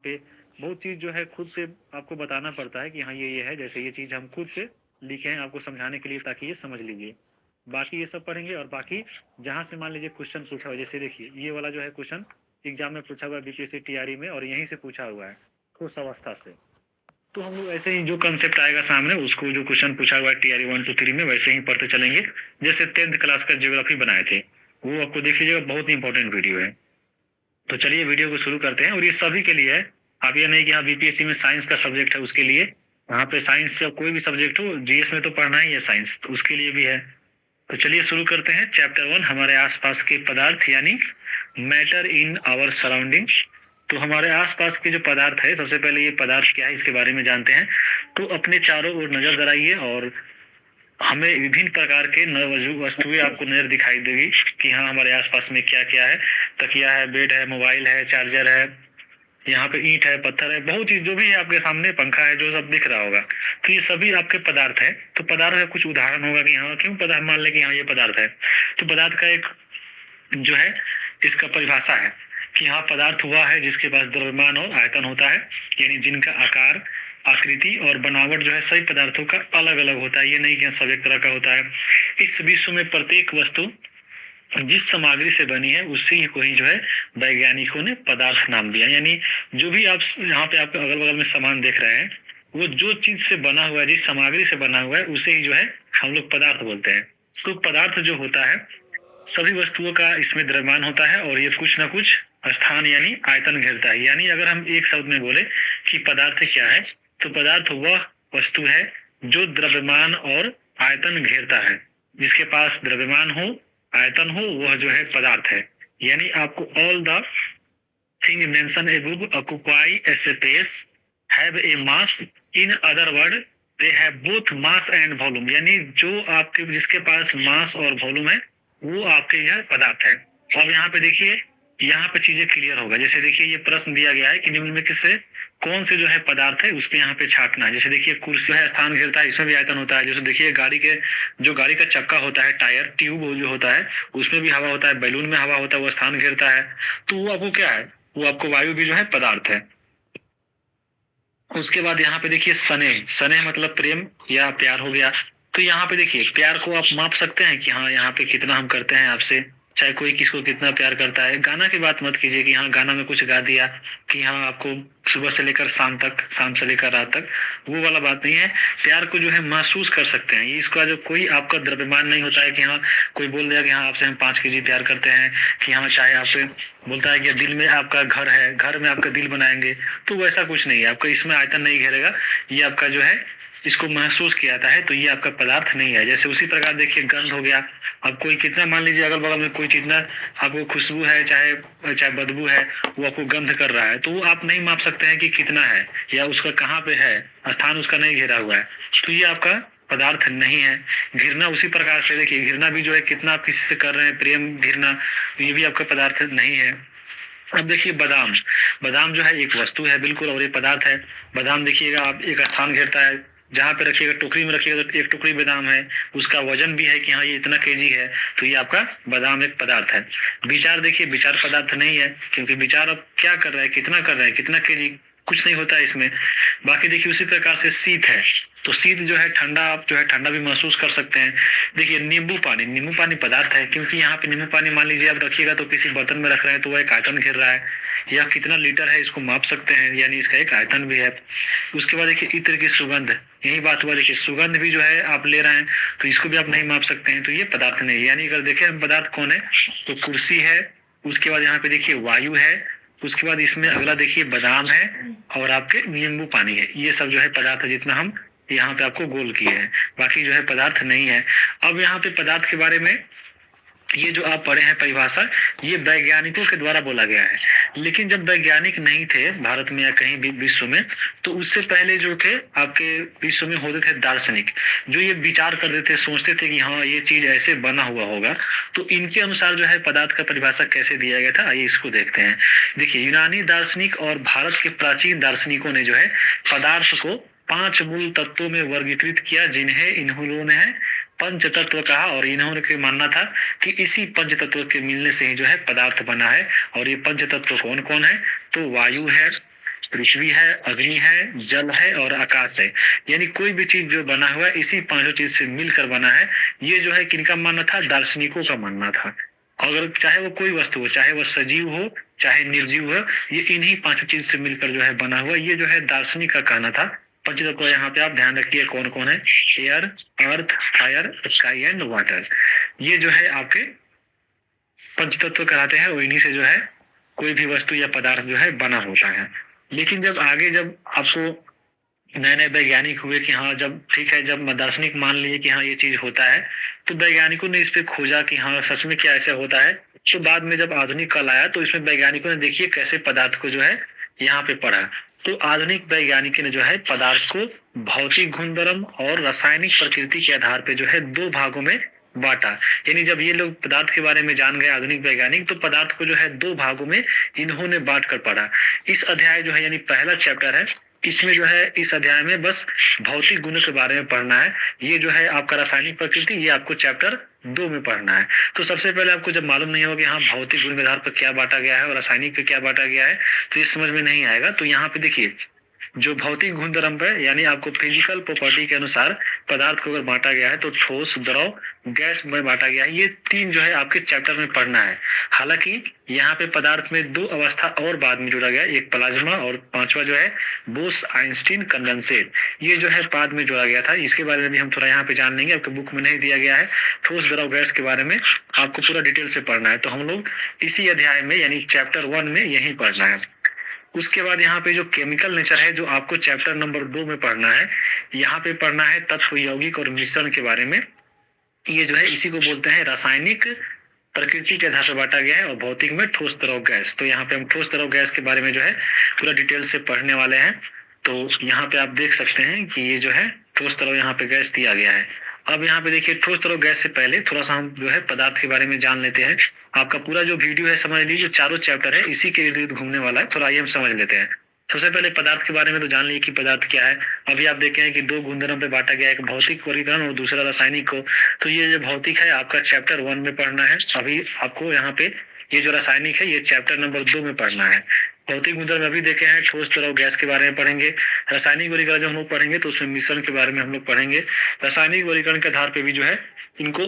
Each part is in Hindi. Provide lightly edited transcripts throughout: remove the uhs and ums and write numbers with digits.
पे बहुत चीज़ जो है खुद से आपको बताना पड़ता है कि हाँ, ये है, जैसे ये चीज़ हम खुद से लिखे हैं आपको समझाने के लिए ताकि ये समझ लीजिए। बाकी ये सब पढ़ेंगे और बाकी जहाँ से मान लीजिए क्वेश्चन पूछा हुआ है, जैसे देखिए ये वाला जो है क्वेश्चन एग्ज़ाम में पूछा हुआ है बीपीएससी टीआरई में और यहीं से पूछा हुआ है, ठोस अवस्था से। तो हम लोग ऐसे ही जो कांसेप्ट आएगा सामने उसको जो क्वेश्चन पूछा हुआ है टीआरई 1 2 3 में वैसे ही पढ़ते चलेंगे। जैसे 10th क्लास का ज्योग्राफी बनाए थे, वो आपको देख लीजिएगा, बहुत ही इंपॉर्टेंट वीडियो है। तो चलिए वीडियो को शुरू करते हैं और ये सभी के लिए है। आप ये नहीं कि हाँ बीपीएससी में साइंस का सब्जेक्ट है उसके लिए, वहाँ पे साइंस से कोई भी सब्जेक्ट हो, जीएस में तो पढ़ना ही है साइंस, तो उसके लिए भी है। तो चलिए शुरू करते हैं। चैप्टर 1 हमारे आसपास के पदार्थ यानी मैटर इन आवर सराउंडिंग। तो हमारे आसपास के जो पदार्थ है, सबसे पहले ये पदार्थ क्या है इसके बारे में जानते हैं। तो अपने चारों ओर नजर दौड़ाइए और हमें विभिन्न प्रकार के वस्तुएं आपको नजर दिखाई देगी कि हाँ हमारे आसपास में क्या क्या है। तकिया है, बेड है, मोबाइल है, चार्जर है, यहाँ पे ईंट है, पत्थर है, बहुत चीज जो भी है आपके सामने, पंखा है, जो सब दिख रहा होगा। तो ये सभी आपके पदार्थ है। तो पदार्थ का कुछ उदाहरण होगा कि हाँ क्यों पदार्थ, मान लें कि हाँ ये पदार्थ है। तो पदार्थ का एक जो है इसका परिभाषा है कि हाँ पदार्थ हुआ है जिसके पास द्रव्यमान और आयतन होता है, यानी जिनका आकार, आकृति और बनावट जो है सभी पदार्थों का अलग अलग होता है। ये नहीं कि सब एक तरह का होता है। इस विश्व में प्रत्येक वस्तु जिस सामग्री से बनी है उसी को ही जो है वैज्ञानिकों ने पदार्थ नाम दिया। यानी जो भी आप यहाँ पे आपके अगल बगल में सामान देख रहे हैं, वो जो चीज से बना हुआ है, जिस सामग्री से बना हुआ है, उसे ही जो है हम लोग पदार्थ बोलते हैं। तो पदार्थ जो होता है सभी वस्तुओं का इसमें द्रव्यमान होता है और ये कुछ ना कुछ स्थान यानी आयतन घेरता है। यानी अगर हम एक शब्द में बोले कि पदार्थ क्या है, तो पदार्थ वह वस्तु है जो द्रव्यमान और आयतन घेरता है। जिसके पास द्रव्यमान हो, आयतन हो, वह जो है पदार्थ है। यानी आपको all the thing mention above occupy A space have a mass, in other word they have both mass and volume. यानी जो आपके जिसके पास मास और वॉल्यूम है वो आपके यह पदार्थ है। अब यहाँ पे देखिए, यहाँ पे चीजें क्लियर होगा। जैसे देखिए ये प्रश्न दिया गया है कि निम्नलिखित से कौन से जो है पदार्थ है उसके यहाँ पे छाटना है। जैसे देखिए कुर्सी है, स्थान घेरता है, इसमें भी आयतन होता है। जैसे देखिए गाड़ी के जो गाड़ी का चक्का होता है, टायर ट्यूब जो होता है, उसमें भी हवा होता है, बैलून में हवा होता है, वो स्थान घेरता है। तो वो आपको क्या है, वो आपको वायु भी जो है पदार्थ है। उसके बाद यहाँ पे देखिए स्नेह, स्नेह मतलब प्रेम या प्यार हो गया। तो यहाँ पे देखिए प्यार को आप माप सकते हैं कि हाँ यहाँ पे कितना हम करते हैं आपसे, चाहे कोई किसको कितना प्यार करता है। गाना की बात मत कीजिए कि हाँ गाना में कुछ गा दिया कि हाँ आपको सुबह से लेकर शाम तक, शाम से लेकर रात तक, वो वाला बात नहीं है। प्यार को जो है महसूस कर सकते हैं। ये इसका जो कोई आपका द्रव्यमान नहीं होता है कि हाँ कोई बोल दिया कि हाँ आपसे हम 5 kg प्यार करते हैं, कि हाँ चाहे आपसे बोलता है कि दिल में आपका घर है, घर में आपका दिल बनाएंगे, तो वैसा कुछ नहीं है। आपका इसमें आयतन नहीं घेरेगा, ये आपका जो है इसको महसूस किया जाता है, तो ये आपका पदार्थ नहीं है। जैसे उसी प्रकार देखिए गंध हो गया। अब कोई कितना, मान लीजिए अगल बगल में कोई चीज ना आपको खुशबू है, चाहे चाहे बदबू है, वो आपको गंध कर रहा है, तो वो आप नहीं माप सकते हैं कि कितना है या उसका कहाँ पे है, स्थान उसका नहीं घेरा हुआ है, तो ये आपका पदार्थ नहीं है। घिरना उसी प्रकार से देखिए, घिरना भी जो है कितना आप किसी से कर रहे हैं, प्रेम घिरना, ये भी आपका पदार्थ नहीं है। अब देखिए बादाम, बादाम जो है एक वस्तु है बिल्कुल और ये पदार्थ है। बादाम देखिएगा आप एक स्थान घेरता है, जहां पे रखिएगा, टोकरी में रखिएगा तो एक टोकरी बादाम है, उसका वजन भी है कि हाँ ये इतना केजी है, तो ये आपका बादाम एक पदार्थ है। विचार देखिए, विचार पदार्थ नहीं है, क्योंकि विचार अब क्या कर रहा है, कितना कर रहा है, कितना केजी, कुछ नहीं होता है इसमें। बाकी देखिए उसी प्रकार से शीत है, तो शीत जो है ठंडा, आप जो है ठंडा भी महसूस कर सकते हैं। देखिए नींबू पानी, नींबू पानी पदार्थ है, क्योंकि यहाँ पे नींबू पानी मान लीजिए आप रखिएगा तो किसी बर्तन में रख रहे हैं तो वह एक आयतन घेर रहा है, या कितना लीटर है इसको माप सकते हैं, यानी इसका एक आयतन भी है। उसके बाद देखिए इत्र की सुगंध, यही बात हुआ। देखिए सुगंध भी जो है आप ले रहे हैं तो इसको भी आप नहीं माप सकते हैं, तो ये पदार्थ नहीं है। यानी अगर देखें हम पदार्थ कौन है, तो कुर्सी है, उसके बाद यहाँ पे देखिए वायु है, उसके बाद इसमें अगला देखिए बादाम है, और आपके नींबू पानी है। ये सब जो है पदार्थ है, जितना हम यहाँ पे आपको गोल किए हैं, बाकी जो है पदार्थ नहीं है। अब यहाँ पे पदार्थ के बारे में ये जो आप पढ़े हैं परिभाषा, ये वैज्ञानिकों के द्वारा बोला गया है। लेकिन जब वैज्ञानिक नहीं थे भारत में या कहीं भी विश्व में, तो उससे पहले जो थे आपके विश्व में होते थे दार्शनिक, जो ये विचार करते थे, सोचते थे कि हाँ ये चीज ऐसे बना हुआ होगा। तो इनके अनुसार जो है पदार्थ का परिभाषा कैसे दिया गया था, आइए इसको देखते हैं। देखिए यूनानी दार्शनिक और भारत के प्राचीन दार्शनिकों ने जो है पदार्थ को 5 मूल तत्वों में वर्गीकृत किया, जिन्हें इन्होंने है पंच तत्व कहा, और इन्होंने के मानना था कि इसी पंच तत्व के मिलने से ही जो है पदार्थ बना है। और ये पंच तत्व कौन कौन है, तो वायु है, पृथ्वी है, अग्नि है, जल है और आकाश है। यानी कोई भी चीज जो बना हुआ है इसी पांचों चीज से मिलकर बना है। ये जो है किनका मानना था? दार्शनिकों का मानना था। अगर चाहे वो कोई वस्तु हो, चाहे वो सजीव हो चाहे निर्जीव हो, ये इन्हीं पांचों चीज से मिलकर जो है बना हुआ, ये जो है दार्शनिक का कहना था। पंचतत्व यहाँ पे आप ध्यान रखिए कौन कौन है। Air, earth, fire, sky and water. ये जो है आपके पंचतत्व कहलाते हैं और इन्हीं से जो है कोई भी वस्तु या पदार्थ जो है बना होता है। लेकिन जब आगे जब आपको नए नए वैज्ञानिक हुए कि हाँ जब ठीक है, जब दार्शनिक मान लिए कि हाँ ये चीज होता है, तो वैज्ञानिकों ने इस पे खोजा कि हाँ सच में क्या ऐसा होता है। तो बाद में जब आधुनिक काल आया तो इसमें वैज्ञानिकों ने देखिए कैसे पदार्थ को जो है यहाँ पे पढ़ा। तो आधुनिक वैज्ञानिक ने जो है पदार्थ को भौतिक गुणधर्म और रासायनिक प्रकृति के आधार पे जो है दो भागों में बांटा। यानी जब ये लोग पदार्थ के बारे में जान गए आधुनिक वैज्ञानिक, तो पदार्थ को जो है दो भागों में इन्होंने बांट कर पढ़ा। इस अध्याय जो है यानी पहला चैप्टर है, इसमें जो है इस अध्याय में बस भौतिक गुणों के बारे में पढ़ना है। ये जो है आपका रासायनिक प्रकृति, ये आपको चैप्टर 2 में पढ़ना है। तो सबसे पहले आपको जब मालूम नहीं होगा कि हाँ भौतिक गुण के आधार पर क्या बांटा गया है और रासायनिक पे क्या बांटा गया है, तो ये समझ में नहीं आएगा। तो यहाँ पे देखिए जो भौतिक गुणधर्म पे यानी आपको फिजिकल प्रॉपर्टी के अनुसार पदार्थ को अगर बांटा गया है तो ठोस, द्रव, गैस में बांटा गया है। ये तीन जो है आपके चैप्टर में पढ़ना है। हालांकि यहाँ पे पदार्थ में दो अवस्था और बाद में जोड़ा गया है, एक प्लाज्मा और पांचवा जो है बोस आइंस्टीन कंडेंसेट, ये जो है बाद में जोड़ा गया था। इसके बारे में भी हम थोड़ा यहाँ पे जान लेंगे, आपके बुक में नहीं दिया गया है। ठोस, द्रव, गैस के बारे में आपको पूरा डिटेल से पढ़ना है। तो हम लोग इसी अध्याय में यानी चैप्टर 1 में यही पढ़ना है। उसके बाद यहाँ पे जो केमिकल नेचर है जो आपको चैप्टर नंबर 2 में पढ़ना है, यहाँ पे पढ़ना है तत्व, यौगिक और मिश्रण के बारे में। ये जो है इसी को बोलते हैं रासायनिक प्रकृति के आधार पर बांटा गया है और भौतिक में ठोस, द्रव, गैस। तो यहाँ पे हम ठोस, द्रव, गैस के बारे में जो है पूरा डिटेल से पढ़ने वाले हैं। तो यहाँ पे आप देख सकते हैं कि ये जो है ठोस, द्रव, यहाँ पे गैस दिया गया है। अब यहाँ पे देखिए ठोस, द्रव, गैस से पहले थोड़ा सा हम जो है पदार्थ के बारे में जान लेते हैं। आपका पूरा जो वीडियो है समझ लीजिए, जो चारों चैप्टर है इसी के इर्द गिर्द घूमने वाला है। थोड़ा आइए हम समझ लेते हैं। सबसे पहले पदार्थ के बारे में तो जान लीजिए कि पदार्थ क्या है। अभी आप देखे हैं कि दो गुणधर्म पे बांटा गया है, एक भौतिक वर्गीकरण और दूसरा रासायनिक को। तो ये जो भौतिक है आपका चैप्टर 1 में पढ़ना है। अभी आपको यहाँ पे ये जो रासायनिक है ये चैप्टर नंबर 2 में पढ़ना है। भौतिक गुणधर्म अभी देखे हैं, ठोस, द्रव, गैस के बारे में पढ़ेंगे। रासायनिक वर्गीकरण जब हम लोग पढ़ेंगे तो उसमें मिश्रण के बारे में हम लोग पढ़ेंगे। रासायनिक वर्गीकरण के आधार पे भी जो है इनको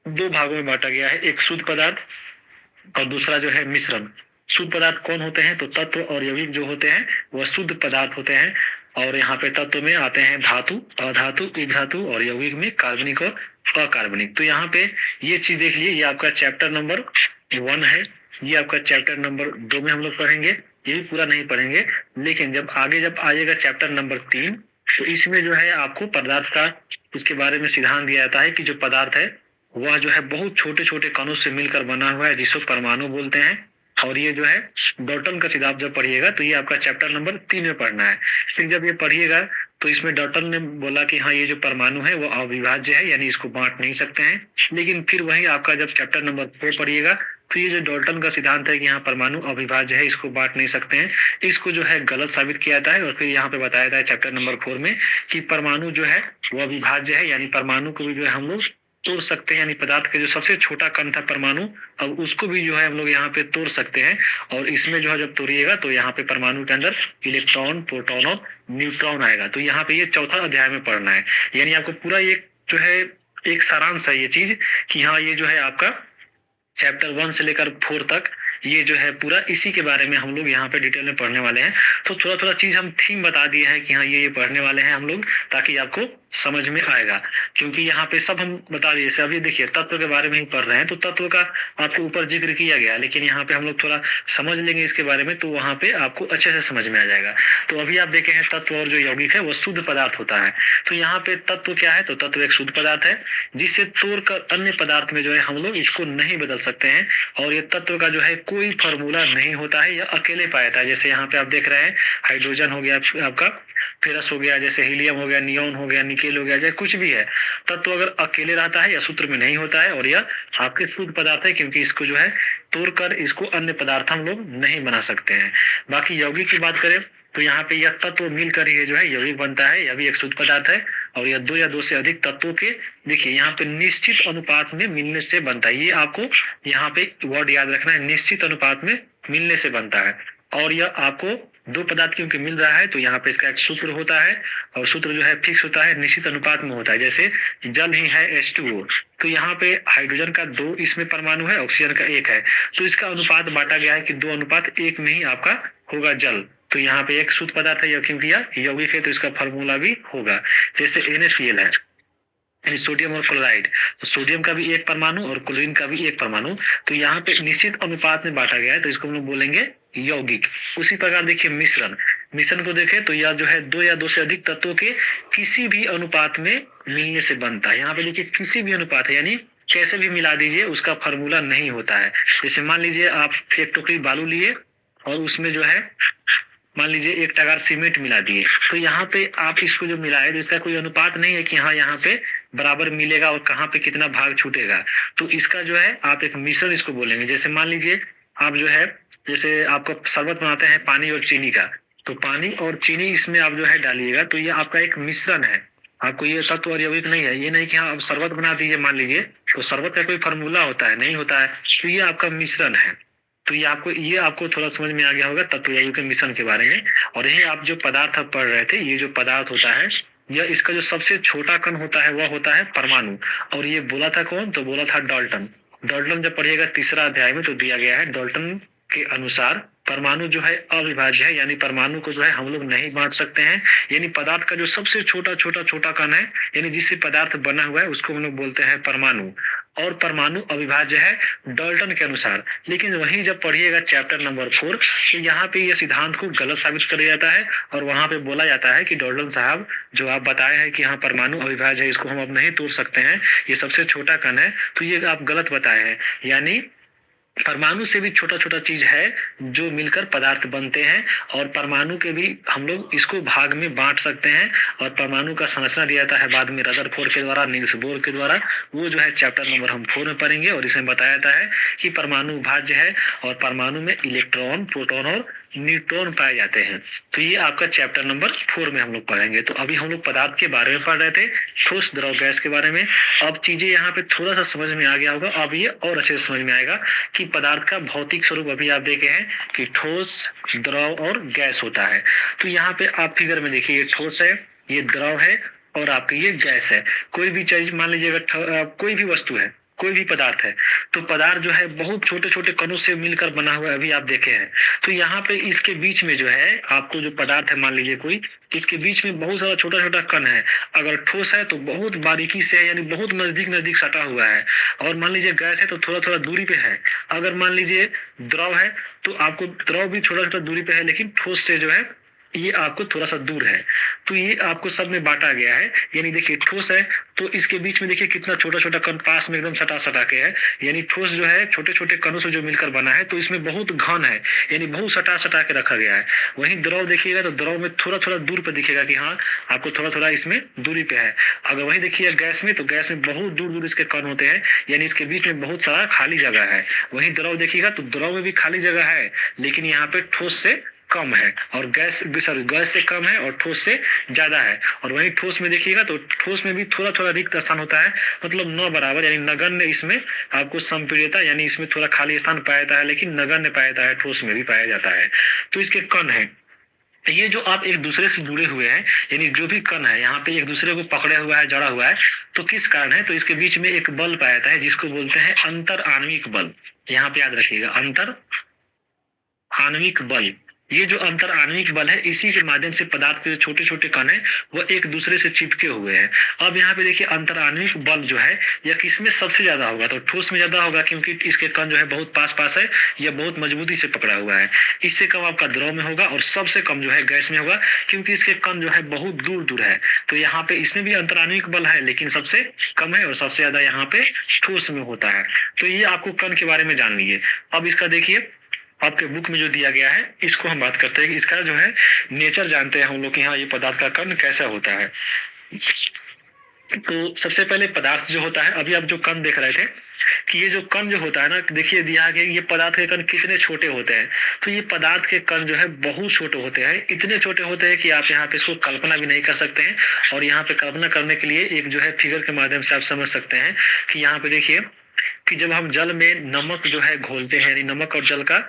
दो भागों में बांटा गया है, एक शुद्ध पदार्थ और दूसरा जो है मिश्रण। शुद्ध पदार्थ कौन होते हैं? तो तत्व और यौगिक जो होते हैं वह शुद्ध पदार्थ होते हैं। और यहाँ पे तत्व में आते हैं धातु, अधातु, उपधातु और यौगिक में कार्बनिक और अकार्बनिक। तो यहाँ पे ये चीज देख लीजिए, ये आपका चैप्टर नंबर 1 है, ये आपका चैप्टर नंबर 2 में हम लोग पढ़ेंगे। ये भी पूरा नहीं पढ़ेंगे, लेकिन जब आगे जब आएगा चैप्टर नंबर 3 तो इसमें जो है आपको पदार्थ का इसके बारे में सिद्धांत दिया जाता है कि जो पदार्थ है वह जो है बहुत छोटे छोटे कणों से मिलकर बना हुआ है, जिसको परमाणु बोलते हैं। और ये जो है डॉल्टन का सिद्धांत जब पढ़िएगा तो ये आपका चैप्टर नंबर 3 में पढ़ना है। फिर जब ये पढ़िएगा तो इसमें डॉल्टन ने बोला कि हाँ ये जो परमाणु है वो अविभाज्य है, यानी इसको बांट नहीं सकते हैं। लेकिन फिर वही आपका जब चैप्टर नंबर 4 पढ़िएगा तो ये जो डॉल्टन का सिद्धांत है कि यहाँ परमाणु अविभाज्य है, इसको बांट नहीं सकते हैं, इसको जो है गलत साबित किया जाता है। और फिर यहाँ पे बताया जाता है चैप्टर नंबर 4 में कि परमाणु जो है वो अविभाज्य है, यानी परमाणु को भी जो है हम लोग तोड़ सकते हैं। यानी पदार्थ का जो सबसे छोटा कण था परमाणु, अब उसको भी जो है हम लोग यहाँ पे तोड़ सकते हैं। और इसमें जो है जब तोड़िएगा तो यहाँ पे परमाणु के अंदर इलेक्ट्रॉन, प्रोटॉन और न्यूट्रॉन आएगा। तो यहाँ पे ये चौथा अध्याय में पढ़ना है। यानी आपको पूरा एक जो है एक सारांश है ये चीज कि हाँ ये जो है आपका चैप्टर 1 से लेकर 4 तक ये जो है पूरा इसी के बारे में हम लोग यहाँ पे डिटेल में पढ़ने वाले हैं। तो थोड़ा थोड़ा चीज हम थीम बता दिए हैं कि हाँ ये पढ़ने वाले हैं हम लोग, ताकि आपको समझ में आएगा। क्योंकि यहाँ पे सब हम बता दिए। जैसे अभी देखिए तत्व के बारे में ही पढ़ रहे हैं तो तत्व का आपको ऊपर जिक्र किया गया, लेकिन यहाँ पे हम लोग थोड़ा समझ लेंगे इसके बारे में तो वहां पे आपको अच्छे से समझ में आ जाएगा। तो अभी आप देखे हैं तत्व और जो यौगिक है वो शुद्ध पदार्थ होता है। तो यहाँ पे तत्व क्या है? तो तत्व एक शुद्ध पदार्थ है जिससे तोड़कर अन्य पदार्थ में जो है हम लोग इसको नहीं बदल सकते हैं। और ये तत्व का जो है कोई फॉर्मूला नहीं होता है, या अकेले पाया जाता है। जैसे यहाँ पे आप देख रहे हैं हाइड्रोजन हो गया आपका, फेरस हो गया, जैसे हीलियम हो गया, नियोन हो गया, निकेल हो गया, चाहे कुछ भी है, तत्व अगर अकेले रहता है या सूत्र में नहीं होता है और यह आपके शुद्ध पदार्थ है, क्योंकि इसको जो है तोड़कर इसको अन्य पदार्थ हम लोग नहीं बना सकते हैं। बाकी यौगिक की बात करें तो यहाँ पे यह तत्व मिलकर ही जो है यौगिक बनता है, यह भी एक शुद्ध पदार्थ है। और यह 2 या 2 से अधिक तत्वों के देखिए यहाँ पे निश्चित अनुपात में मिलने से बनता है। ये आपको यहाँ पे वर्ड याद रखना है, निश्चित अनुपात में मिलने से बनता है। और यह आपको दो पदार्थ क्योंकि मिल रहा है तो यहाँ पे इसका एक सूत्र होता है, और सूत्र जो है फिक्स होता है, निश्चित अनुपात में होता है। जैसे जल ही है H2O, तो यहाँ पे हाइड्रोजन का 2 इसमें परमाणु है, ऑक्सीजन का 1 है, तो इसका अनुपात बांटा गया है कि 2:1 में ही आपका होगा जल। तो यहाँ पे एक शुद्ध पदार्थ है, क्योंकि यह यौगिक है तो इसका फॉर्मूला भी होगा। जैसे NaCl है यानी सोडियम और क्लोराइड, तो सोडियम का भी 1 परमाणु और क्लोरीन का भी 1 परमाणु, तो यहाँ पे निश्चित अनुपात में बांटा गया है, तो इसको हम लोग बोलेंगे यौगिक। उसी प्रकार देखिए मिश्रण, मिश्रण को देखें तो यह जो है 2 या 2 से अधिक तत्वों के किसी भी अनुपात में मिलने से बनता है। यहाँ पे देखिए किसी भी अनुपात है, यानी कैसे भी मिला दीजिए उसका फॉर्मूला नहीं होता है। जैसे मान लीजिए आप एक टोकरी बालू लिए और उसमें जो है मान लीजिए 1 टगार सीमेंट मिला दिए, तो यहाँ पे आप इसको जो मिलाए तो इसका कोई अनुपात नहीं है कि हाँ यहाँ पे बराबर मिलेगा और कहाँ पे कितना भाग छूटेगा। तो इसका जो है आप एक मिश्रण इसको बोलेंगे। जैसे मान लीजिए आप जो है, जैसे आपको शरबत बनाते हैं पानी और चीनी का, तो पानी और चीनी इसमें आप जो है डालिएगा, तो ये आपका एक मिश्रण है। आपको ये तत्व और यौगिक नहीं है, ये नहीं कि हाँ अब शरबत बना दीजिए मान लीजिए, तो शरबत का कोई फॉर्मूला होता है, नहीं होता है, तो ये आपका मिश्रण है। तो ये आपको थोड़ा समझ में आ गया होगा तत्व यौगिक के मिश्रण के बारे में। और यही आप जो पदार्थ पढ़ रहे थे, ये जो पदार्थ होता है, यह इसका जो सबसे छोटा कण होता है वह होता है परमाणु। और ये बोला था कौन? तो बोला था डाल्टन। डाल्टन जब पढ़िएगा तीसरा अध्याय में तो दिया गया है डाल्टन के अनुसार परमाणु जो है अविभाज्य है, यानी परमाणु को जो है हम लोग नहीं बांट सकते हैं। यानी पदार्थ का जो सबसे छोटा कण है, यानी जिससे पदार्थ बना हुआ है, उसको हम लोग बोलते हैं परमाणु। और परमाणु अविभाज्य है डाल्टन के अनुसार। लेकिन वहीं जब पढ़िएगा चैप्टर नंबर 4, तो यहाँ पे यह सिद्धांत को गलत साबित कर दिया जाता है, और वहां पे बोला जाता है कि डाल्टन साहब जो आप बताए हैं कि हाँ परमाणु अविभाज्य है, इसको हम अब नहीं तोड़ सकते हैं, ये सबसे छोटा कण है, तो ये आप गलत बताए हैं। यानी परमाणु से भी छोटा चीज है जो मिलकर पदार्थ बनते हैं, और परमाणु के भी हम लोग इसको भाग में बांट सकते हैं। और परमाणु का संरचना दिया जाता है बाद में रदरफोर्ड के द्वारा, नील्स बोर के द्वारा, वो जो है चैप्टर नंबर हम 4 में पढ़ेंगे। और इसमें बताया जाता है कि परमाणु भाज्य है और परमाणु में इलेक्ट्रॉन, प्रोटॉन और न्यूट्रॉन पाए जाते हैं। तो ये आपका चैप्टर नंबर 4 में हम लोग पढ़ेंगे। तो अभी हम लोग पदार्थ के बारे में पढ़ रहे थे, ठोस द्रव गैस के बारे में। अब चीजें यहाँ पे थोड़ा सा समझ में आ गया होगा, अब ये और अच्छे से समझ में आएगा कि पदार्थ का भौतिक स्वरूप अभी आप देखे हैं कि ठोस, द्रव और गैस होता है। तो यहाँ पे आप फिगर में देखिए, ये ठोस है, ये द्रव है और आपकी ये गैस है। कोई भी चीज मान लीजिए अगर कोई भी वस्तु है, कोई भी पदार्थ है, तो पदार्थ जो है बहुत छोटे कणों से मिलकर बना हुआ है, अभी आप देखे हैं। तो यहाँ पे इसके बीच में जो है आपको जो पदार्थ है मान लीजिए कोई, इसके बीच में बहुत सारा छोटा कण है। अगर ठोस है तो बहुत बारीकी से है, यानी बहुत नजदीक सटा हुआ है। और मान लीजिए गैस है तो थोड़ा दूरी पे है। अगर मान लीजिए द्रव है तो आपको द्रव भी छोटा दूरी पे है, लेकिन ठोस से जो है ये आपको थोड़ा सा दूर है। तो ये आपको सब में बांटा गया है। यानी देखिए ठोस है तो इसके बीच में देखिए कितना छोटा कण पास में एकदम सटा के है। यानी ठोस जो है छोटे कणों से जो मिलकर बना है, तो इसमें बहुत घन है, यानी बहुत सटा के रखा गया है। वहीं द्रव देखिएगा तो द्रव में थोड़ा दूर पे दिखेगा कि हाँ आपको थोड़ा इसमें दूरी पे है। अगर वहीं देखिए गैस में, तो गैस में बहुत दूर इसके कण होते हैं, यानी इसके बीच में बहुत सारा खाली जगह है। वहीं द्रव देखिएगा तो द्रव में भी खाली जगह है, लेकिन यहाँ पे ठोस से कम है, और गैस से कम है और ठोस से ज्यादा है। और वहीं ठोस में देखिएगा तो ठोस में भी थोड़ा रिक्त स्थान होता है, मतलब न बराबर, यानी नगण्य इसमें आपको संपीड़ितता, यानी इसमें थोड़ा खाली स्थान पाया जाता है, लेकिन नगण्य पाया जाता है, ठोस में भी पाया जाता है। तो इसके कण है, ये जो आप एक दूसरे से जुड़े हुए हैं, यानी जो भी कण है यहाँ पे एक दूसरे को पकड़े हुआ है, जड़ा हुआ है, तो किस कारण है? तो इसके बीच में एक बल पाया जाता है जिसको बोलते हैं अंतर आणविक बल। यहाँ पे याद रखिएगा, अंतर आणविक बल। ये जो अंतर आणविक बल है, इसी के माध्यम से पदार्थ के जो छोटे कण है वो एक दूसरे से चिपके हुए हैं। अब यहाँ पे देखिए अंतर आणविक बल जो है यह किसमें सबसे ज्यादा होगा? तो ठोस में ज्यादा होगा, क्योंकि इसके कण जो है बहुत पास है, यह बहुत मजबूती से पकड़ा हुआ है। इससे कम आपका द्रव में होगा, और सबसे कम जो है गैस में होगा, क्योंकि इसके कण जो है बहुत दूर है। तो यहाँ पे इसमें भी अंतर आणविक बल है, लेकिन सबसे कम है, और सबसे ज्यादा यहाँ पे ठोस में होता है। तो ये आपको कण के बारे में जान लीजिए। अब इसका देखिए आपके बुक में जो दिया गया है, इसको हम बात करते हैं कि इसका जो है नेचर जानते हैं हम लोग कि हाँ ये पदार्थ का कण कैसा होता है। तो सबसे पहले पदार्थ जो होता है, अभी आप जो कण देख रहे थे कि ये जो कण जो होता है ना, देखिए दिया गया ये पदार्थ के कण कितने छोटे होते हैं। तो ये पदार्थ के कण जो है बहुत छोटे होते हैं, इतने छोटे होते हैं कि आप यहाँ पे इसको कल्पना भी नहीं कर सकते हैं। और यहाँ पे कल्पना करने के लिए एक जो है फिगर के माध्यम से आप समझ सकते हैं कि यहाँ पे देखिए कि जब हम जल में नमक जो है घोलते हैं, यानी नमक और जल का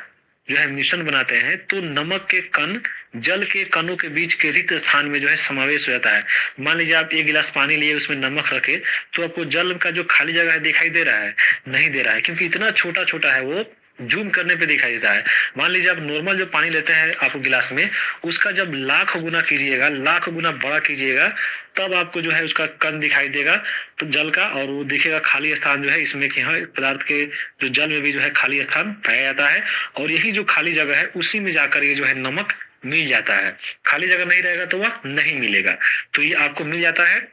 जो है मिश्रण बनाते हैं तो नमक के कण जल के कणों के बीच के रिक्त स्थान में जो है समावेश हो जाता है। मान लीजिए आप एक गिलास पानी लिए, उसमें नमक रखे, तो आपको जल का जो खाली जगह है दिखाई दे रहा है? नहीं दे रहा है, क्योंकि इतना छोटा छोटा है, वो जूम करने पे दिखाई देता है। मान लीजिए आप नॉर्मल जो पानी लेते हैं आप गिलास में, उसका जब लाख गुना कीजिएगा, लाख गुना बड़ा कीजिएगा, तब आपको जो है उसका कण दिखाई देगा तो जल का, और वो दिखेगा खाली स्थान जो है इसमें कि हाँ पदार्थ के जो जल में भी जो है खाली स्थान पाया जाता है। और यही जो खाली जगह है उसी में जाकर ये जो है नमक मिल जाता है। खाली जगह नहीं रहेगा तो वह नहीं मिलेगा, तो ये आपको मिल जाता है।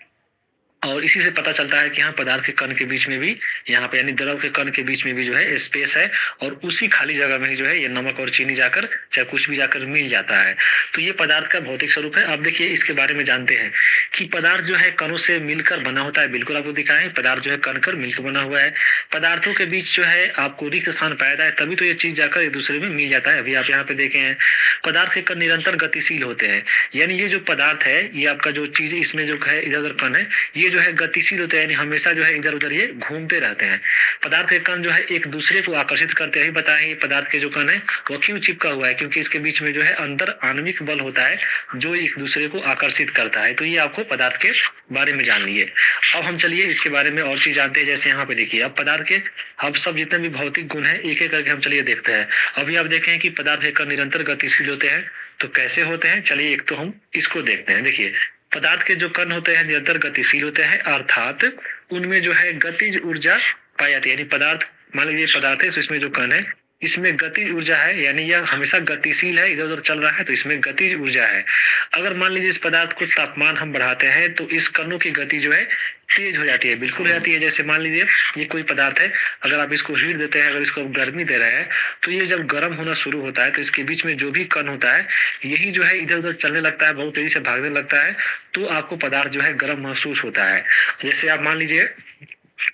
और इसी से पता चलता है कि हाँ पदार्थ के कण के बीच में भी, यहाँ पे यानी द्रव के कण के बीच में भी जो है स्पेस है, और उसी खाली जगह में ही जो है ये नमक और चीनी जाकर, चाहे कुछ भी जाकर मिल जाता है। तो ये पदार्थ का भौतिक स्वरूप है। अब देखिए इसके बारे में जानते हैं कि पदार्थ जो है कणों से मिलकर बना होता है। बिल्कुल आपको दिखा है, पदार्थ जो है कण कर मिलकर बना हुआ है। पदार्थों के बीच जो है आपको रिक्त स्थान पाया है, तभी तो ये चीज जाकर एक दूसरे में मिल जाता है। अभी आप यहाँ पे देखे हैं पदार्थ के कण निरंतर गतिशील होते हैं, यानी ये जो पदार्थ है, ये आपका जो चीज इसमें जो है इधर उधर कण है, ये जो है गतिशील होते हैं, यानी हमेशा जो है इधर उधर ये घूमते रहते हैं। पदार्थ के कण जो है एक दूसरे को आकर्षित करते हैं। बताएं ये पदार्थ के जो कण है वो क्यों चिपका हुआ है? क्योंकि इसके बीच में जो है अंदर आणविक बल होता है जो एक दूसरे को आकर्षित करता है। तो ये आपको पदार्थ के बारे में जान लिए। अब हम चलिए इसके बारे में और चीज जानते हैं। जैसे यहाँ पे देखिए, अब पदार्थ के अब सब जितने भी भौतिक गुण है एक एक करके हम चलिए देखते हैं। अभी आप देखें कि पदार्थ के कण निरंतर गतिशील होते हैं, तो कैसे होते हैं? चलिए एक तो हम इसको देखते हैं। देखिए पदार्थ के जो कण होते हैं निरंतर गतिशील होते हैं, अर्थात उनमें जो है गतिज ऊर्जा पाई जाती है। यानी पदार्थ, मान लीजिए पदार्थ है तो इसमें जो कण है इसमें गतिज ऊर्जा है, यानी यह हमेशा गतिशील है, इधर उधर चल रहा है, तो इसमें गतिज ऊर्जा है। अगर मान लीजिए इस पदार्थ को तापमान हम बढ़ाते हैं तो इस कणों की गति जो है तेज हो जाती है, बिल्कुल हो जाती है। जैसे मान लीजिए ये कोई पदार्थ है, अगर आप इसको हीट देते हैं, अगर इसको गर्मी दे रहे हैं, तो ये जब गर्म होना शुरू होता है तो इसके बीच में जो भी कण होता है यही जो है इधर उधर चलने लगता है, बहुत तेजी से भागने लगता है, तो आपको पदार्थ जो है गर्म महसूस होता है। जैसे आप मान लीजिए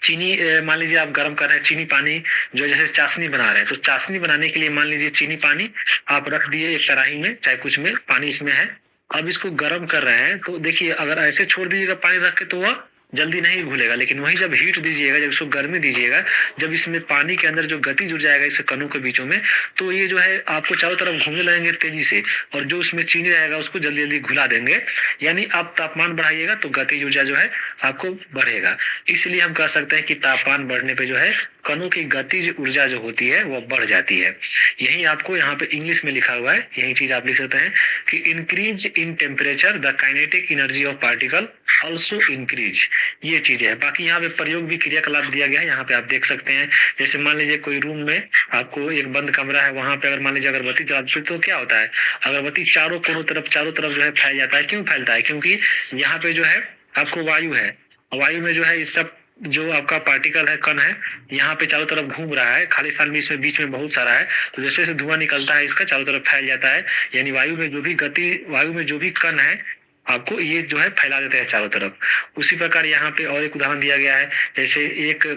चीनी, मान लीजिए आप गर्म कर रहे हैं चीनी पानी, जो जैसे चाशनी बना रहे हैं, तो चाशनी बनाने के लिए मान लीजिए चीनी पानी आप रख दिए एक कढ़ाई में, चाहे कुछ में, पानी इसमें है, अब इसको गर्म कर रहे हैं, तो देखिए अगर ऐसे छोड़ दीजिएगा पानी रख के तो वह जल्दी नहीं घुलेगा। लेकिन वही जब हीट दीजिएगा, जब इसको गर्मी दीजिएगा, जब इसमें पानी के अंदर जो गति जुड़ जाएगा इस कणों के बीचों में, तो ये जो है आपको चारों तरफ घूमने लगेंगे तेजी से, और जो उसमें चीनी रहेगा उसको जल्दी जल्दी घुला देंगे। यानी आप तापमान बढ़ाइएगा तो गति ऊर्जा जो है आपको बढ़ेगा। इसलिए हम कह सकते हैं कि तापमान बढ़ने पे जो है कणों की गतिज ऊर्जा जो होती है वो बढ़ जाती है। यही आपको यहाँ पे इंग्लिश में लिखा हुआ है, यही चीज आप लिख सकते हैं कि increase in temperature the kinetic energy of particle also increase, ये चीजें है। बाकी यहाँ पे प्रयोग भी क्रियाकलाप दिया गया है, यहाँ पे आप देख सकते हैं। जैसे मान लीजिए कोई रूम में आपको एक बंद कमरा है, वहां पे अगर मान लीजिए अगरबत्ती जलाते तो क्या होता है, अगरबत्ती चारों चारों तरफ जो है फैल जाता है। क्यों फैलता है? क्योंकि यहाँ पे जो है आपको वायु है, वायु में जो है इस सब जो आपका पार्टिकल है, कण है, यहाँ पे चारों तरफ घूम रहा है, खाली स्थान भी इसमें बीच में बहुत सारा है, तो जैसे जैसे धुआं निकलता है इसका चारों तरफ फैल जाता है। यानी वायु में जो भी गति, वायु में जो भी कण है आपको ये जो है फैला देते हैं चारों तरफ। उसी प्रकार यहाँ पे और एक उदाहरण दिया गया है, जैसे एक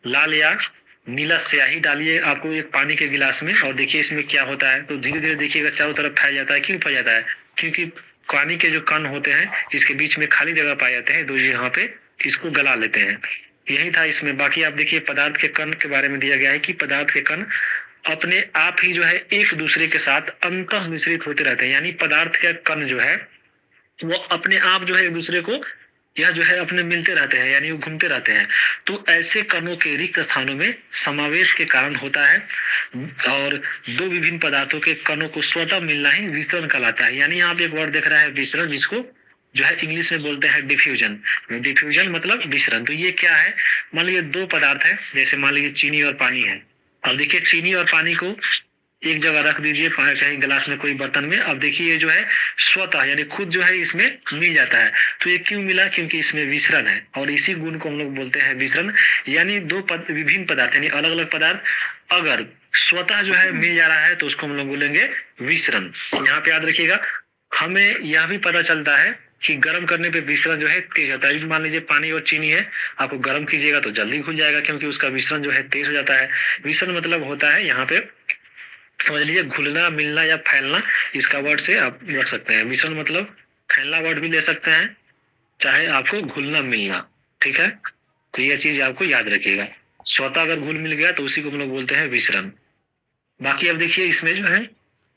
लाल या नीला स्याही डालिए आपको एक पानी के गिलास में, और देखिए इसमें क्या होता है, तो धीरे धीरे देखिएगा चारों तरफ फैल जाता है। क्यों फैल जाता है? क्योंकि पानी के जो कण होते हैं इसके बीच में खाली जगह पाए जाते हैं, तो यहाँ पे इसको गला लेते हैं। यही था इसमें। बाकी आप देखिए पदार्थ के कण के बारे में दिया गया है कि पदार्थ के कण अपने आप ही जो है एक दूसरे के साथ अंतः मिश्रित होते रहते हैं। यानी पदार्थ के कण जो है वो अपने आप जो है एक दूसरे को यह जो है अपने मिलते रहते हैं, यानी वो घूमते रहते हैं। तो ऐसे कणों के रिक्त स्थानों में समावेश के कारण होता है, और दो विभिन्न पदार्थों के कणों को स्वतः मिलना ही विसरण कहलाता है। यानी आप एक वर्ड देख रहा है विसरण, जिसको जो है इंग्लिश में बोलते हैं डिफ्यूजन। डिफ्यूजन मतलब विसरण। तो ये क्या है? मान लीजिए दो पदार्थ है, जैसे मान लीजिए चीनी और पानी है। अब देखिए चीनी और पानी को एक जगह रख दीजिए, चाहे गिलास में, कोई बर्तन में। अब देखिए ये जो है स्वतः यानी खुद जो है इसमें मिल जाता है। तो ये क्यों मिला? क्योंकि इसमें विसरण है, और इसी गुण को हम लोग बोलते हैं विसरण। यानी दो विभिन्न पदार्थ यानी अलग अलग पदार्थ अगर स्वतः जो है मिल जा रहा है तो उसको हम लोग बोलेंगे विसरण। यहाँ पे याद रखिएगा, हमें यह भी पता चलता है कि गर्म करने पे विसरण जो है तेज होता है। मान लीजिए पानी और चीनी है, आपको गर्म कीजिएगा तो जल्दी घुल जाएगा, क्योंकि उसका विसरण जो है तेज हो जाता है। विसरण मतलब होता है यहाँ पे समझ लीजिए घुलना, मिलना या फैलना, इसका वर्ड से आप रख सकते हैं। मिश्रण मतलब फैलना वर्ड भी ले सकते हैं, चाहे आपको घुलना मिलना। ठीक है, तो यह चीज आपको याद रखिएगा। स्वतः अगर घुल मिल गया तो उसी को हम लोग बोलते हैं विसरण। बाकी अब देखिए इसमें जो है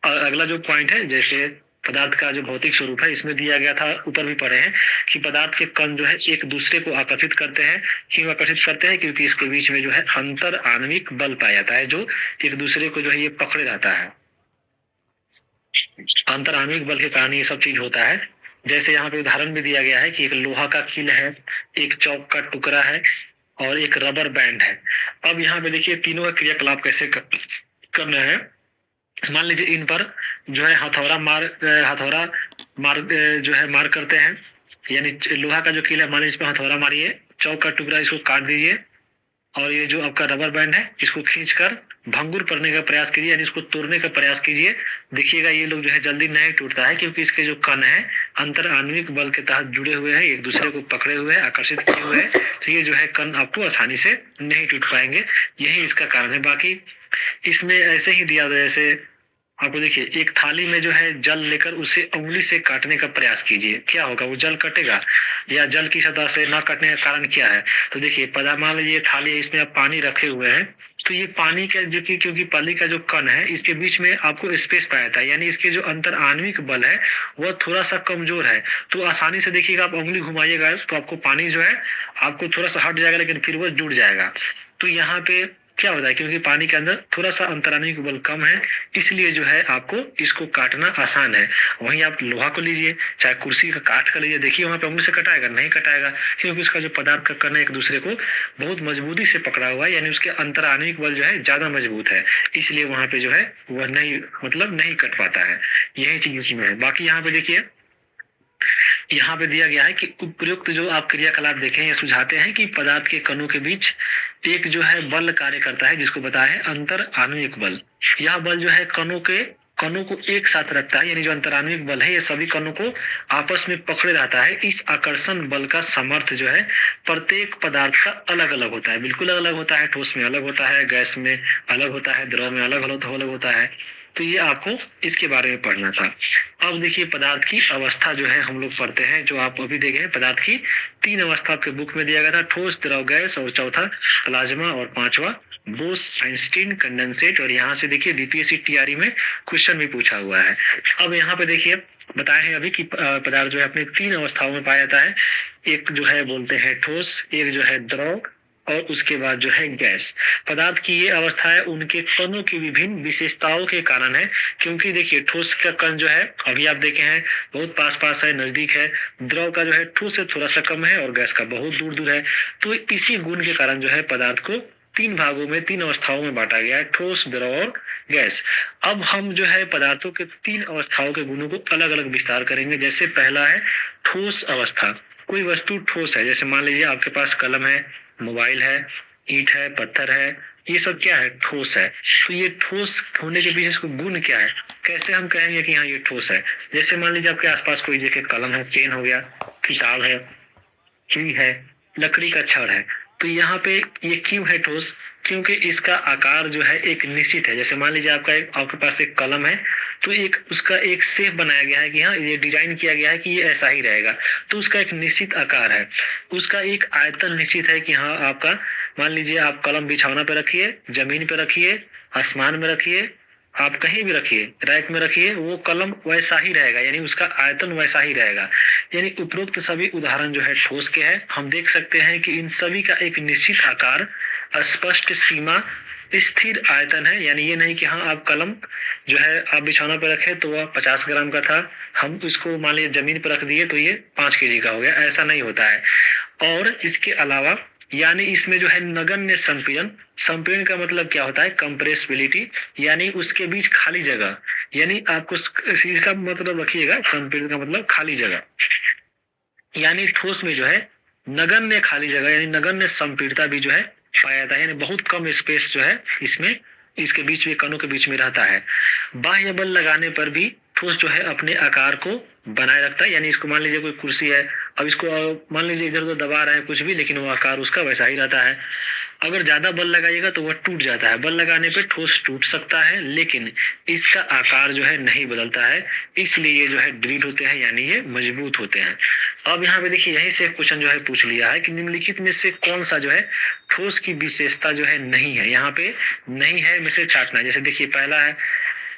अगला जो पॉइंट है, जैसे पदार्थ का जो भौतिक स्वरूप है, इसमें दिया गया था, ऊपर भी पढ़े हैं कि पदार्थ के कण जो है एक दूसरे को आकर्षित करते हैं। क्यों आकर्षित करते हैं? क्योंकि इसके बीच में जो है अंतर आणविक बल पाया जाता है, जो एक दूसरे को जो है ये पकड़े रहता है। अंतर आणविक बल के कारण ये सब चीज होता है। जैसे यहाँ पे उदाहरण भी दिया गया है कि एक लोहा का कील है, एक चौक का टुकड़ा है और एक रबर बैंड है। अब यहाँ पे देखिए तीनों का क्रियाकलाप कैसे करना है। मान लीजिए इन पर जो है हथौड़ा मार जो है मार करते हैं, यानी लोहा का जो कील है, मान लीजिए इस पर हथौड़ा मारिए, चौक का टुकड़ा इसको काट दीजिए और ये जो आपका रबर बैंड है इसको खींचकर भंगुर करने का प्रयास कीजिए, यानी इसको तोड़ने का प्रयास कीजिए। देखिएगा ये लोग जो है जल्दी नहीं टूटता है, क्योंकि इसके जो कण है अंतर आणविक बल के तहत जुड़े हुए हैं, एक दूसरे को पकड़े हुए हैं, आकर्षित किए हुए हैं, तो ये जो है कण आपको आसानी से नहीं टूट पाएंगे। यही इसका कारण है। बाकी इसमें ऐसे ही दिया गया, जैसे आपको देखिए एक थाली में जो है जल लेकर उसे उंगली से काटने का प्रयास कीजिए, क्या होगा? वो जल कटेगा, या जल की सतह से ना कटने का कारण क्या है? तो देखिए मान लीजिए थाली है, इसमें आप पानी रखे हुए हैं, तो ये पानी का जो कि क्योंकि पानी का जो कण है इसके बीच में आपको स्पेस पाया जाता है, यानी इसके जो अंतर आणविक बल है वह थोड़ा सा कमजोर है। तो आसानी से देखिएगा आप उंगली घुमाइएगा तो आपको पानी जो है आपको थोड़ा सा हट जाएगा, लेकिन फिर वह जुड़ जाएगा। तो यहाँ पे क्या होता है, क्योंकि पानी के अंदर थोड़ा सा अंतराणविक बल कम है, इसलिए जो है आपको इसको काटना आसान है। वहीं आप लोहा को लीजिए, चाहे कुर्सी का काट कर लीजिए, देखिए वहां पे उंगली से कटाएगा? नहीं कटाएगा, क्योंकि उसका जो पदार्थ का कण है एक दूसरे को बहुत मजबूती से पकड़ा हुआ है, यानी उसके अंतराणविक बल जो है ज्यादा मजबूत है, इसलिए वहां पे जो है वह नहीं कट पाता है। यही चीज इसमें है। बाकी यहाँ पे देखिए, यहाँ पे दिया गया है कि उपयुक्त जो आप क्रियाकलाप देखें, ये सुझाते हैं कि पदार्थ के कणों के बीच एक जो है बल कार्य करता है, जिसको बताया है अंतर आणविक बल। यह बल जो है कणों को एक साथ रखता है, यानी जो अंतराणविक बल है ये सभी कणों को आपस में पकड़े रहता है। इस आकर्षण बल का सामर्थ्य जो है प्रत्येक पदार्थ का अलग अलग होता है, बिल्कुल अलग होता है। ठोस में अलग होता है, गैस में अलग होता है, द्रव में अलग होता है। तो ये आपको इसके बारे में पढ़ना था। अब देखिए पदार्थ की अवस्था जो है हम लोग पढ़ते हैं, जो आप अभी देखे हैं पदार्थ की 3 अवस्था आपके बुक में दिया गया था, ठोस, द्रव, गैस, और चौथा प्लाज्मा, और पांचवा बोस आइंस्टीन कंडेंसेट। और यहाँ से देखिए बीपीएससी टीआरई में क्वेश्चन भी पूछा हुआ है। अब यहाँ पे देखिए बताए हैं अभी कि पदार्थ जो है अपने 3 अवस्थाओं में पाया जाता है। एक जो है बोलते हैं ठोस, एक जो है द्रव, और उसके बाद जो है गैस। पदार्थ की ये अवस्था है उनके कणों की विभिन्न विशेषताओं के कारण है। क्योंकि देखिए ठोस का कण जो है अभी आप देखे हैं बहुत पास पास है, नजदीक है। द्रव का जो है ठोस से थोड़ा सा कम है, और गैस का बहुत दूर दूर है। तो इसी गुण के कारण जो है पदार्थ को 3 भागों में, 3 अवस्थाओं में बांटा गया है, ठोस, द्रव और गैस। अब हम जो है पदार्थों के 3 अवस्थाओं के गुणों को अलग अलग विस्तार करेंगे। जैसे पहला है ठोस अवस्था। कोई वस्तु ठोस है, जैसे मान लीजिए आपके पास कलम है, मोबाइल है, ईंट है, पत्थर है, ये सब क्या है? ठोस है। तो ये ठोस होने के पीछे इसको गुण क्या है? कैसे हम कहेंगे कि हाँ ये ठोस है? जैसे मान लीजिए आपके आसपास कोई जगह कलम है, पेन हो गया, किताब है, सुई है, लकड़ी का छड़ है। तो यहाँ पे ये क्यों है ठोस? क्योंकि इसका आकार जो है एक निश्चित है। जैसे मान लीजिए आपके पास एक कलम है, तो एक उसका एक शेप बनाया गया है कि हाँ ये डिजाइन किया गया है कि ये ऐसा ही रहेगा। तो उसका एक निश्चित आकार है, उसका एक आयतन निश्चित है कि हाँ आपका, मान लीजिए आप कलम बिछौना पे रखिए, जमीन पे रखिए, आसमान में रखिए, आप कहीं भी रखिए, रैक में रखिए, वो कलम वैसा ही रहेगा, यानी उसका आयतन वैसा ही रहेगा। यानी उपरोक्त सभी उदाहरण जो है ठोस के हैं। हम देख सकते हैं कि इन सभी का एक निश्चित आकार, स्पष्ट सीमा, स्थिर आयतन है। यानी ये नहीं कि हाँ आप कलम जो है आप बिछौना पर रखे तो वह 50 ग्राम का था, हम इसको मान लीजिए जमीन पर रख दिए तो ये 5 केजी का हो गया, ऐसा नहीं होता है। और इसके अलावा यानी इसमें जो है नगण्य संपीड़न, संपीड़न का मतलब क्या होता है? कंप्रेसिबिलिटी, यानी उसके बीच खाली जगह, यानी आपको चीज का मतलब रखिएगा, संपीड़न का मतलब खाली जगह। यानी ठोस में जो है नगण्य खाली जगह, यानी नगण्य संपीड़ता भी जो है पाया जाता है, यानी बहुत कम स्पेस जो है इसमें, इसके बीच में, कणों के बीच में रहता है। बाह्य बल लगाने पर भी ठोस जो है अपने आकार को बनाए रखता है। यानी इसको मान लीजिए कोई कुर्सी है, अब इसको मान लीजिए इधर उधर दबा रहा है कुछ भी, लेकिन वो आकार उसका वैसा ही रहता है। अगर ज्यादा बल लगाइएगा तो वह टूट जाता है। बल लगाने पे ठोस टूट सकता है, लेकिन इसका आकार जो है नहीं बदलता है, इसलिए ये जो है दृढ़ होते हैं, यानी ये मजबूत होते हैं। अब यहाँ पे देखिए यही से क्वेश्चन जो है पूछ लिया है कि निम्नलिखित में से कौन सा जो है ठोस की विशेषता जो है नहीं है, यहाँ पे नहीं है में से छांटना है। जैसे देखिए पहला है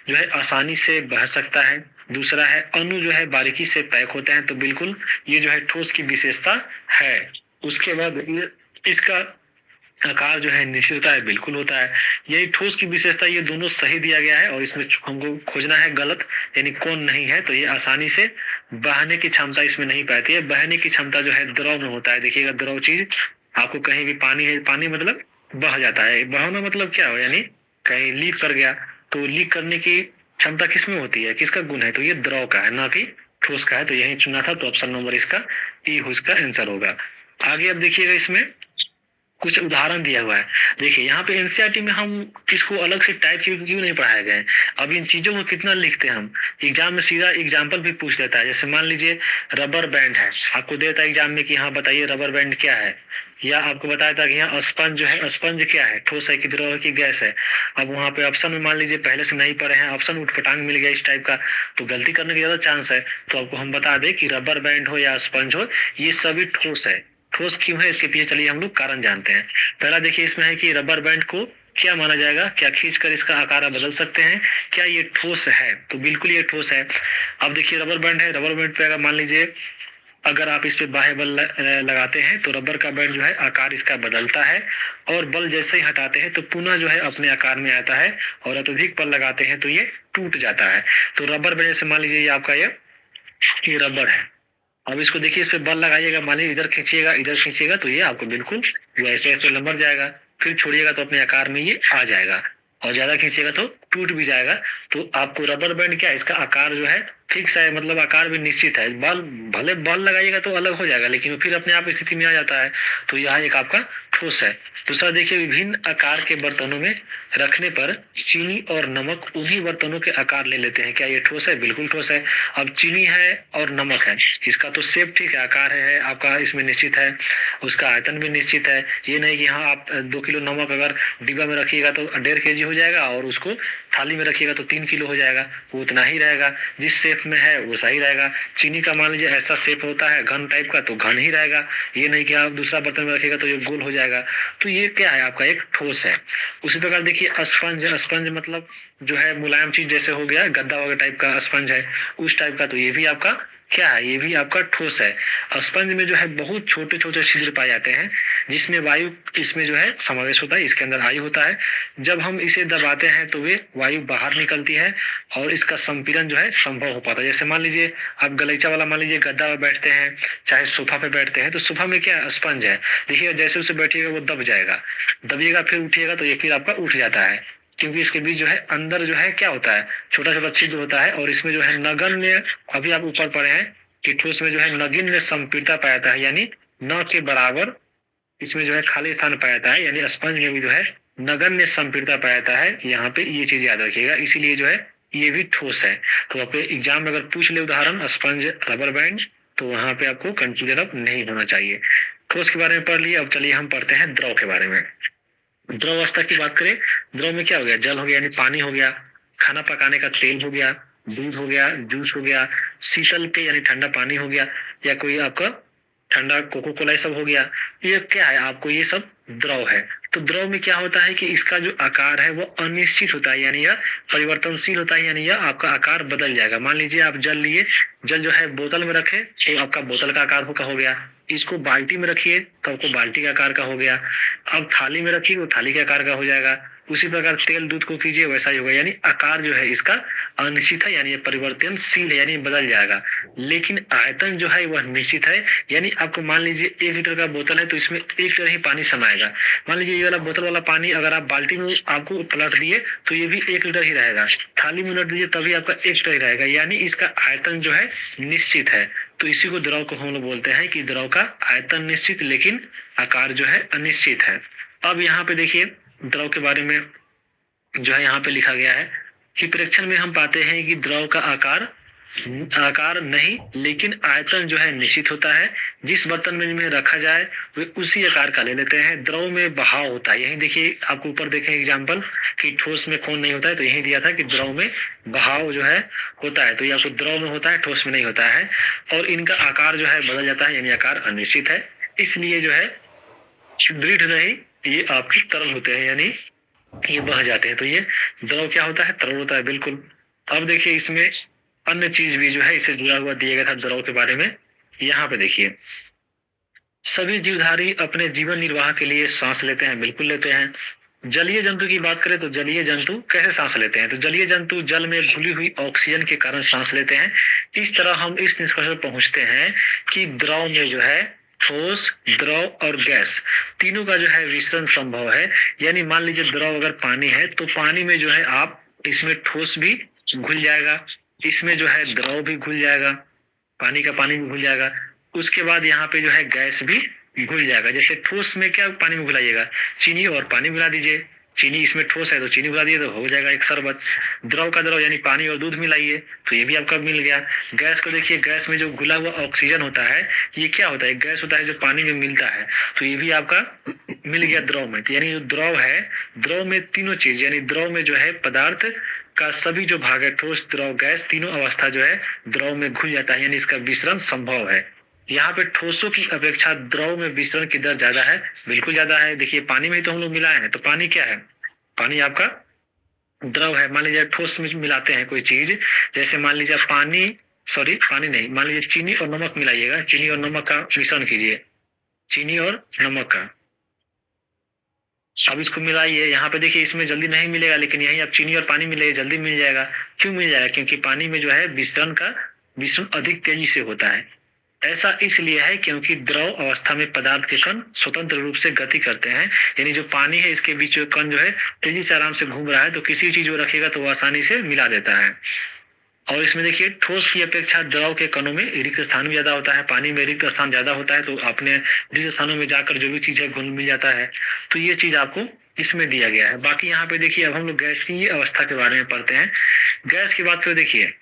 जो है आसानी से बह सकता है, दूसरा है अणु जो है बारीकी से पैक होते हैं, तो बिल्कुल ये जो है ठोस की विशेषता है। उसके बाद ये इसका आकार जो है निश्चित होता है, बिल्कुल होता है। यही ठोस की विशेषता, ये दोनों सही दिया गया है और इसमें हमको खोजना है गलत, यानी कौन नहीं है। तो ये आसानी से बहने की क्षमता इसमें नहीं पाती है। बहने की क्षमता जो है द्रव में होता है। देखिएगा द्रव चीज आपको कहीं भी पानी है, पानी मतलब बह जाता है। बहाना मतलब क्या हो, यानी कहीं लीक कर गया तो लीक करने की क्षमता किसमें होती है, किसका गुण है, तो ये द्रव का है, ना कि ठोस का है। तो यही चुना था, तो ऑप्शन नंबर इसका ई इसका आंसर होगा। आगे अब देखिएगा इसमें कुछ उदाहरण दिया हुआ है। देखिए यहाँ पे एनसीईआरटी में हम इसको अलग से टाइप क्यों नहीं पढ़ाए गए। अब इन चीजों को कितना लिखते हैं हम, एग्जाम में सीधा एग्जाम्पल भी पूछ देता है। जैसे मान लीजिए रबर बैंड है, आपको देता है एग्जाम में कि हाँ बताइए रबर बैंड क्या है, या आपको बताया था कि यहाँ स्पंज जो है, स्पंज क्या है, ठोस है कि द्रव है कि गैस है। अब वहां पे ऑप्शन में मान लीजिए पहले से नहीं पढ़े हैं, ऑप्शन उठपटांग मिल गया इस टाइप का, तो गलती करने का ज्यादा चांस है। तो आपको हम बता दें कि रबर बैंड हो या स्पंज हो, ये सभी ठोस है। ठोस क्यों है इसके पीछे चलिए हम लोग कारण जानते हैं। पहला देखिए इसमें है कि रबर बैंड को क्या माना जाएगा, क्या खींचकर इसका आकार बदल सकते हैं, क्या ये ठोस है, तो बिल्कुल ये ठोस है। अब देखिए रबर बैंड है, रबर बैंड पे अगर मान लीजिए अगर आप इस पे बाह्य बल लगाते हैं तो रबर का बैंड जो है आकार इसका बदलता है, और बल जैसे ही हटाते हैं तो पुनः जो है अपने आकार में आता है, और अत्यधिक बल लगाते हैं तो ये टूट जाता है। तो रबर बैंड जैसे मान लीजिए ये आपका ये रबर है। अब इसको देखिए इस पे बल लगाइएगा, मान लीजिए इधर खींचिएगा इधर खींचिएगा तो ये आपको बिल्कुल वैसे ऐसे लंबट जाएगा, फिर छोड़िएगा तो अपने आकार में ये आ जाएगा, और ज्यादा खींचिएगा तो टूट भी जाएगा। तो आपको रबर बैंड क्या है, इसका आकार जो है फिक्स है, मतलब आकार भी निश्चित है। बल भले बल लगाइएगा तो अलग हो जाएगा, लेकिन फिर अपने आप स्थिति में आ जाता है। तो यह एक आपका ठोस है। दूसरा देखिए विभिन्न आकार के बर्तनों में रखने पर चीनी और नमक उन्हीं बर्तनों के आकार ले लेते हैं, क्या ये ठोस है, बिल्कुल ठोस है। अब चीनी है और नमक है, इसका तो शेप ठीक है, आकार है आपका इसमें निश्चित है, उसका आयतन भी निश्चित है। ये नहीं कि हाँ आप 2 किलो नमक अगर डिब्बा में रखिएगा तो 1.5 kg हो जाएगा, और उसको थाली में रखिएगा तो 3 किलो हो जाएगा, वो उतना ही रहेगा। जिस शेप में है वो सही रहेगा। चीनी का मान लीजिए ऐसा शेप होता है घन टाइप का, तो घन ही रहेगा। ये नहीं कि आप दूसरा बर्तन में रखिएगा तो ये गोल हो जाएगा। तो ये क्या है आपका एक ठोस है। उसी प्रकार देखिए स्पंज, स्पंज मतलब जो है मुलायम चीज, जैसे हो गया गद्दा वगैरह टाइप का स्पंज है, उस टाइप का, तो ये भी आपका क्या है, ये भी आपका ठोस है। स्पंज में जो है बहुत छोटे छोटे छिद्र पाए जाते हैं, जिसमें वायु इसमें जो है समावेश होता है, इसके अंदर वायु होता है। जब हम इसे दबाते हैं तो वे वायु बाहर निकलती है, और इसका संपीड़न जो है संभव हो पाता है। जैसे मान लीजिए आप गलीचा वाला मान लीजिए गद्दा पे बैठते हैं, चाहे सोफा पे बैठते हैं, तो सोफा में क्या स्पंज है, देखिएगा जैसे उसे बैठिएगा वो दब जाएगा, दबिएगा फिर उठिएगा तो ये फिर आपका उठ जाता है, क्योंकि इसके बीच जो है अंदर जो है क्या होता है छोटा छोटा छिद्र होता है, और इसमें जो है नगण्य, अभी आप ऊपर पढ़े हैं कि ठोस में जो है नगण्य संपीड़ता पाया जाता है, यानी न के बराबर इसमें जो है खाली स्थान पाया जाता है, यानी स्पंज में भी जो है नगण्य संपीड़ता पाया जाता है। यहाँ पे ये चीज याद रखिएगा, इसीलिए जो है ये भी ठोस है। तो आपके एग्जाम में अगर पूछ ले उदाहरण स्पंज रबर बैंड, तो वहां पे आपको कंफ्यूजन अब नहीं होना चाहिए। ठोस के बारे में पढ़ लिए, अब चलिए हम पढ़ते हैं द्रव के बारे में। द्रव अवस्था की बात करें, द्रव में क्या हो गया, जल हो गया यानी पानी हो गया, खाना पकाने का तेल हो गया, दूध हो गया, जूस हो गया, शीतल पे यानी ठंडा पानी हो गया, या कोई आपका ठंडा कोको कोला, ये सब हो गया। ये क्या है आपको, ये सब द्रव है। तो द्रव में क्या होता है कि इसका जो आकार है वो अनिश्चित होता है, यानी यह परिवर्तनशील होता है, यानी यह आपका आकार बदल जाएगा। मान लीजिए आप जल लिए, जल जो है बोतल में रखे तो आपका बोतल का आकार हो गया, इसको बाल्टी में रखिए तो आपको बाल्टी का आकार का हो गया, अब थाली में रखिए तो थाली के आकार का हो जाएगा। उसी प्रकार तेल दूध को कीजिए वैसा ही होगा, यानी आकार जो है इसका अनिश्चित है, यानी ये परिवर्तनशील है, यानी बदल जाएगा। लेकिन आयतन जो है वह निश्चित है, यानी आपको मान लीजिए 1 लीटर का बोतल है तो इसमें 1 लीटर ही पानी समाएगा। मान लीजिए ये वाला बोतल वाला पानी अगर आप बाल्टी में आपको पलट दिए तो ये भी 1 लीटर ही रहेगा, थाली में उलट दीजिए तभी आपका 1 लीटर ही रहेगा, यानी इसका आयतन जो है निश्चित है। तो इसी को द्रव को हम लोग बोलते हैं कि द्रव का आयतन निश्चित लेकिन आकार जो है अनिश्चित है। अब यहाँ पे देखिए द्रव के बारे में जो है यहाँ पे लिखा गया है कि प्रेक्षण में हम पाते हैं कि द्रव का आकार नहीं लेकिन आयतन जो है निश्चित होता है, जिस बर्तन में रखा जाए वे उसी आकार का ले लेते हैं। द्रव में बहाव होता है, यही देखिए आपको ऊपर देखें एग्जाम्पल कि ठोस में कौन नहीं होता है, तो यही दिया था कि द्रव में बहाव जो है होता है, तो ये आपको द्रव में होता है, ठोस में नहीं होता है। और इनका आकार जो है बदल जाता है, यानी आकार अनिश्चित है, इसलिए जो है दृढ़ नहीं, ये आपके तरल होते हैं, यानी ये बह जाते हैं। तो ये द्रव क्या होता है, तरल होता है, बिल्कुल। अब देखिए इसमें अन्य चीज भी जो है इससे जुड़ा हुआ दिया गया था द्रव के बारे में। यहाँ पे देखिए, सभी जीवधारी अपने जीवन निर्वाह के लिए सांस लेते हैं, बिल्कुल लेते हैं। जलीय जंतु की बात करें तो जलीय जंतु कैसे सांस लेते हैं, तो जलीय जंतु जल में घुली हुई ऑक्सीजन के कारण सांस लेते हैं। इस तरह हम इस निष्कर्ष पर पहुंचते हैं कि द्रव में जो है ठोस, द्रव और गैस तीनों का जो है मिश्रण संभव है। यानी मान लीजिए द्रव अगर पानी है तो पानी में जो है आप इसमें ठोस भी घुल जाएगा, इसमें जो है द्रव भी घुल जाएगा, पानी का पानी भी घुल जाएगा। उसके बाद यहाँ पे जो है गैस भी घुल जाएगा। जैसे ठोस में क्या पानी में घुलाइएगा, चीनी और पानी मिला दीजिए, चीनी इसमें ठोस है तो चीनी मिला दिए तो हो जाएगा एक शरबत। द्रव का द्रव यानी पानी और दूध मिलाइए तो ये भी आपका मिल गया। गैस को देखिए, गैस में जो घुला हुआ ऑक्सीजन होता है ये क्या होता है, गैस होता है जो पानी में मिलता है, तो ये भी आपका मिल गया द्रव में। तो यानी जो द्रव है, द्रव में तीनों चीज, यानी द्रव में जो है पदार्थ का सभी जो भाग है, ठोस, द्रव, गैस, तीनों अवस्था जो है द्रव में घुल जाता है, यानी इसका विसरण संभव है। यहाँ पे ठोसों की अपेक्षा द्रव में विसरण की दर ज्यादा है, बिल्कुल ज्यादा है। देखिए पानी में ही तो हम लोग मिलाए हैं, तो पानी क्या है, पानी आपका द्रव है। मान लीजिए ठोस में मिलाते हैं कोई चीज, जैसे मान लीजिए पानी, सॉरी पानी नहीं, मान लीजिए चीनी और नमक मिलाइएगा, चीनी और नमक का मिश्रण कीजिए, चीनी और नमक का। अब इसको मिलाइए, यहाँ पे देखिए इसमें जल्दी नहीं मिलेगा, लेकिन यही आप चीनी और पानी मिलाइए जल्दी मिल जाएगा। क्यों मिल जाएगा, क्योंकि पानी में जो है विसरण अधिक तेजी से होता है। ऐसा इसलिए है क्योंकि द्रव अवस्था में पदार्थ के कण स्वतंत्र रूप से गति करते हैं, यानी जो पानी है इसके बीच में कण जो है तेजी से आराम से घूम रहा है, तो किसी चीज को रखेगा तो वो आसानी से मिला देता है। और इसमें देखिए ठोस की अपेक्षा द्रव के कणों में रिक्त स्थान भी ज्यादा होता है, पानी में रिक्त स्थान ज्यादा होता है, तो अपने रिक्त स्थानों में जाकर जो भी चीज है घुल मिल जाता है। तो ये चीज आपको इसमें दिया गया है। बाकी यहाँ पे देखिए अब हम लोग गैसीय अवस्था के बारे में पढ़ते हैं। गैस की बात करें, देखिए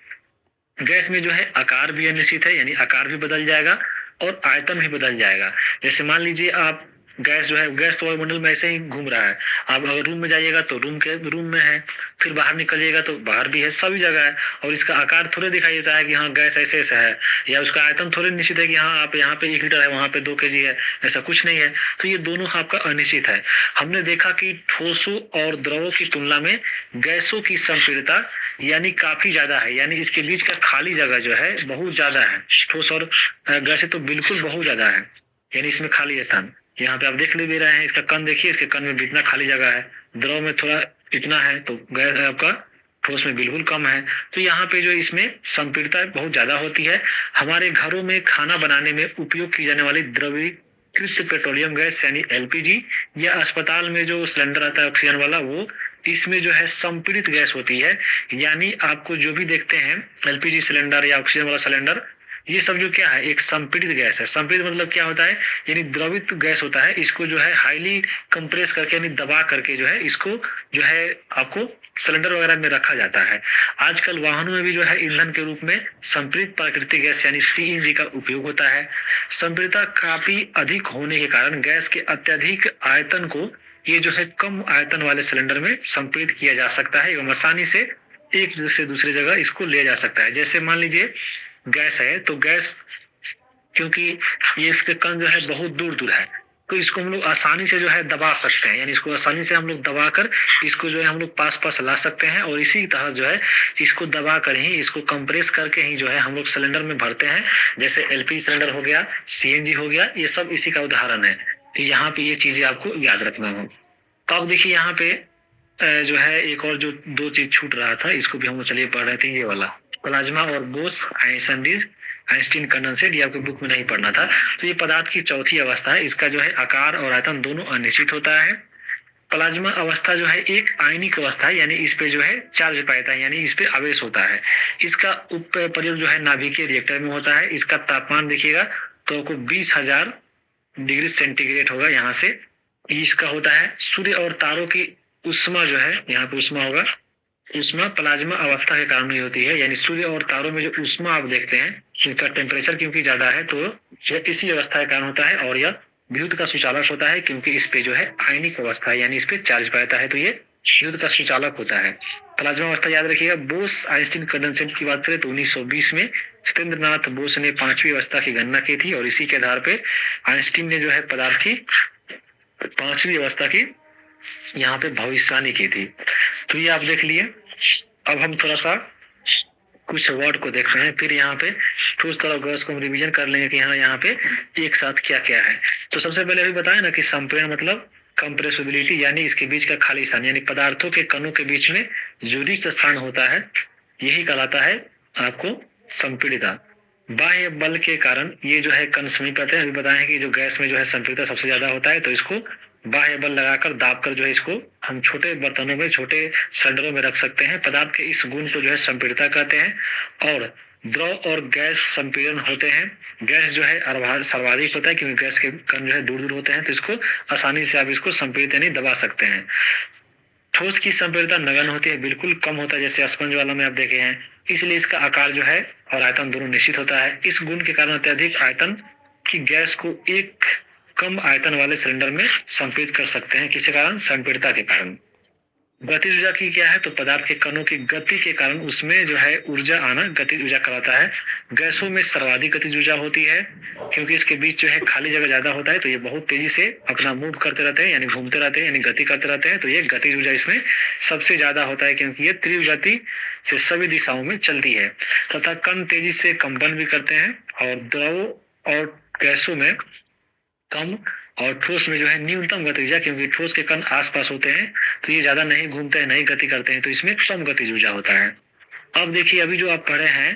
गैस में जो है आकार भी अनिश्चित है, यानी आकार भी बदल जाएगा और आयतन भी बदल जाएगा। जैसे मान लीजिए आप गैस जो है, गैस तो वायुमंडल में ऐसे ही घूम रहा है, आप अगर रूम में जाइएगा तो रूम में है, फिर बाहर निकलिएगा तो बाहर भी है, सभी जगह है। और इसका आकार थोड़े दिखाई देता है कि हाँ गैस ऐसे ऐसा है, या उसका आयतन थोड़े निश्चित है कि हाँ आप यहाँ पे 1 लीटर है, वहां पे 2 kg है, ऐसा कुछ नहीं है। तो ये दोनों आपका अनिश्चित है। हमने देखा कि ठोसों और द्रवों की तुलना में गैसों की संपीड़ितता यानी काफी ज्यादा है, यानी इसके बीच का खाली जगह जो है बहुत ज्यादा है। ठोस और गैसें तो बिल्कुल बहुत ज्यादा है, यानी इसमें खाली स्थान यहाँ पे आप देख ले भी रहे हैं, इसका कण देखिए, इसके कण में इतना खाली जगह है, द्रव में थोड़ा इतना है, तो गैस आपका ठोस में बिल्कुल कम है। तो यहाँ पे जो इसमें संपीड़ितता बहुत ज्यादा होती है। हमारे घरों में खाना बनाने में उपयोग की जाने वाली द्रवीकृत पेट्रोलियम गैस यानी एलपीजी, या अस्पताल में जो सिलेंडर आता है ऑक्सीजन वाला, वो इसमें जो है संपीड़ित गैस होती है। यानी आपको जो भी देखते हैं एलपीजी सिलेंडर या ऑक्सीजन वाला सिलेंडर, ये सब जो क्या है एक संपीड़ित गैस है। संपीड़ित मतलब क्या होता है, यानी द्रवित गैस होता है, इसको जो है हाईली कंप्रेस करके यानी दबा करके जो है इसको जो है आपको सिलेंडर वगैरह में रखा जाता है। आजकल वाहनों में भी जो है ईंधन के रूप में संपीड़ित प्राकृतिक गैस यानी सीएनजी का उपयोग होता है। संपीड़ितता काफी अधिक होने के कारण गैस के अत्यधिक आयतन को ये जो है कम आयतन वाले सिलेंडर में संपीड़ित किया जा सकता है एवं आसानी से एक जगह से दूसरी जगह इसको ले जा सकता है। जैसे मान लीजिए गैस है, तो गैस क्योंकि ये इसके कण जो है बहुत दूर दूर है, तो इसको हम लोग आसानी से जो है दबा सकते हैं, यानी इसको आसानी से हम लोग दबा कर इसको जो है हम लोग पास पास ला सकते हैं। और इसी तरह जो है इसको दबा कर ही, इसको कंप्रेस करके ही जो है हम लोग सिलेंडर में भरते हैं। जैसे एलपीजी सिलेंडर हो गया, सीएनजी हो गया, ये सब इसी का उदाहरण है। तो यहाँ पे ये चीजें आपको याद रखना हो। तो अब देखिए यहाँ पे जो है एक और जो 2 चीज छूट रहा था, इसको भी हम लोग चलिए पढ़ रहे थे, ये वाला प्लाज्मा और बोस आइंस्टीन कंडेंसेट, ये आपके बुक में नहीं पढ़ना था। तो ये पदार्थ की चौथी अवस्था है, इसका जो है आकार और आयतन दोनों अनिश्चित होता है। प्लाज्मा अवस्था जो है एक आयनिक अवस्था है, यानी इस पे जो है चार्ज पाता है, यानी इस पे आवेश होता है। इसका प्रयोग जो है नाभिकीय रिएक्टर में होता है। इसका तापमान देखिएगा तो आपको 20,000 डिग्री सेंटीग्रेड होगा यहाँ से। इसका होता है सूर्य और तारों की उष्मा जो है, यहाँ पे उष्मा होगा ऊष्मा प्लाज्मा अवस्था के कारण नहीं होती है, यानी सूर्य और तारों में जो ऊष्मा आप देखते हैं उनका टेम्परेचर क्योंकि ज्यादा है तो यह इसी अवस्था के कारण होता है, और यह विद्युत का सुचालक होता है क्योंकि इस पे जो है आयनिक अवस्था है, यानी इस पे चार्ज पाता है, तो ये विद्युत का सुचालक होता है। प्लाज्मा अवस्था याद रखिएगा। बोस आइंस्टीन कंडेंसेट की बात करें तो 1920 में सत्येंद्रनाथ बोस ने पांचवी अवस्था की गणना की थी, और इसी के आधार पे आइंस्टीन ने जो है पदार्थ की पांचवी अवस्था की यहाँ पे भविष्यवाणी की थी। तो ये आप देख लिए। अब हम थोड़ा सा कुछ वर्ड को देखते हैं, फिर यहाँ पे ठोस तरल गैस को हम रिवीजन कर लेंगे कि हाँ यहाँ पे एक साथ क्या क्या है। तो सबसे पहले अभी बताया ना कि संपीड़न मतलब कंप्रेसिबिलिटी, यानी इसके बीच का खाली स्थान, यानी पदार्थों के कणों के बीच में जो रिक्त स्थान होता है यही कहलाता है आपको संपीड़िता। बाह्य बल के कारण ये जो है कण समीप आते हैं। अभी बताएं कि जो गैस में जो है संपीड़िता सबसे ज्यादा होता है, तो इसको बाह्य बल लगाकर दाबकर जो है इसको हम छोटे बर्तनों में छोटे सिलेंडरों में रख सकते हैं। पदार्थ के इस गुण को जो है संपीड़िता कहते हैं। और द्रव और गैस संपीड़न होते हैं। गैस जो है सर्वाधिक होता है क्योंकि गैस के कण जो है दूर दूर होते हैं, तो इसको आसानी से आप इसको संपीड़ित यानी दबा सकते हैं। ठोस की संपीड़िता नगण्य होती है, बिल्कुल कम होता है, जैसे स्पंज वाला में आप देखे हैं, इसलिए इसका आकार जो है और आयतन दोनों निश्चित होता है। इस गुण के कारण अत्यधिक आयतन की गैस को एक कम आयतन वाले सिलेंडर में संपीड़ित कर सकते हैं, किसी कारण संपीड़िता के कारण। गतिज ऊर्जा की क्या है, तो पदार्थ के कणों की गति के कारण उसमें जो है ऊर्जा आना गतिज ऊर्जा कहलाता है। गैसों में सर्वाधिक गतिज ऊर्जा होती है क्योंकि इसके बीच जो है खाली जगह ज्यादा होता है, तो ये बहुत तेजी से अपना मूव करते रहते हैं, यानी घूमते रहते हैं, यानी गति करते रहते हैं, तो ये गतिज ऊर्जा इसमें सबसे ज्यादा होता है क्योंकि ये तीव्र गति से सभी दिशाओं में चलती है। तथा कण तेजी से कंपन भी करते हैं, और द्रव और गैसों में कम और ठोस में जो है न्यूनतम गति ऊर्जा, क्योंकि ठोस के कण आसपास होते हैं तो ये ज्यादा नहीं घूमते हैं नहीं गति करते हैं, तो इसमें कम गति ऊर्जा होता है। अब देखिए अभी जो आप पढ़े हैं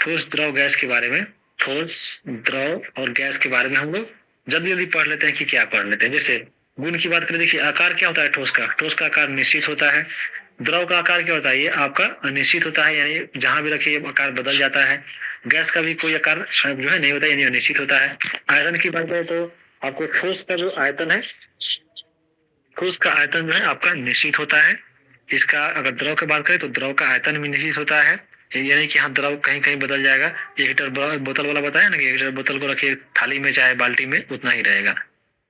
ठोस द्रव गैस के बारे में, ठोस द्रव और गैस के बारे में हम लोग जल्दी जल्दी पढ़ लेते हैं कि क्या पढ़ लेते हैं। जैसे गुण की बात करें, देखिए आकार क्या होता है ठोस का, ठोस का आकार निश्चित होता है। द्रव का आकार क्या होता है, ये आपका अनिश्चित होता है, यानी जहां भी रखिए आकार बदल जाता है। गैस का भी कोई आकार जो है नहीं होता, यानी अनिश्चित होता है। आयतन की बात करें तो आपको ठोस का जो आयतन है, ठोस का आयतन जो है आपका निश्चित होता है। इसका अगर द्रव की बात करें तो द्रव का आयतन भी निश्चित होता है, यानी कि हाँ द्रव कहीं कहीं बदल जाएगा। 1 लीटर बोतल वाला बताया ना कि 1 लीटर बोतल को रखिए थाली में चाहे बाल्टी में उतना ही रहेगा।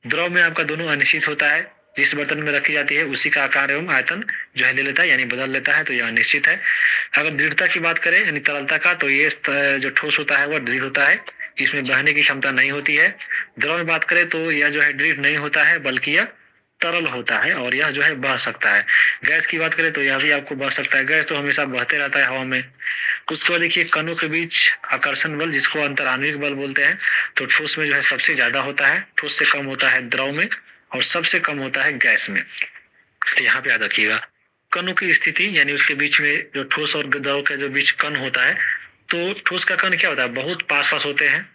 द्रव में आपका दोनों अनिश्चित होता है, जिस बर्तन में रखी जाती है उसी का आकार एवं आयतन जो है ले लेता है, यानी बदल लेता है, तो यह अनिश्चित है। अगर दृढ़ता की बात करें यानी तरलता का, तो ये जो ठोस होता है वह दृढ़ होता है, इसमें बहने की क्षमता नहीं होती है। द्रव में बात करें तो यह जो है दृढ़ नहीं होता है बल्कि यह तरल होता है, और यह जो है बह सकता है। गैस की बात करें तो यह भी आपको बह सकता है, गैस तो हमेशा बहते रहता है हवा में। उसके बाद देखिए कणों के बीच आकर्षण बल, जिसको अंतराण्विक बल बोलते हैं, तो ठोस में जो है सबसे ज्यादा होता है, ठोस से कम होता है द्रव में, और सबसे कम होता है गैस में। तो यहाँ पे याद रखिएगा कणों की स्थिति, यानी उसके बीच में जो ठोस और द्रव के जो बीच कण होता है, तो ठोस का कण क्या होता है, बहुत पास पास होते हैं।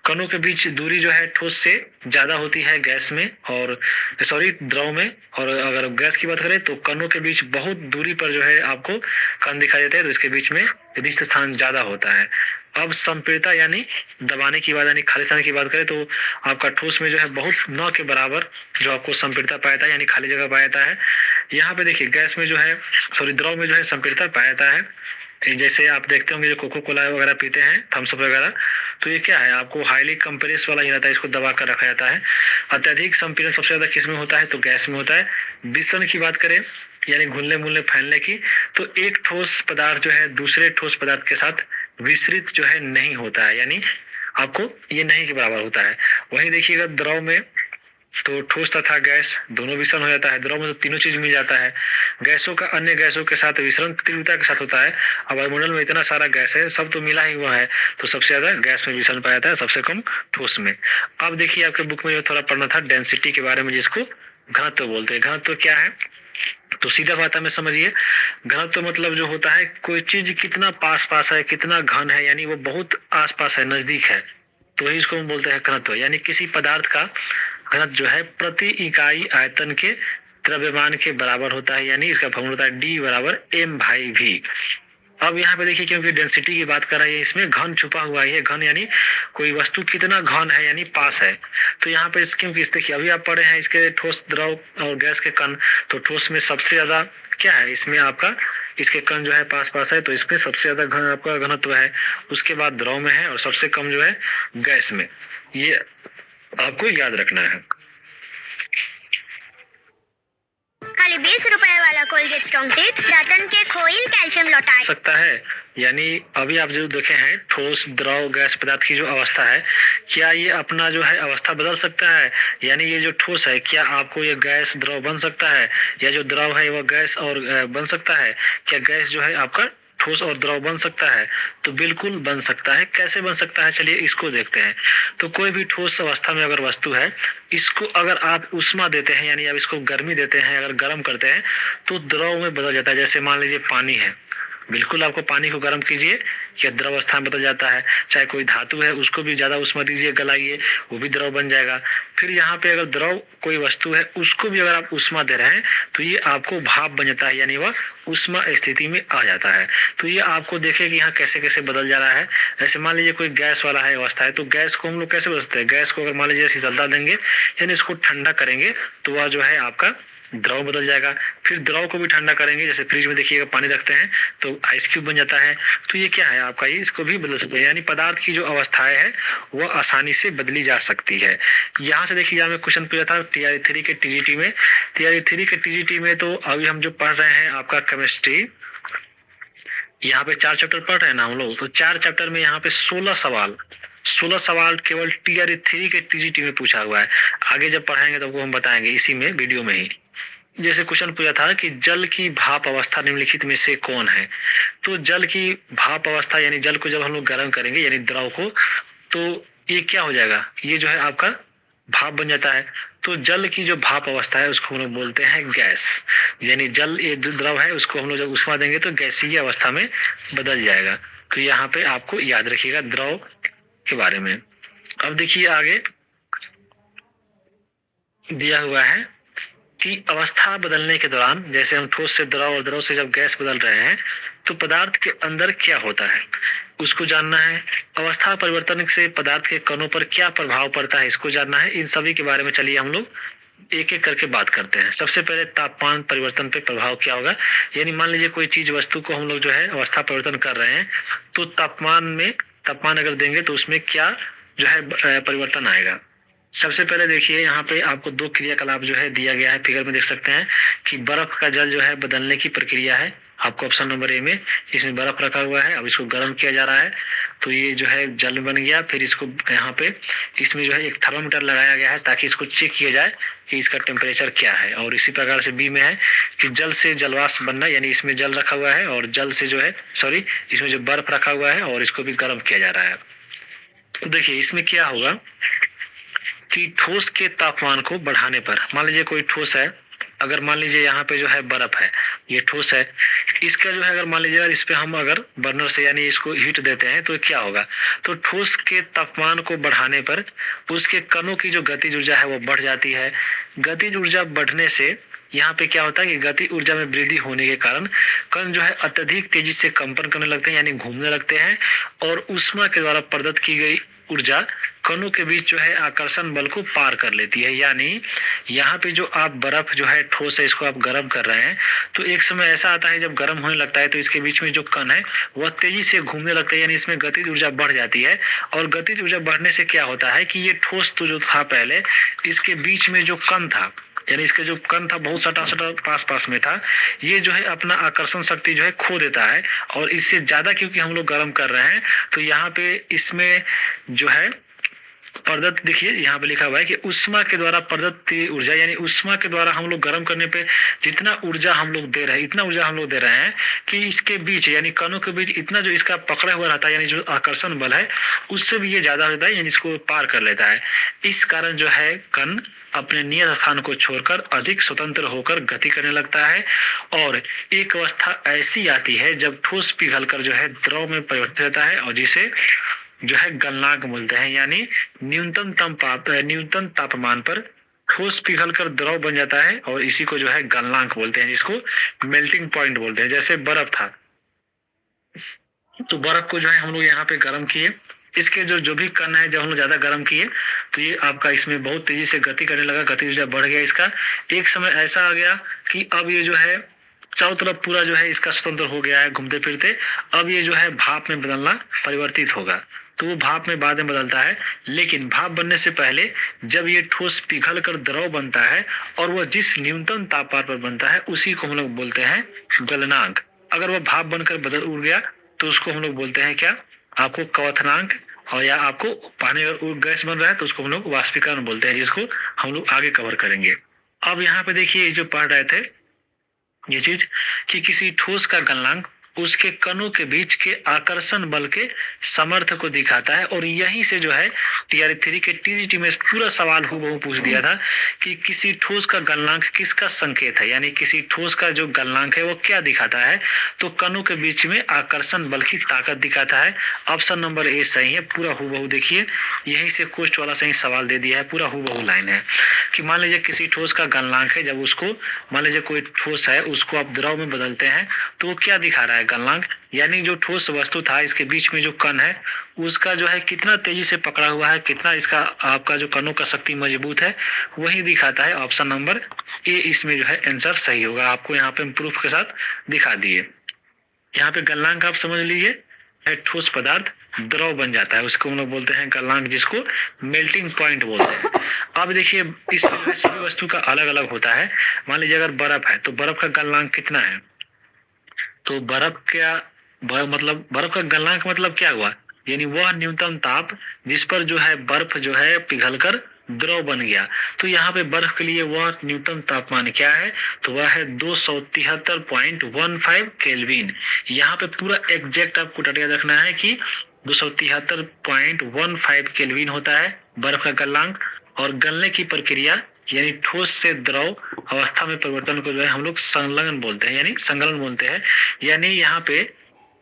कणों के बीच दूरी जो है ठोस से ज्यादा होती है गैस में, और सॉरी द्रव में। और अगर गैस की बात करें तो कणों के बीच बहुत दूरी पर जो है आपको कण दिखाई देते हैं, तो इसके बीच में रिक्त स्थान ज्यादा होता है। अब संपीड़िता यानी दबाने की बात, यानी खाली स्थान की बात करें तो आपका ठोस में जो है बहुत न के बराबर जो आपको संपीड़िता पाया जाता है, यानी खाली जगह पाया जाता है। यहाँ पे देखिए गैस में जो है सॉरी द्रव में जो है संपीड़िता पाया जाता है। जैसे आप देखते होंगे जो कोको कोला वगैरह पीते हैं, थम्स अप वगैरह, तो ये क्या है आपको हाईली कंप्रेस वाला ही रहता है, इसको दबा कर रखा जाता है। अत्यधिक संपीड़न सबसे ज्यादा किस में होता है, तो गैस में होता है। विसरण की बात करें यानी घुलने मुलने फैलने की, तो एक ठोस पदार्थ जो है दूसरे ठोस पदार्थ के साथ विसरित जो है नहीं होता है, यानी आपको ये नहीं के बराबर होता है। वहीं देखिएगा द्रव में तो ठोस तथा गैस दोनों विषम हो जाता है, द्रव में तो तीनों चीज मिल जाता है। गैसों का अन्य गैसों के साथ विसरण तीव्रता के साथ होता है। अब वायुमंडल में इतना सारा गैस है, सब तो मिला ही हुआ है, तो सबसे ज्यादा गैस में विसरण पाया जाता है, सबसे कम ठोस में। अब देखिए आपके बुक में जो थोड़ा पढ़ना था डेंसिटी के बारे में, जिसको घनत्व बोलते हैं। घनत्व क्या है, तो सीधा भाषा में समझिए, घनत्व मतलब जो होता है कोई चीज कितना पास पास है, कितना घन है, यानी वो बहुत आस पास है, नजदीक है, तो वही इसको हम बोलते हैं घनत्व। यानी किसी पदार्थ का घनत्व जो है प्रति इकाई आयतन के द्रव्यमान के बराबर होता है, यानी इसका फॉर्मूला होता है D बराबर m/v। अब यहाँ पे देखिए क्योंकि डेंसिटी की बात कर रही है, इसमें घन छुपा हुआ है। घन यानी कोई वस्तु कितना घन है, यानी पास है। तो यहाँ पे क्योंकि देखिए अभी आप पढ़े हैं इसके ठोस द्रव और गैस के कण, तो ठोस में सबसे ज्यादा क्या है इसमें आपका इसके कण जो है पास पास है, तो इसमें सबसे ज्यादा आपका घनत्व है, उसके बाद द्रव में है और सबसे कम जो है गैस में। ये आपको याद रखना है। खाली 20 रुपए वाला कोलगेट स्ट्रॉन्ग टीथ दांतन के खोइल कैल्शियम लौटा सकता है। यानी अभी आप जो देखे हैं ठोस द्रव गैस पदार्थ की जो अवस्था है, क्या ये अपना जो है अवस्था बदल सकता है? यानी ये जो ठोस है, क्या आपको ये गैस द्रव बन सकता है, या जो द्रव है वह गैस और बन सकता है? क्या गैस जो है आपका ठोस और द्रव बन सकता है? तो बिल्कुल बन सकता है। कैसे बन सकता है, चलिए इसको देखते हैं। तो कोई भी ठोस अवस्था में अगर वस्तु है, इसको अगर आप उष्मा देते हैं, यानी आप इसको गर्मी देते हैं, अगर गर्म करते हैं, तो द्रव में बदल जाता है। जैसे मान लीजिए पानी है, बिल्कुल आपको पानी को गर्म कीजिए या द्रव अवस्था में बदल जाता है। चाहे कोई धातु है, उसको भी ज्यादा उष्मा दीजिए, गलाइए, वो भी द्रव बन जाएगा। फिर यहाँ पे अगर द्रव कोई वस्तु है, उसको भी अगर आप उष्मा दे रहे हैं, तो ये आपको भाप बन जाता है, यानी वह उष्मा स्थिति में आ जाता है। तो ये आपको देखिए कि यहाँ कैसे कैसे बदल जा रहा है। जैसे मान लीजिए कोई गैस वाला है अवस्था है, तो गैस को हम लोग कैसे बदलते हैं? गैस को अगर मान लीजिए शीतलता देंगे, यानी इसको ठंडा करेंगे, तो वह जो है आपका द्रव बदल जाएगा। फिर द्रव को भी ठंडा करेंगे, जैसे फ्रिज में देखिएगा पानी रखते हैं तो आइस क्यूब बन जाता है। तो ये क्या है आपका, ये इसको भी बदल सकते हैं। यानी पदार्थ की जो अवस्थाएं है वह आसानी से बदली जा सकती है। यहाँ से देखिए, हमें क्वेश्चन पूछा था टीआरई 3 के टीजीटी में। टीआरई 3 के टीजीटी में तो अभी हम जो पढ़ रहे हैं आपका केमिस्ट्री, यहाँ पे 4 चैप्टर पढ़ रहे हैं ना हम लोग, तो 4 चैप्टर में यहाँ पे 16 सवाल केवल टीआरई 3 के टीजीटी में पूछा हुआ है। आगे जब पढ़ाएंगे तो आपको हम बताएंगे इसी में वीडियो में ही। जैसे क्वेश्चन पूछा था कि जल की भाप अवस्था निम्नलिखित में से कौन है? तो जल की भाप अवस्था, यानी जल को जब हम लोग गर्म करेंगे, यानी द्रव को, तो ये क्या हो जाएगा, ये जो है आपका भाप बन जाता है। तो जल की जो भाप अवस्था है उसको हम लोग बोलते हैं गैस। यानी जल ये द्रव है, उसको हम लोग जब उष्मा देंगे तो गैसीय अवस्था में बदल जाएगा। तो यहाँ पे आपको याद रखिएगा द्रव के बारे में। अब देखिए आगे दिया हुआ है कि अवस्था बदलने के दौरान, जैसे हम ठोस से द्रव और द्रव से जब गैस बदल रहे हैं, तो पदार्थ के अंदर क्या होता है उसको जानना है। अवस्था परिवर्तन से पदार्थ के कणों पर क्या प्रभाव पड़ता है, इसको जानना है। इन सभी के बारे में चलिए हम लोग एक एक करके बात करते हैं। सबसे पहले तापमान परिवर्तन पे प्रभाव क्या होगा। यानी मान लीजिए कोई चीज वस्तु को हम लोग जो है अवस्था परिवर्तन कर रहे हैं, तो तापमान अगर देंगे तो उसमें क्या जो है परिवर्तन आएगा। सबसे पहले देखिए यहाँ पे आपको 2 क्रियाकलाप जो है दिया गया है, फिगर में देख सकते हैं कि बर्फ का जल जो है बदलने की प्रक्रिया है। आपको ऑप्शन नंबर ए में, इसमें बर्फ रखा हुआ है, अब इसको गर्म किया जा रहा है, तो ये जो है जल बन गया। फिर इसको यहाँ पे इसमें जो है एक थर्मोमीटर लगाया गया है ताकि इसको चेक किया जाए कि इसका टेम्परेचर क्या है। और इसी प्रकार से बी में है कि जल से जलवाष्प बनना, यानी इसमें जल रखा हुआ है और जल से जो है इसमें जो बर्फ रखा हुआ है और इसको भी गर्म किया जा रहा है। तो देखिए इसमें क्या होगा कि ठोस के तापमान को बढ़ाने पर, मान लीजिए कोई ठोस है, अगर मान लीजिए यहाँ पे जो है बर्फ है, ये ठोस है, इसका जो है अगर मान लीजिए इस पे हम अगर बर्नर से यानी इसको हीट देते हैं तो क्या होगा, तो ठोस के तापमान को बढ़ाने पर उसके कणों की जो गतिज ऊर्जा है वो बढ़ जाती है। गतिज ऊर्जा बढ़ने से यहाँ पे क्या होता है कि गति ऊर्जा में वृद्धि होने के कारण कण जो है अत्यधिक तेजी से कंपन करने लगते हैं, यानी घूमने लगते हैं, और ऊष्मा के द्वारा प्रदत्त की गई ऊर्जा कणों के बीच जो है आकर्षण बल को पार कर लेती है। यानी यहाँ पे जो आप बर्फ जो है ठोस है, इसको आप गर्म कर रहे हैं, तो एक समय ऐसा आता है जब गर्म होने लगता है तो इसके बीच में जो कण है वह तेजी से घूमने लगता है, यानी इसमें गतिज ऊर्जा बढ़ जाती है। और गतिज ऊर्जा बढ़ने से क्या होता है कि ये ठोस तो जो था पहले, इसके बीच में जो कण था, यानी इसके जो कण था बहुत सटा पास में था, ये जो है अपना आकर्षण शक्ति जो है खो देता है। और इससे ज्यादा क्योंकि हम लोग गर्म कर रहे हैं, तो यहाँ पे इसमें जो है प्रदत्त, देखिए यहाँ पे लिखा हुआ है कि उष्मा के द्वारा प्रदत्त ऊर्जा, यानी उष्मा के द्वारा हम लोग गर्म करने पे जितना ऊर्जा हम लोग दे रहे हैं, इतना ऊर्जा हम लोग दे रहे हैं कि इसके बीच यानी कणों के बीच इतना जो इसका पकड़ा हुआ रहता है, यानी जो आकर्षण बल है उससे भी ये ज्यादा होता है, यानी इसको पार कर लेता है। इस कारण जो है कण अपने नियत स्थान को छोड़कर अधिक स्वतंत्र होकर गति करने लगता है। और एक अवस्था ऐसी आती है जब ठोस पिघलकर जो है द्रव में परिवर्तित होता है, और जिसे जो है गलनांक बोलते हैं। यानी न्यूनतम तापमान पर ठोस पिघलकर द्रव बन जाता है, और इसी को जो है गलनांक बोलते हैं, जिसको मेल्टिंग पॉइंट बोलते हैं। जैसे बर्फ था, तो बर्फ को जो है हम लोग यहाँ पे गर्म किए, इसके जो भी कण है जब हम लोग ज्यादा गर्म किए तो ये आपका इसमें बहुत तेजी से गति करने लगा, गति ऊर्जा बढ़ गया इसका। एक समय ऐसा आ गया कि अब ये जो है चारों तरफ पूरा जो है इसका स्वतंत्र हो गया है घूमते फिरते। अब ये जो है भाप में बदलना परिवर्तित होगा, तो वो भाप में बाद में बदलता है। लेकिन भाप बनने से पहले जब ये ठोस पिघल कर द्रव बनता है और वह जिस न्यूनतम तापमान पर बनता है उसी को हम लोग बोलते हैं गलनांक। अगर वह भाप बनकर बदल उड़ गया तो उसको हम लोग बोलते हैं क्या, आपको क्वथनांक। और या आपको पानी अगर गैस बन रहा है तो उसको हम लोग वाष्पीकरण बोलते हैं, जिसको हम लोग आगे कवर करेंगे। अब यहाँ पे देखिए जो पढ़ रहे थे ये चीज कि किसी ठोस का गलनांक उसके कणों के बीच के आकर्षण बल के समर्थ को दिखाता है। और यहीं से जो है टीआर 3 के टीजीटी में पूरा सवाल हूबहू पूछ दिया था कि किसी ठोस का गलनांक किसका संकेत है, यानी किसी ठोस का जो गलनांक है वो क्या दिखाता है, तो कणों के बीच में आकर्षण बल की ताकत दिखाता है। ऑप्शन नंबर ए सही है, पूरा हूबहू देखिए यहीं से क्वेश्चन वाला सही सवाल दे दिया है, पूरा हूबहू लाइन है कि मान लीजिए किसी ठोस का गलनांक है, जब उसको मान लीजिए कोई ठोस है उसको आप द्रव में बदलते हैं तो वो क्या दिखा रहा है गलनांक, यानी जो ठोस वस्तु था इसके बीच में जो कण है उसका जो है कितना तेजी से पकड़ा हुआ है, कितना इसका आपका जो कणों का शक्ति मजबूत है, वही दिखाता है। ऑप्शन नंबर ए इसमें जो है आंसर सही होगा, आपको यहाँ पे प्रूफ के साथ दिखा दिए। यहाँ पे गलनांक आप समझ लीजिए है ठोस पदार्थ द्रव बन जाता है उसको हम लोग बोलते हैं गलनांक, जिसको मेल्टिंग पॉइंट बोलते हैं। अब देखिए इसमें सभी वस्तु का अलग अलग होता है। मान लीजिए अगर बर्फ है तो बर्फ का गलनांक कितना है, तो मतलब बर्फ का गलनांक मतलब क्या हुआ, यानी वह न्यूनतम ताप जिस पर जो है बर्फ जो है पिघलकर द्रव बन गया। तो यहाँ पे बर्फ के लिए वह न्यूनतम तापमान क्या है, तो वह है 273.15 केल्विन। यहाँ पे पूरा एग्जैक्ट आपको डाटा याद रखना है कि 273.15 केल्विन होता है बर्फ का गलनांक। और गलने की प्रक्रिया यानी ठोस से द्रव अवस्था में परिवर्तन को जो है हम लोग संलग्न बोलते हैं, यानी संगलन बोलते हैं। यानी यहाँ पे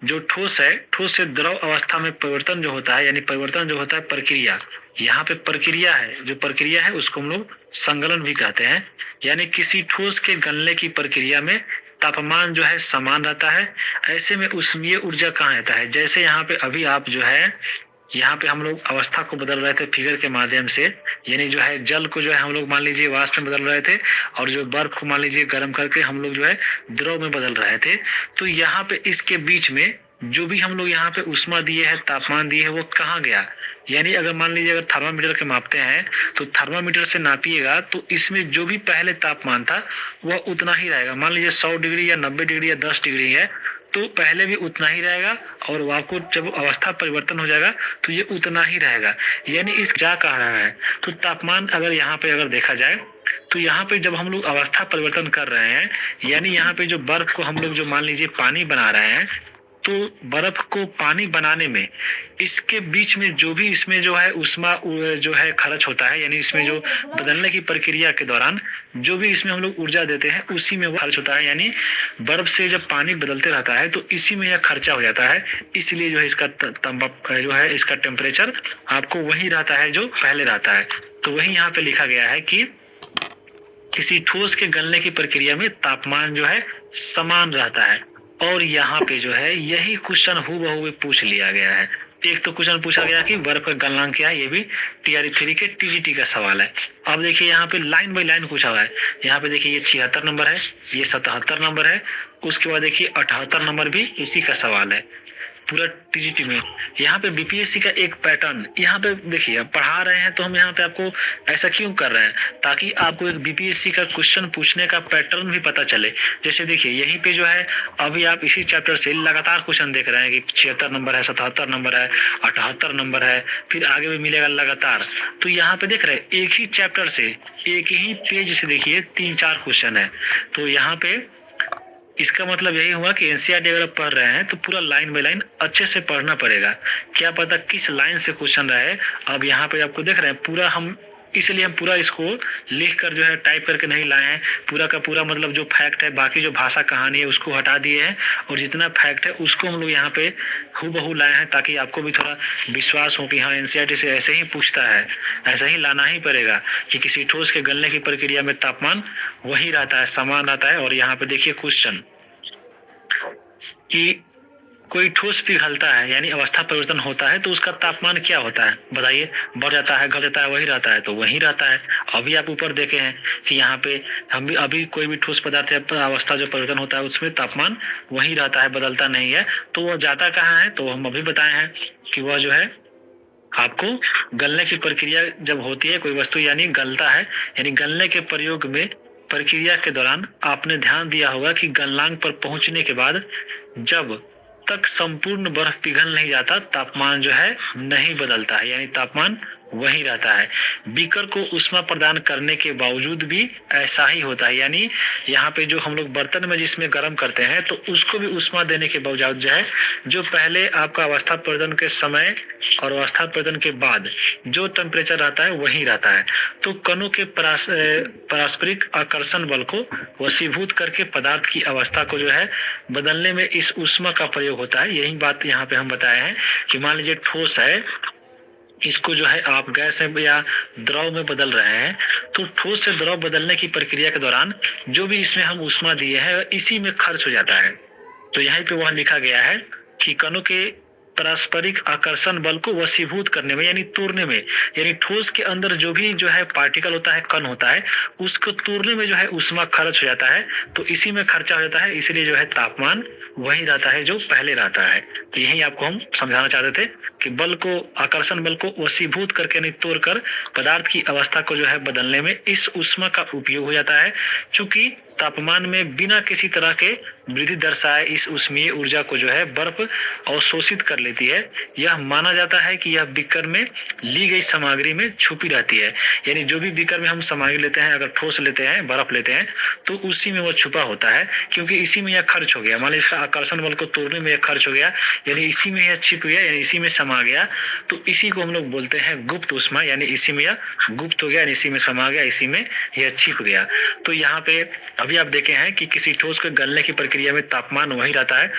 जो ठोस है, ठोस से द्रव अवस्था में परिवर्तन जो होता है, यानी परिवर्तन जो होता है प्रक्रिया, यहाँ पे प्रक्रिया है, जो प्रक्रिया है उसको हम लोग संगलन भी कहते हैं। यानी किसी ठोस के गलने की प्रक्रिया में तापमान जो है समान रहता है। ऐसे में उसमें ये ऊर्जा कहाँ रहता है, जैसे यहाँ पे अभी आप जो है यहाँ पे हम लोग अवस्था को बदल रहे थे फिगर के माध्यम से, यानी जो है जल को जो है हम लोग मान लीजिए वाष्प में बदल रहे थे और जो बर्फ को मान लीजिए गर्म करके हम लोग जो है द्रव में बदल रहे थे। तो यहाँ पे इसके बीच में जो भी हम लोग यहाँ पे उष्मा दिए है, तापमान दिए है, वो कहाँ गया, यानी अगर मान लीजिए अगर थर्मामीटर के मापते हैं तो थर्मामीटर से नापिएगा तो इसमें जो भी पहले तापमान था वह उतना ही रहेगा। मान लीजिए 100 डिग्री या 90 डिग्री या 10 डिग्री है तो पहले भी उतना ही रहेगा, और आपको जब अवस्था परिवर्तन हो जाएगा तो ये उतना ही रहेगा। यानी इस क्या कह रहा है, तो तापमान अगर यहाँ पे अगर देखा जाए तो यहाँ पे जब हम लोग अवस्था परिवर्तन कर रहे हैं, यानी यहाँ पे जो बर्फ को हम लोग जो मान लीजिए पानी बना रहे हैं, तो बर्फ को पानी बनाने में इसके बीच में जो भी इसमें जो है उष्मा जो है खर्च होता है, यानी इसमें जो बदलने की प्रक्रिया के दौरान जो भी इसमें हम लोग ऊर्जा देते हैं उसी में वो खर्च होता है। यानी बर्फ से जब पानी बदलते रहता है तो इसी में यह खर्चा हो जाता है, इसलिए जो है इसका जो है इसका टेम्परेचर आपको वही रहता है जो पहले रहता है। तो वही यहाँ पे लिखा गया है कि किसी ठोस के गलने की प्रक्रिया में तापमान जो है समान रहता है। और यहाँ पे जो है यही क्वेश्चन हूबहू पूछ लिया गया है। एक तो क्वेश्चन पूछा गया कि बर्फ का गलनांक क्या है, ये भी टीआरई 3 के टीजीटी का सवाल है। अब देखिए यहाँ पे लाइन बाय लाइन पूछा हुआ है। यहाँ पे देखिए ये 76 नंबर है, ये 77 नंबर है, उसके बाद देखिए 78 नंबर भी इसी का सवाल है पूरा टीजीटी में। यहाँ पे बीपीएससी का एक पैटर्न यहाँ पे देखिए, पढ़ा रहे हैं तो हम यहाँ पे आपको ऐसा क्यों कर रहे हैं, ताकि आपको एक बीपीएससी का क्वेश्चन पूछने का पैटर्न भी पता चले। जैसे देखिए यहीं पे जो है अभी आप इसी चैप्टर से लगातार क्वेश्चन देख रहे हैं कि 76 नंबर है, 77 नंबर है, 78 नंबर है, फिर आगे भी मिलेगा लगातार। तो यहाँ पे देख रहे हैं एक ही चैप्टर से एक ही पेज से देखिए 3-4 क्वेश्चन है। तो यहाँ पे इसका मतलब यही हुआ कि एनसीईआरटी अगर आप पढ़ रहे हैं तो पूरा लाइन बाय लाइन अच्छे से पढ़ना पड़ेगा, क्या पता किस लाइन से क्वेश्चन रहे। अब यहाँ पे आपको देख रहे हैं पूरा हम इसलिए हम पूरा इसको लिख कर जो है टाइप करके नहीं लाए हैं, पूरा का पूरा मतलब जो फैक्ट है, बाकी जो भाषा कहानी है उसको हटा दिए हैं, और जितना फैक्ट है उसको हम लोग यहाँ पे हूबहू लाए हैं, ताकि आपको भी थोड़ा विश्वास हो कि हाँ एनसीईआरटी से ऐसे ही पूछता है, ऐसा ही लाना ही पड़ेगा कि किसी ठोस के गलने की प्रक्रिया में तापमान वही रहता है, समान रहता है। और यहाँ पे देखिए क्वेश्चन कि कोई ठोस पिघलता है यानी अवस्था परिवर्तन होता है तो उसका तापमान क्या होता है बताइए, बढ़ जाता है, घट जाता है, वही रहता है? तो वही रहता है। अभी आप ऊपर देखे हैं कि यहाँ पे हम भी अभी कोई भी ठोस पदार्थ या अवस्था जो परिवर्तन होता है उसमें तापमान वही रहता है, बदलता नहीं है। तो वह जाता कहाँ है? तो हम अभी बताए हैं कि वह जो है आपको गलने की प्रक्रिया जब होती है, कोई वस्तु यानी गलता है, यानी गलने के प्रयोग में प्रक्रिया के दौरान आपने ध्यान दिया होगा कि गलनांक पर पहुंचने के बाद जब तक संपूर्ण बर्फ पिघल नहीं जाता तापमान जो है नहीं बदलता है, यानी तापमान वही रहता है। बीकर को ऊष्मा प्रदान करने के बावजूद भी ऐसा ही होता है, यानी यहाँ पे जो हम लोग बर्तन में जिसमें गर्म करते हैं तो उसको भी ऊष्मा देने के बावजूद जो है जो पहले आपका अवस्था परिवर्तन के समय और अवस्था परिवर्तन के बाद जो टेम्परेचर रहता है वही रहता है। तो कणों के पारस्परिक आकर्षण बल को वशीभूत करके पदार्थ की अवस्था को जो है बदलने में इस ऊष्मा का प्रयोग होता है। यही बात यहाँ पे हम बताए हैं कि मान लीजिए ठोस है, इसको जो है आप गैस में या द्रव में बदल रहे हैं, तो ठोस से द्रव बदलने की प्रक्रिया के दौरान जो भी इसमें हम ऊष्मा दिए हैं इसी में खर्च हो जाता है। तो यहाँ पे वह लिखा गया है कि कणों के पारस्परिक आकर्षण बल को वशीभूत करने में यानी तोड़ने में, यानी ठोस के अंदर जो भी जो है पार्टिकल होता है, कण होता है, उसको तोड़ने में जो है ऊष्मा खर्च हो जाता है, तो इसी में खर्चा हो जाता है, इसलिए जो है तापमान वही रहता है जो पहले रहता है। तो यही आपको हम समझाना चाहते थे कि बल को, आकर्षण बल को वशीभूत करके नहीं तोड़कर पदार्थ की अवस्था को जो है बदलने में इस ऊष्मा का उपयोग हो जाता है। चूंकि तापमान में बिना किसी तरह के वृद्धि दर्शाए इस ऊष्मीय ऊर्जा को जो है बर्फ अवशोषित कर लेती है। यह माना जाता है कि यह बीकर में ली गई सामग्री में छुपी रहती है, यानी जो भी बीकर में हम सामग्री लेते हैं, अगर ठोस लेते हैं, बर्फ लेते हैं, तो उसी में वो छुपा होता है, क्योंकि इसी में यह खर्च हो गया। मान लीजिए इसका आकर्षण बल को तोड़ने में यह खर्च हो गया, यानी इसी में यह छिप गया, यानी इसी में समा गया, तो इसी को हम लोग बोलते हैं गुप्त ऊष्मा, यानी इसी में यह गुप्त हो गया, यानी इसी में समा गया, इसी में यह छिप गया। तो यहाँ पे अभी आप देखे हैं कि किसी ठोस के गलने की प्रक्रिया में तापमान वही रहता है,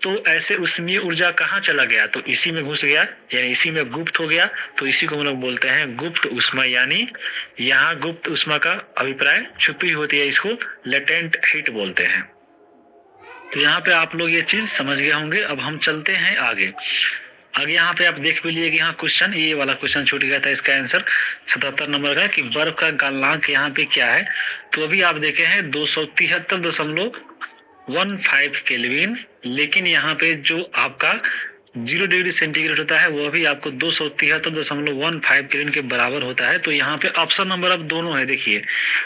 तो ऐसे ऊष्मीय ऊर्जा कहाँ चला गया? तो इसी में घुस गया, यानी इसी में गुप्त हो गया, तो इसी को हम लोग बोलते हैं गुप्त ऊष्मा। यानी यहाँ गुप्त ऊष्मा का अभिप्राय छुपी होती है, इसको लेटेंट हीट बोलते हैं। तो यहाँ पे आप लोग ये चीज समझ गए होंगे। अब हम चलते हैं आगे। यहाँ पे आप देख भी लिए कि यहाँ क्वेश्चन, ये वाला क्वेश्चन छूट गया था, इसका आंसर 77 नंबर का कि बर्फ का गलनांक यहाँ पे क्या है। तो अभी आप देखे हैं 273.15 केल्विन, लेकिन यहाँ पे जो आपका 0 डिग्री सेंटीग्रेड होता है वह भी आपको 273.15 केल्विन के बराबर होता है। तो यहाँ पे ऑप्शन नंबर अब दोनों है, देखिए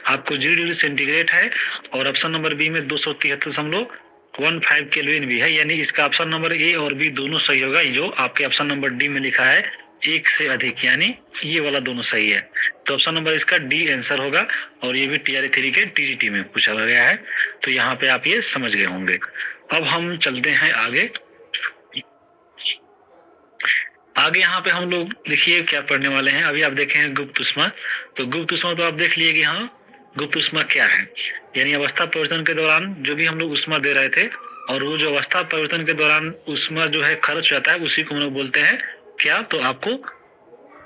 आपको 0 डिग्री सेंटीग्रेड है और ऑप्शन नंबर बी में 273.15 केल्विन भी है, यानी इसका ऑप्शन नंबर ए और बी दोनों सही होगा। जो आपके ऑप्शन नंबर डी में लिखा है 1 से अधिक, यानी ये वाला दोनों सही है। तो ऑप्शन नंबर इसका डी आंसर होगा, और ये भी TRE 3 के TGT में पूछा गया है। तो यहाँ पे आप ये समझ गए होंगे। अब हम चलते हैं आगे। यहाँ पे हम लोग देखिए क्या पढ़ने वाले हैं। अभी आप देखे हैं गुप्त ऊष्मा। तो गुप्त ऊष्मा तो आप देख लिए कि हाँ गुप्त ऊष्मा क्या है, यानी अवस्था परिवर्तन के दौरान जो भी हम लोग ऊष्मा दे रहे थे, और वो जो अवस्था परिवर्तन के दौरान ऊष्मा जो है खर्च हो जाता है, उसी को हम लोग बोलते हैं क्या? तो आपको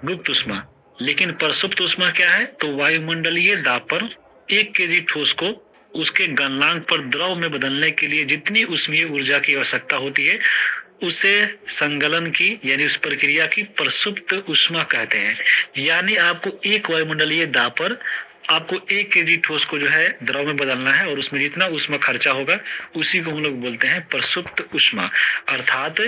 गुप्त ऊष्मा। लेकिन प्रसुप्त ऊष्मा क्या है? तो वायुमंडलीय दाब पर 1 kg ठोस को उसके गलनांक पर द्रव में बदलने के लिए जितनी ऊष्मीय ऊर्जा की आवश्यकता होती है उसे संगलन की, यानी उस प्रक्रिया की प्रसुप्त ऊष्मा कहते हैं। यानी आपको एक वायुमंडलीय दाब पर आपको 1 kg ठोस को जो है द्रव में बदलना है, और उसमें जितना ऊष्मा खर्चा होगा उसी को हम लोग बोलते हैं प्रसुप्त ऊष्मा। अर्थात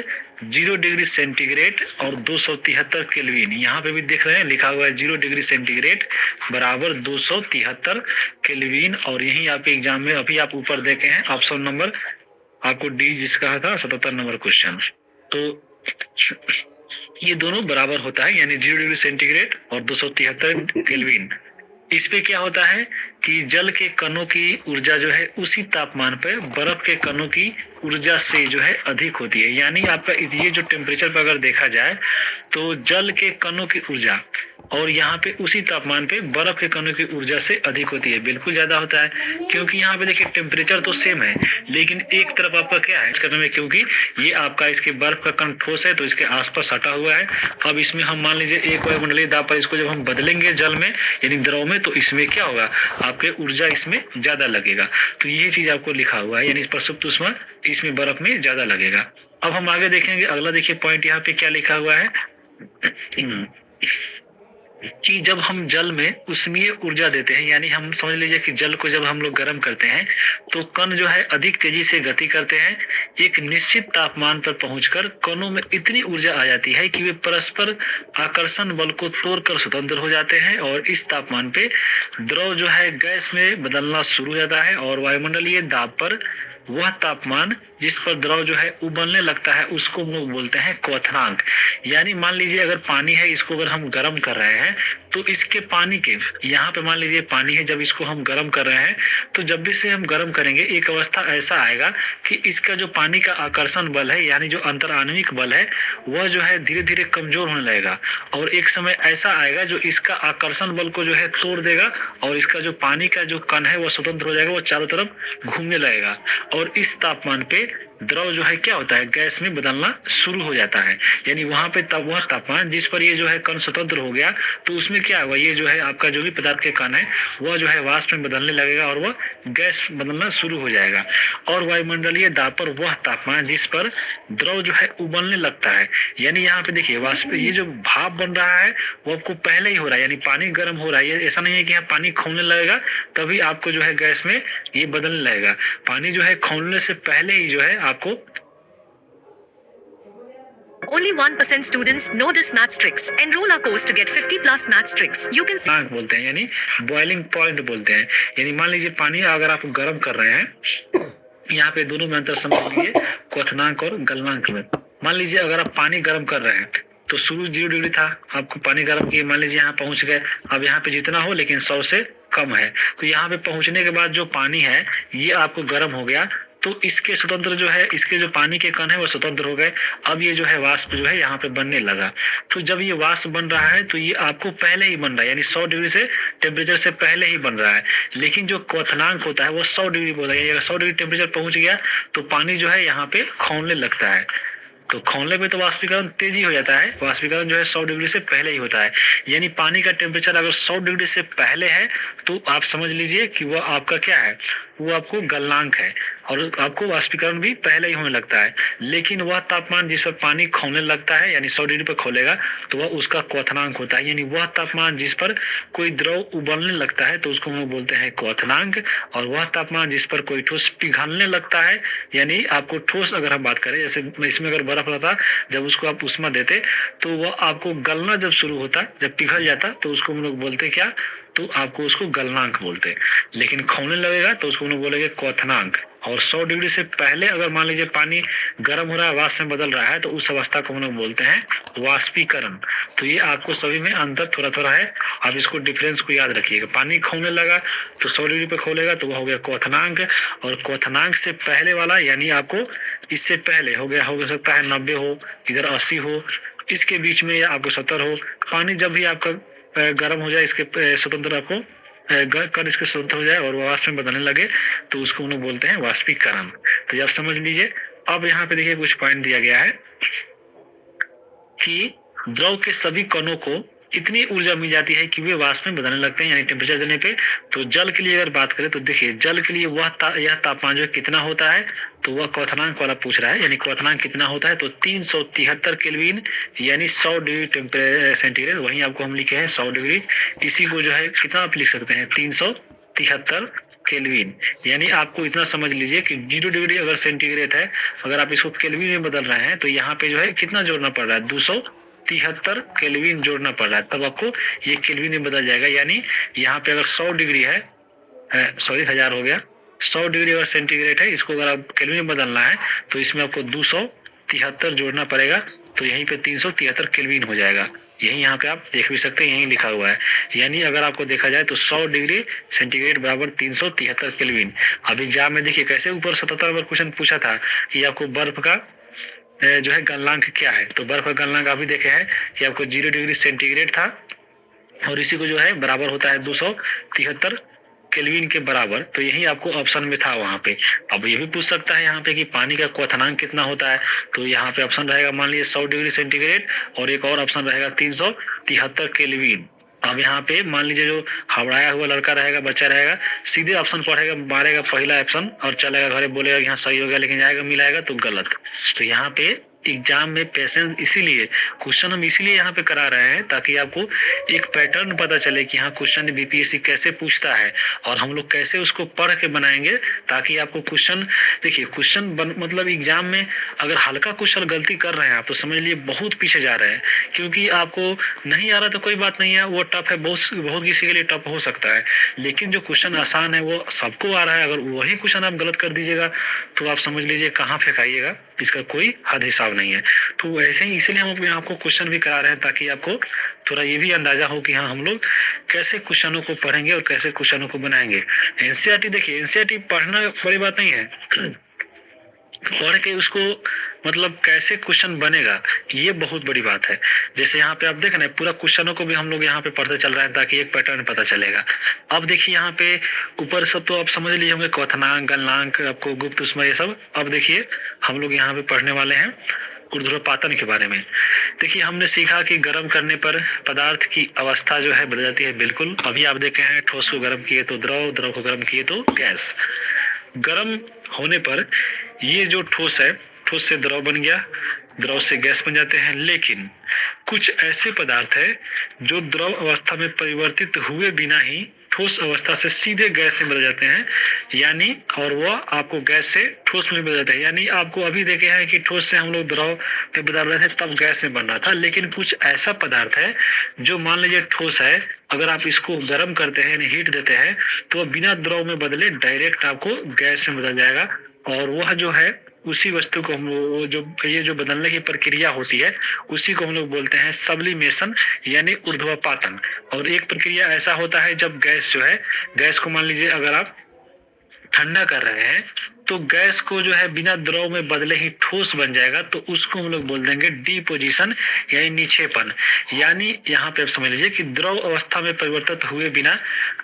0 डिग्री सेंटीग्रेड और 273 केल्विन, यहाँ पे भी देख रहे हैं लिखा हुआ है 0 डिग्री सेंटीग्रेड बराबर 273 केल्विन। और यही आपके एग्जाम में अभी आप ऊपर देखे हैं ऑप्शन नंबर आपको डी जिसका था 77 नंबर क्वेश्चन। तो ये दोनों बराबर होता है, यानी 0 डिग्री सेंटीग्रेड और 273 केल्विन। इस पे क्या होता है कि जल के कणों की ऊर्जा जो है उसी तापमान पर बर्फ के कणों की ऊर्जा से जो है अधिक होती है। यानी आपका ये जो टेम्परेचर पर अगर देखा जाए तो जल के कणों की ऊर्जा और यहाँ पे उसी तापमान पे बर्फ के कणों की ऊर्जा से अधिक होती है, बिल्कुल ज्यादा होता है। क्योंकि यहाँ पे देखिए टेम्परेचर तो सेम है, लेकिन एक तरफ आपका क्या है करने में, क्योंकि ये आपका इसके बर्फ का कण ठोस है तो इसके आसपास सटा हुआ है। अब इसमें हम मान लीजिए एक वायुमंडलीय दाब पर इसको जब हम बदलेंगे जल में यानी द्रव में, तो इसमें क्या होगा, आपके ऊर्जा इसमें ज्यादा लगेगा। तो ये चीज आपको लिखा हुआ है, यानी प्रसुप्त ऊष्मा इसमें बर्फ में ज्यादा लगेगा। अब हम आगे देखेंगे, अगला देखिए पॉइंट यहाँ पे क्या लिखा हुआ है कि जब हम जल में उष्मीय ऊर्जा देते हैं, यानी हम समझ लीजिए कि जल को जब हम लोग गर्म करते हैं तो कण जो है अधिक तेजी से गति करते हैं। एक निश्चित तापमान पर पहुंचकर कणों में इतनी ऊर्जा आ जाती है कि वे परस्पर आकर्षण बल को तोड़कर स्वतंत्र हो जाते हैं और इस तापमान पे द्रव जो है गैस में बदलना शुरू हो जाता है और वायुमंडलीय दाब पर वह तापमान जिस पर द्रव जो है उबलने लगता है उसको हम लोग बोलते हैं क्वथनांक। यानी मान लीजिए अगर पानी है, इसको अगर हम गर्म कर रहे हैं तो इसके पानी के यहाँ पे मान लीजिए पानी है, जब इसको हम गर्म कर रहे हैं तो जब भी से हम गर्म करेंगे एक अवस्था ऐसा आएगा कि इसका जो पानी का आकर्षण बल है यानी जो अंतराण्विक बल है वह जो है धीरे धीरे कमजोर होने लगेगा और एक समय ऐसा आएगा जो इसका आकर्षण बल को जो है तोड़ देगा और इसका जो पानी का जो कण है वो स्वतंत्र हो जाएगा, वो चारों तरफ घूमने लगेगा और इस तापमान पे द्रव जो है क्या होता है, गैस में बदलना शुरू हो जाता है। यानी वहां पे तब वह तापमान जिस पर ये जो है कण स्वतंत्र हो गया तो उसमें क्या होगा, ये जो है आपका जो भी पदार्थ के कण है वह जो है वाष्प में बदलने लगेगा और वह गैस बदलना शुरू हो जाएगा। और वायुमंडलीय दाब पर वह तापमान जिस पर द्रव जो है उबलने लगता है, यानी यहाँ पे देखिए वाष्प ये जो भाप बन रहा है वो आपको पहले ही हो रहा है, यानी पानी गर्म हो रहा है। ये ऐसा नहीं है कि यहाँ पानी खौलने लगेगा तभी आपको जो है गैस में ये बदलने लगेगा। पानी जो है खौलने से पहले ही जो है आपको Only 1% students know this maths tricks. Enroll our course to get 50 plus maths tricks. You can see. नाक बोलते हैं, यानी बॉइलिंग पॉइंट बोलते हैं। यानी मान लीजिए पानी अगर आप गर्म कर रहे हैं, यहाँ पे दोनों में अंतर समझ लीजिए, क्वथनांक और गलनांक में। मान लीजिए अगर आप पानी गर्म कर रहे हैं तो शुरू 0 डिग्री था, आपको पानी गर्म किए, मान लीजिए यहाँ पहुंच गए। अब यहाँ पे जितना हो लेकिन 100 से कम है, तो यहाँ पे पहुंचने के बाद जो पानी है ये आपको गर्म हो गया तो इसके स्वतंत्र जो है, इसके जो पानी के कण है वो स्वतंत्र हो गए। अब ये जो है वाष्प जो है यहाँ पे बनने लगा। तो जब ये वाष्प बन रहा है तो ये आपको पहले ही बन रहा है, यानी 100 डिग्री से टेम्परेचर से पहले ही बन रहा है। लेकिन जो क्वथनांक होता है वो 100 डिग्री बोला है, अगर 100 डिग्री टेम्परेचर पहुंच गया तो पानी जो है यहाँ पे खौलने लगता है। तो खौलने पे तो वाष्पीकरण तेजी हो जाता है, वाष्पीकरण जो है 100 डिग्री से पहले ही होता है। यानी पानी का टेम्परेचर अगर 100 डिग्री से पहले है तो आप समझ लीजिए कि वह आपका क्या है, वो आपको गलनांक है और आपको वाष्पीकरण भी पहले ही होने लगता है। लेकिन वह तापमान जिस पर पानी खौलने लगता है यानी 100 डिग्री पर खौलेगा तो वह उसका क्वथनांक होता है। यानी वह तापमान जिस पर कोई द्रव उबलने लगता है तो उसको हम बोलते हैं क्वथनांक, और वह तापमान जिस पर कोई ठोस पिघलने लगता है, यानी आपको ठोस अगर हम बात करें जैसे इसमें अगर बर्फ रहता, जब उसको आप उष्मा देते तो वह आपको गलना जब शुरू होता, जब पिघल जाता तो उसको हम लोग बोलते क्या, तो आपको उसको गलनांक बोलते। लेकिन खौलने लगेगा तो उसको हम लोग बोलेंगे क्वथनांक। और 100 डिग्री से पहले अगर मान लीजिए पानी गर्म हो रहा है, वाष्प में बदल रहा है, तो उस अवस्था को हम लोग बोलते हैं वाष्पीकरण। तो ये आपको सभी में अंतर थोड़ा थोड़ा है, आप इसको डिफरेंस को याद रखिएगा। पानी खौलने लगा तो 100 डिग्री पे खोलेगा तो वह हो गया क्वथनांक, और क्वथनांक से पहले वाला यानी आपको इससे पहले हो सकता है 90 हो, इधर 80 हो, इसके बीच में या आपको 70 हो। पानी जब भी आपका गर्म हो जाए, इसके स्वतंत्र आपको कण इसके स्वतंत्र हो जाए और वाष्प में बदलने लगे तो उसको हम लोग बोलते हैं वाष्पीकरण। तो ये आप समझ लीजिए। अब यहाँ पे देखिए कुछ पॉइंट दिया गया है कि द्रव के सभी कणों को इतनी ऊर्जा मिल जाती है कि वे वाष्प में बदलने लगते हैं, यानी टेम्परेचर देने पे। तो जल के लिए अगर बात करें तो देखिए जल के लिए यह तापमान जो कितना होता है, तो वह क्वथनांक वाला पूछ रहा है, यानी क्वथनांक कितना होता है तो 373 केल्विन यानी 100 डिग्री सेंटीग्रेड। वहीं आपको हम लिखे हैं 100 डिग्री, इसी को जो है कितना आप लिख सकते हैं 373 केल्विन। यानी आपको इतना समझ लीजिए कि 0 डिग्री अगर सेंटीग्रेड है, अगर आप इसको केल्विन में बदल रहे हैं तो यहाँ पे जो है कितना जोड़ना पड़ रहा है 273 केल्विन जोड़ना पड़ रहा है, तब आपको ये केल्विन में बदल जाएगा। यानी यहाँ पे अगर 100 डिग्री है, सॉरी 1000 हो गया, 100 डिग्री अगर सेंटीग्रेड है, इसको अगर आप केल्विन में बदलना है तो इसमें आपको 273 जोड़ना पड़ेगा, तो यहीं पे 373 केल्विन हो जाएगा। यही यहाँ पे आप देख भी सकते हैं, यही लिखा हुआ है। यानी अगर आपको देखा जाए तो 100 डिग्री सेंटीग्रेड बराबर 373 केल्विन। अब एग्जाम में देखिए कैसे ऊपर 77 नंबर क्वेश्चन पूछा था कि आपको बर्फ का जो है गलनांक क्या है, तो बर्फ का गलनांक आप भी देखे हैं कि आपको 0 डिग्री सेंटीग्रेड था और इसी को जो है बराबर होता है 273 केल्विन के बराबर। तो यही आपको ऑप्शन में था वहां पे। अब ये भी पूछ सकता है यहाँ पे कि पानी का क्वथनांक कितना होता है, तो यहाँ पे ऑप्शन रहेगा मान लीजिए 100 डिग्री सेंटीग्रेड और एक और ऑप्शन रहेगा 373 केल्विन। अब यहाँ पे मान लीजिए जो हबड़ाया हुआ लड़का रहेगा, बच्चा रहेगा, सीधे ऑप्शन पढ़ेगा, मारेगा पहला ऑप्शन और चलेगा घरे, बोलेगा कि हाँ सही हो गया, लेकिन जाएगा मिलाएगा तो गलत। तो यहाँ पे एग्जाम में पेशेंस, इसीलिए क्वेश्चन हम इसीलिए यहाँ पे करा रहे हैं ताकि आपको एक पैटर्न पता चले कि हाँ क्वेश्चन बीपीएससी कैसे पूछता है और हम लोग कैसे उसको पढ़ के बनाएंगे, ताकि आपको क्वेश्चन, देखिए क्वेश्चन मतलब एग्जाम में अगर हल्का क्वेश्चन गलती कर रहे हैं आप तो समझ लिए बहुत पीछे जा रहे हैं। क्योंकि आपको नहीं आ रहा तो कोई बात नहीं है, वो टफ है, बहुत किसी के लिए टफ हो सकता है, लेकिन जो क्वेश्चन आसान है वो सबको आ रहा है। अगर वही क्वेश्चन आप गलत कर दीजिएगा तो आप समझ लीजिए कहाँ फेंकाइएगा, इसका कोई हद हिसाब नहीं है। तो ऐसे ही इसलिए हम आपको क्वेश्चन भी करा रहे हैं ताकि आपको थोड़ा ये भी अंदाजा हो कि हाँ हम लोग कैसे क्वेश्चनों को पढ़ेंगे और कैसे क्वेश्चनों को बनाएंगे। एनसीईआरटी, देखिए एनसीईआरटी पढ़ना बड़ी बात नहीं है, पढ़ के उसको मतलब कैसे क्वेश्चन बनेगा ये बहुत बड़ी बात है। जैसे यहाँ पे आप देख रहे हैं पूरा क्वेश्चनों को भी हम लोग यहाँ पे पढ़ते चल रहे हैं ताकि एक पैटर्न पता चलेगा। अब देखिए यहाँ पे ऊपर सब तो आप समझ लीजिए होंगे, क्वथनांक, गलनांक, आपको गुप्त उसमें ये सब। अब देखिए हम लोग यहाँ पे पढ़ने वाले हैं ऊर्ध्वपातन के बारे में। देखिए हमने सीखा कि गर्म करने पर पदार्थ की अवस्था जो है बदल जाती है। बिल्कुल, अभी आप देखे हैं ठोस को गर्म किए तो द्रव, द्रव को गर्म किए तो गैस। गर्म होने पर ये जो ठोस है, ठोस से द्रव बन गया, द्रव से गैस बन जाते हैं। लेकिन कुछ ऐसे पदार्थ है जो द्रव अवस्था में परिवर्तित हुए बिना ही ठोस अवस्था से सीधे गैस में बदल जाते हैं, यानी और वह आपको गैस से ठोस में बदल जाते हैं। यानी आपको अभी देखे हैं कि ठोस से हम लोग द्रव में बदल रहे थे तब गैस में बन रहा था, लेकिन कुछ ऐसा पदार्थ है जो मान लीजिए ठोस है, अगर आप इसको गर्म करते हैं यानी हीट देते हैं तो बिना द्रव में बदले डायरेक्ट आपको गैस में बदल जाएगा। और वह जो है उसी वस्तु को हम लोग ये जो बदलने की प्रक्रिया होती है उसी को हम लोग बोलते हैं सब्लिमेशन यानी ऊर्ध्वपातन। और एक प्रक्रिया ऐसा होता है जब गैस जो है, गैस को मान लीजिए अगर आप ठंडा कर रहे हैं तो गैस को जो है biना द्रव में बदले ही ठोस बन जाएगा, तो उसको हम लोग बोल देंगे डिपोजिशन यानी निक्षेपण। यानी यहाँ पे आप समझ लीजिए कि द्रव अवस्था में परिवर्तित हुए बिना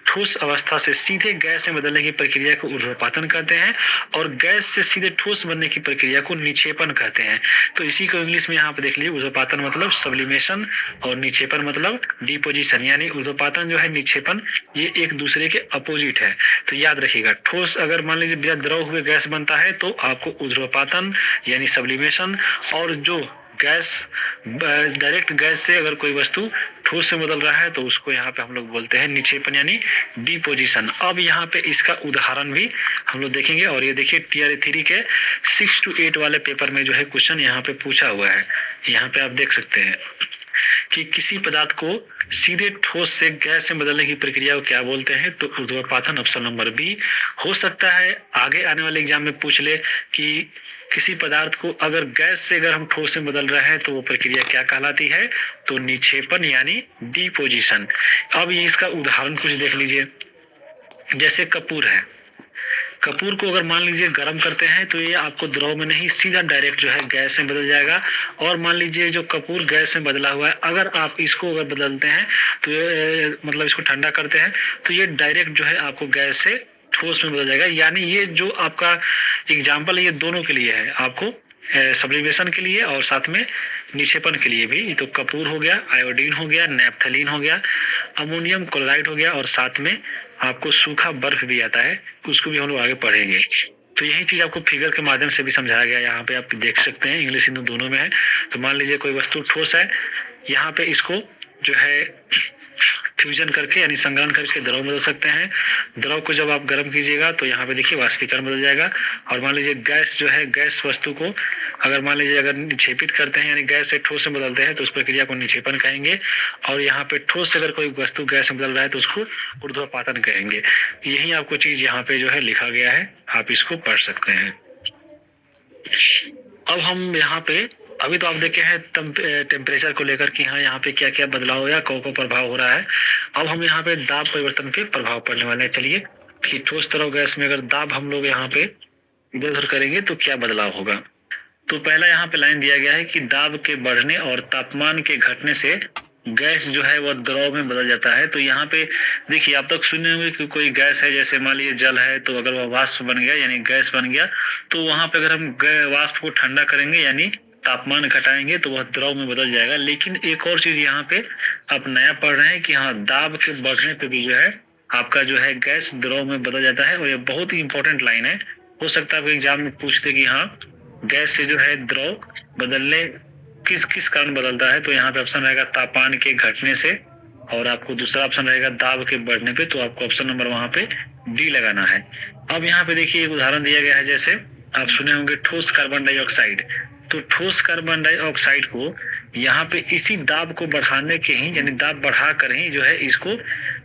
ठोस अवस्था से सीधे गैस में बदलने की प्रक्रिया को ऊर्ध्वपातन कहते हैं और गैस से सीधे ठोस बनने की प्रक्रिया को निक्षेपण कहते हैं। तो इसी को इंग्लिश में यहाँ पे देख लीजिए, ऊर्ध्वपातन मतलब सब्लिमेशन और निक्षेपण मतलब डिपोजिशन। यानी ऊर्ध्वपातन जो है, निक्षेपण, ये एक दूसरे के अपोजिट है। तो याद रखिएगा, ठोस अगर मान लीजिए बिना द्रव हुए गैस बनता है तो आपको ऊर्ध्वपातन यानी सब्लिमेशन, और जो गैस डायरेक्ट गैस से अगर कोई वस्तु ठोस से बदल रहा है तो उसको यहाँ पे हम लोग बोलते हैं निक्षेपण यानी डिपोजिशन। अब यहाँ पे इसका उदाहरण भी हम लोग देखेंगे। और ये देखिए टीआरई 3 के 6 to 8 वाले पेपर में जो है क्वेश्चन यहाँ पे पूछा हुआ है। यहाँ पे आप देख सकते हैं कि किसी पदार्थ को सीधे ठोस से गैस में बदलने की प्रक्रिया को क्या बोलते हैं, तो ऊर्ध्वपातन ऑप्शन नंबर बी हो सकता है। आगे आने वाले एग्जाम में पूछ ले कि किसी पदार्थ को अगर गैस से अगर हम ठोस में बदल रहे हैं तो वो प्रक्रिया क्या कहलाती है, तो निक्षेपण यानी डिपोजिशन। अब ये इसका उदाहरण कुछ देख लीजिए। जैसे कपूर है, कपूर को अगर मान लीजिए गर्म करते हैं तो ये आपको द्रव में नहीं सीधा डायरेक्ट जो है गैस में बदल जाएगा। और मान लीजिए जो कपूर गैस में बदला हुआ है, अगर आप इसको अगर बदलते हैं तो ये मतलब इसको ठंडा करते हैं तो ये डायरेक्ट जो है आपको गैस से ठोस में बदल जाएगा। यानी ये जो आपका एग्जाम्पल है ये दोनों के लिए है, आपको सब्लिमेशन के लिए और साथ में निक्षेपण के लिए भी। तो कपूर हो गया, आयोडीन हो गया, नैप्थलीन हो गया, अमोनियम क्लोराइड हो गया, और साथ में आपको सूखा बर्फ भी आता है, उसको भी हम लोग आगे पढ़ेंगे। तो यही चीज आपको फिगर के माध्यम से भी समझाया गया, यहाँ पे आप देख सकते हैं, इंग्लिश हिंदी दोनों में है। तो मान लीजिए कोई वस्तु ठोस है, यहाँ पे इसको जो है फ्यूजन करके यानी संग्रहण करके द्रव बदल सकते हैं। द्रव को जब आप गर्म कीजिएगा तो यहाँ पे देखिए वाष्पीकरण बदल जाएगा। और मान लीजिए गैस जो है, गैस वस्तु को अगर मान लीजिए अगर निक्षेपित करते हैं यानी गैस से ठोस में बदलते हैं तो उस प्रक्रिया को निक्षेपण कहेंगे। और यहाँ पे ठोस से अगर कोई वस्तु गैस में बदल रहा है तो उसको ऊर्ध्वपातन कहेंगे। यही आपको चीज यहाँ पे जो है लिखा गया है, आप इसको पढ़ सकते हैं। अब हम यहाँ पे अभी तो आप देखे हैं टेम्परेचर को लेकर कि हाँ यहाँ पे क्या क्या बदलाव हो गया, कौन कौन प्रभाव हो रहा है। अब हम यहाँ पे दाब परिवर्तन के प्रभाव पड़ने वाले हैं। चलिए कि ठोस तरल गैस में अगर दाब हम लोग यहाँ पे इधर उधर करेंगे तो क्या बदलाव होगा। तो पहला यहाँ पे लाइन दिया गया है कि दाब के बढ़ने और तापमान के घटने से गैस जो है वह द्रव में बदल जाता है। तो यहाँ पे देखिए आप तक सुने होंगे कि कोई गैस है, जैसे मान लीजिए जल है, तो अगर वह वाष्प बन गया यानी गैस बन गया, तो वहां पे अगर हम वाष्प को ठंडा करेंगे यानी तापमान घटाएंगे तो वह द्रव में बदल जाएगा। लेकिन एक और चीज यहाँ पे आप नया पढ़ रहे हैं कि हाँ, दाब के बढ़ने पे भी जो है आपका जो है गैस द्रव में बदल जाता है। और ये बहुत ही इंपॉर्टेंट लाइन है, हो सकता है एग्जाम में पूछते कि हाँ, गैस से जो है द्रव बदलने किस किस कारण बदलता है। तो यहाँ पे ऑप्शन रहेगा तापमान के घटने से, और आपको दूसरा ऑप्शन रहेगा दाब के बढ़ने पे। तो आपको ऑप्शन नंबर वहां पे डी लगाना है। अब यहाँ पे देखिए एक उदाहरण दिया गया है, जैसे आप सुने होंगे ठोस कार्बन डाइऑक्साइड। तो ठोस कार्बन डाइऑक्साइड को यहाँ पे इसी दाब को बढ़ाने के ही, यानी दाब बढ़ा कर ही जो है इसको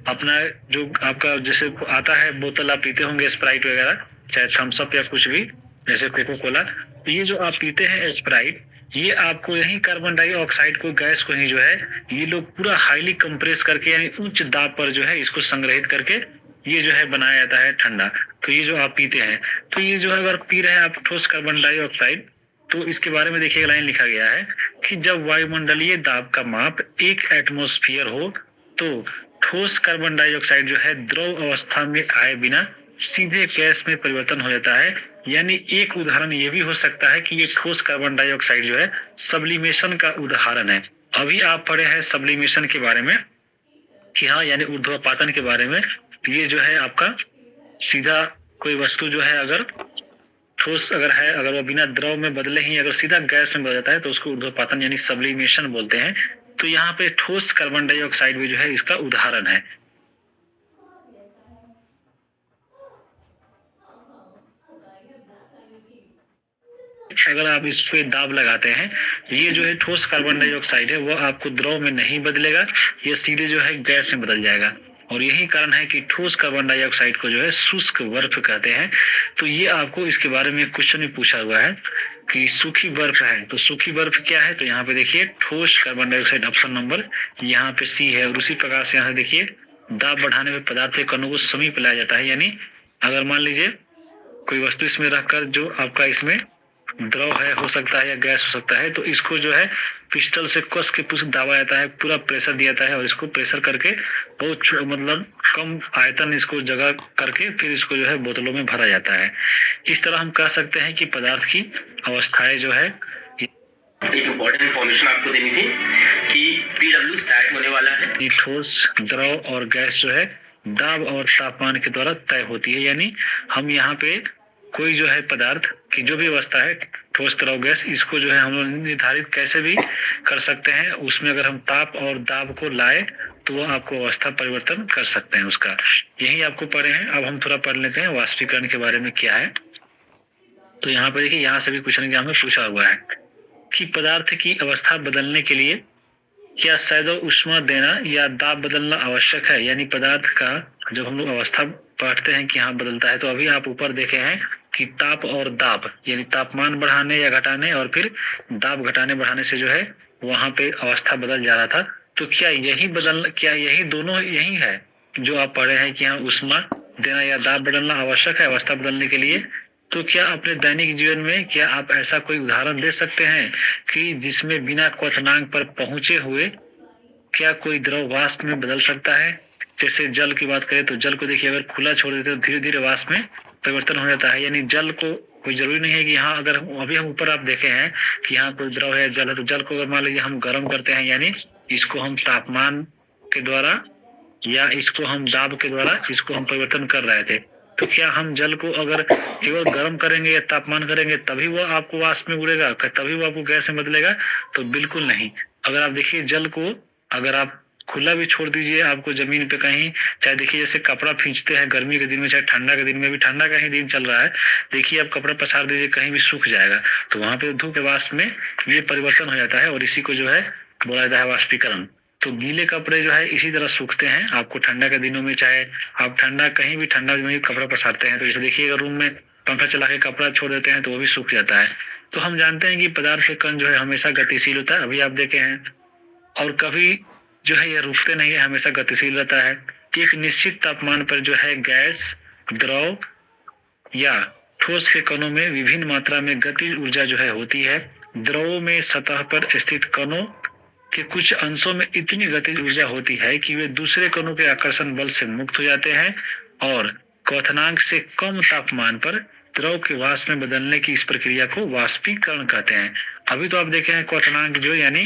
अपना जो आपका जैसे आता है बोतल आप पीते होंगे स्प्राइट वगैरह, चाहे थम्स अप या कुछ भी, जैसे कोको कोला, तो ये जो आप पीते हैं स्प्राइट, ये आपको यही कार्बन डाइऑक्साइड को, गैस को ही जो है ये लोग पूरा हाईली कंप्रेस करके, यानी उच्च दाब पर जो है इसको संग्रहित करके ये जो है बनाया जाता है ठंडा। तो ये जो आप पीते हैं, तो ये जो है अगर पी रहे हैं आप ठोस कार्बन डाइऑक्साइड, तो इसके बारे में देखिए लाइन लिखा गया है कि जब वायुमंडलीय दाब का माप 1 एटमॉस्फेयर हो तो ठोस कार्बन डाइऑक्साइड जो है द्रव अवस्था में आए बिना सीधे गैस में परिवर्तन हो जाता है। यानी एक उदाहरण ये भी हो सकता है कि ये ठोस कार्बन डाइऑक्साइड जो है सब्लिमेशन का उदाहरण है। अभी आप पढ़े हैं सब्लिमेशन के बारे में कि हाँ, यानी ऊर्ध्वपातन के बारे में। ये जो है आपका सीधा कोई वस्तु जो है अगर ठोस अगर है, अगर वो बिना द्रव में बदले ही अगर सीधा गैस में बदल जाता है तो उसको ऊर्ध्वपातन यानी सब्लिमेशन बोलते हैं। तो यहाँ पे ठोस कार्बन डाइऑक्साइड भी जो है इसका उदाहरण है। अगर आप इस पे दाब लगाते हैं, ये जो है ठोस कार्बन डाइऑक्साइड है वो आपको द्रव में नहीं बदलेगा, ये सीधे जो है गैस में बदल जाएगा। और यही कारण है कि ठोस कार्बन डाइऑक्साइड को जो है शुष्क बर्फ कहते हैं। तो ये आपको इसके बारे में क्वेश्चन भी पूछा हुआ है कि सूखी बर्फ है, तो सूखी बर्फ क्या है। तो यहाँ पे देखिए ठोस कार्बन डाइऑक्साइड ऑप्शन नंबर यहाँ पे सी है। और उसी प्रकार से यहाँ देखिए दाब बढ़ाने में पदार्थ के कणों को समीप लाया जाता है, यानी अगर मान लीजिए कोई वस्तु इसमें रखकर जो आपका इसमें द्रव है, हो सकता है या गैस हो सकता है, तो इसको जो है पिस्टल से कस के पूरा दाबा जाता है, पूरा प्रेशर दिया जाता है और इसको प्रेशर करके बहुत मतलब कम आयतन इसको जगह करके फिर इसको जो है बोतलों में भरा जाता है। इस तरह हम कह सकते हैं कि पदार्थ की अवस्थाएं जो है, एक इम्पोर्टेंट इन्फॉर्मेशन आपको देनी थी कि PW सेट होने वाला है। ठोस, द्रव और गैस जो है दाब और तापमान के द्वारा तय होती है। यानी हम यहाँ पे कोई जो है पदार्थ की जो भी अवस्था है, ठोस, द्रव, गैस, इसको जो है हम लोग निर्धारित कैसे भी कर सकते हैं। उसमें अगर हम ताप और दाब को लाए तो वो आपको अवस्था परिवर्तन कर सकते हैं उसका। यही आपको पढ़े हैं। अब हम थोड़ा पढ़ लेते हैं वाष्पीकरण के बारे में क्या है। तो यहाँ पर देखिए, यहाँ से भी क्वेश्चन एग्जाम में पूछा हुआ है कि पदार्थ की अवस्था बदलने के लिए क्या सैद्य ऊष्मा देना या दाब बदलना आवश्यक है। यानी पदार्थ का जब हम लोग अवस्था पढ़ते हैं कि हाँ बदलता है, तो अभी आप ऊपर देखे हैं कि ताप और दाब, यानी तापमान बढ़ाने या घटाने और फिर दाब घटाने बढ़ाने से जो है वहां पे अवस्था बदल जा रहा था। तो क्या यही दोनों यही है जो आप पढ़े हैं कि हाँ ऊष्मा देना या दाब बदलना आवश्यक है अवस्था बदलने के लिए। तो क्या अपने दैनिक जीवन में क्या आप ऐसा कोई उदाहरण दे सकते हैं कि जिसमें बिना क्वथनांक पर पहुंचे हुए क्या कोई द्रव वाष्प में बदल सकता है। जैसे जल की बात करें तो जल को देखिए अगर खुला छोड़ देते तो धीरे धीरे वाष्प में परिवर्तन हो जाता है। यानी जल को कोई जरूरी नहीं है कि हाँ, अगर अभी हम ऊपर आप देखे हैं कि हाँ कोई द्रव है, जल है, तो जल को अगर मान लीजिए हम गर्म करते हैं, यानी इसको हम तापमान के द्वारा या इसको हम दाब के द्वारा इसको हम परिवर्तन कर रहे थे, तो क्या हम जल को अगर केवल गर्म करेंगे या तापमान करेंगे तभी वो आपको वाष्प में उड़ेगा, तभी वो आपको गैस में बदलेगा? तो बिल्कुल नहीं। अगर आप देखिए जल को अगर आप खुला भी छोड़ दीजिए आपको जमीन पे कहीं, चाहे देखिए जैसे कपड़ा खींचते हैं गर्मी के दिन में, चाहे ठंडा के दिन में भी, ठंडा का ही दिन चल रहा है, देखिए आप कपड़ा पसार दीजिए कहीं भी सूख जाएगा, तो वहां पे धूप के वाष्प में ये परिवर्तन हो जाता है और इसी को जो है बोला जाता है वाष्पीकरण। तो गीले कपड़े जो है इसी तरह सूखते हैं। आपको ठंडा के दिनों में चाहे आप ठंडा कहीं भी ठंडा में कपड़ा पसारते हैं, तो जैसे देखिए अगर रूम में पंखा चला के कपड़ा छोड़ देते हैं तो वो भी सूख जाता है। तो हम जानते हैं कि पदार्थ के कण जो है हमेशा गतिशील होता है, अभी आप देखे हैं, और कभी जो है ये रुकते नहीं है, हमेशा गतिशील रहता है। एक निश्चित तापमान पर जो है गैस, द्रव या ठोस के कणों में विभिन्न मात्रा में गतिज ऊर्जा जो है होती है। द्रवों में सतह पर स्थित कणों के कुछ अंशों में इतनी गतिज ऊर्जा होती है कि वे दूसरे कणों के आकर्षण बल से मुक्त हो जाते हैं और क्वथनांक से कम तापमान पर द्रव के वाष्प में बदलने की इस प्रक्रिया को वाष्पीकरण कहते हैं। अभी तो आप देखे हैं क्वथनांक जो यानी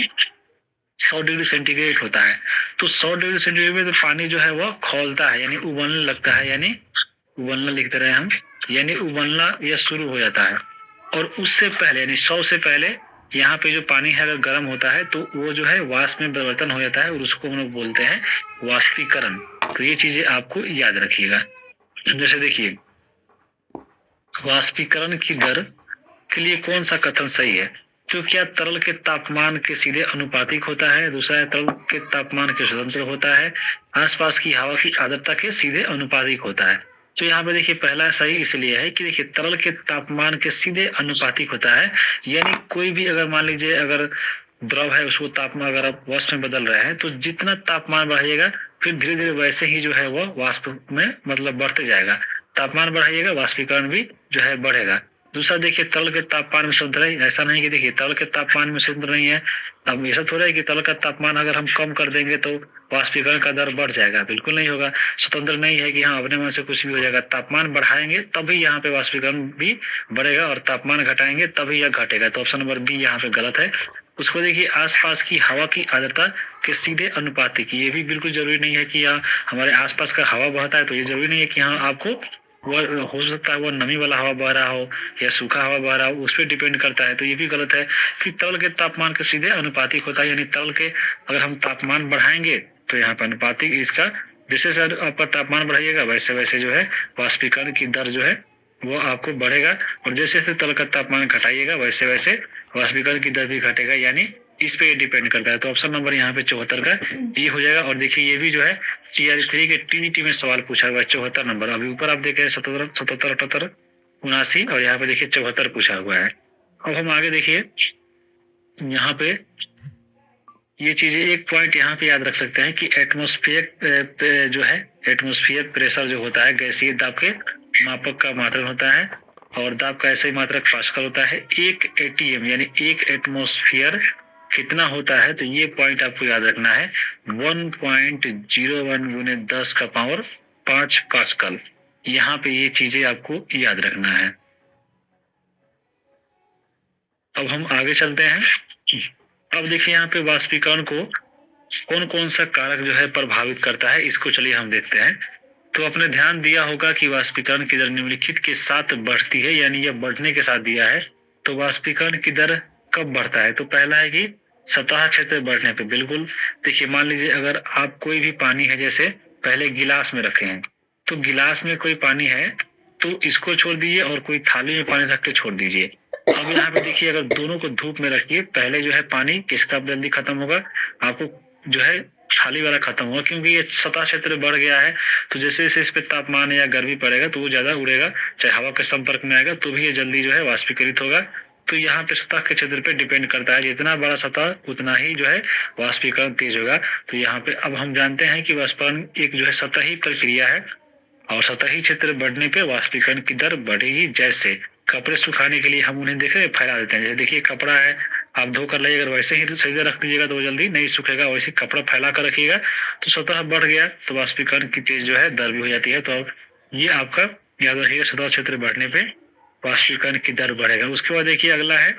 100 डिग्री सेंटीग्रेड होता है, तो 100 डिग्री सेंटीग्रेड में तो पानी जो है वह खौलता है यानी उबलने लगता है, यानी उबलना लिखते रहे हम, यानी उबलना यह शुरू हो जाता है। और उससे पहले यानी 100 से पहले यहाँ पे जो पानी है अगर गर्म होता है तो वो जो है वाष्प में परिवर्तन हो जाता है और उसको हम लोग बोलते हैं वाष्पीकरण। तो ये चीजें आपको याद रखिएगा। जैसे देखिए, वाष्पीकरण की दर के लिए कौन सा कथन सही है? तो क्या तरल के तापमान के सीधे अनुपातिक होता है, दूसरा है तरल के तापमान के स्वतंत्र होता है, आसपास की हवा की आर्द्रता के सीधे अनुपातिक होता है। तो यहाँ पे देखिए पहला सही इसलिए है कि देखिए तरल के तापमान के सीधे अनुपातिक होता है, यानी कोई भी अगर मान लीजिए अगर द्रव है उसको तापमान अगर आप वाष्प में बदल रहे हैं तो जितना तापमान बढ़ाइएगा फिर धीरे धीरे वैसे ही जो है वह वाष्प में मतलब बढ़ते जाएगा। तापमान बढ़ाइएगा वाष्पीकरण भी जो है बढ़ेगा। दूसरा देखिए तरल के तापमान में स्वतंत्र है, ऐसा नहीं कि देखिए तरल के तापमान में स्वतंत्र नहीं है। अब ऐसा थोड़ा है कि तरल का तापमान अगर हम कम कर देंगे तो वाष्पीकरण का दर बढ़ जाएगा, बिल्कुल नहीं होगा। स्वतंत्र नहीं है कि हाँ अपने मन से कुछ भी हो जाएगा। तापमान बढ़ाएंगे तभी यहाँ पे वाष्पीकरण भी बढ़ेगा और तापमान घटाएंगे तभी यह घटेगा। तो ऑप्शन नंबर बी यहाँ पे गलत है। उसको देखिए आसपास की हवा की आर्द्रता के सीधे अनुपातिक, ये भी बिल्कुल जरूरी नहीं है कि यहाँ हमारे आसपास का हवा बहता है तो ये जरूरी नहीं है कि हाँ आपको वह हो सकता है वो नमी वाला हवा बह रहा हो या सूखा हवा बह रहा हो, उस पर डिपेंड करता है। तो ये भी गलत है कि तरल के तापमान के सीधे अनुपातिक होता है, यानी तरल के अगर हम तापमान बढ़ाएंगे तो यहाँ पर अनुपातिक इसका, जैसे सर आपका तापमान बढ़ाइएगा वैसे वैसे जो है वाष्पीकरण की दर जो है वो आपको बढ़ेगा और जैसे जैसे तरल का तापमान घटाइएगा वैसे वैसे वाष्पीकरण की दर भी घटेगा, यानी इस पे डिपेंड करता है। तो ऑप्शन नंबर यहाँ पे 74 का ये हो जाएगा। और देखिए ये भी जो है TR3 के TDT में सवाल पूछा हुआ है 74 नंबर। अभी ऊपर आप देख रहे हैं 77, 77, 78, 79 और यहाँ पे देखिए 74 पूछा हुआ है। अब हम आगे देखिए यहाँ पे ये चीजें एक पॉइंट यहाँ पे याद रख सकते हैं कि एटमॉस्फेयर जो है एटमॉस्फेयर प्रेशर जो होता है गैसीय दाब के मापक का मात्रक होता है और दाब का ऐसे ही मात्रक पास्कल होता है। 1 ATM यानी 1 एटमॉस्फेयर कितना होता है? तो ये पॉइंट आपको याद रखना है 1.01 गुने 10 का पावर 5 पास्कल। यहाँ पे ये चीजें आपको याद रखना है। अब हम आगे चलते हैं। अब देखिए यहाँ पे वाष्पीकरण को कौन कौन सा कारक जो है प्रभावित करता है, इसको चलिए हम देखते हैं। तो आपने ध्यान दिया होगा कि वाष्पीकरण की दर निम्नलिखित के साथ बढ़ती है, यानी यह बढ़ने के साथ दिया है। तो वाष्पीकरण की दर कब बढ़ता है? तो पहला है कि सतह क्षेत्र बढ़ने पे। बिल्कुल देखिए मान लीजिए अगर आप कोई भी पानी है, जैसे पहले गिलास में रखे हैं तो गिलास में कोई पानी है तो इसको छोड़ दीजिए और कोई थाली में पानी रख के छोड़ दीजिए। अब यहाँ पे देखिए अगर दोनों को धूप में रखिए, पहले जो है पानी किसका जल्दी खत्म होगा? आपको जो है थाली वाला खत्म होगा, क्योंकि ये सतह क्षेत्र बढ़ गया है। तो जैसे जैसे इस पे तापमान या गर्मी पड़ेगा तो वो ज्यादा उड़ेगा, चाहे हवा के संपर्क में आएगा तो भी ये जल्दी जो है वाष्पीकृत होगा। तो यहाँ पे सतह के क्षेत्र पे डिपेंड करता है, जितना बड़ा सतह उतना ही जो है वाष्पीकरण तेज होगा। तो यहाँ पे अब हम जानते हैं कि वाष्पीकरण एक जो है सतही प्रक्रिया है और सतही क्षेत्र बढ़ने पे वाष्पीकरण की दर बढ़ेगी। जैसे कपड़े सुखाने के लिए हम उन्हें देखे फैला देते हैं, जैसे देखिए कपड़ा है आप धो कर लाइए, अगर वैसे ही सही से रख दीजिएगा तो वो जल्दी नहीं सूखेगा, वैसे कपड़ा फैला कर रखिएगा तो सतह बढ़ गया तो वाष्पीकरण की तेज जो है दर भी हो जाती है। तो ये आपका याद रखिएगा, सतह क्षेत्र बढ़ने पे वाष्पीकरण की दर बढ़ेगा। उसके बाद देखिए अगला है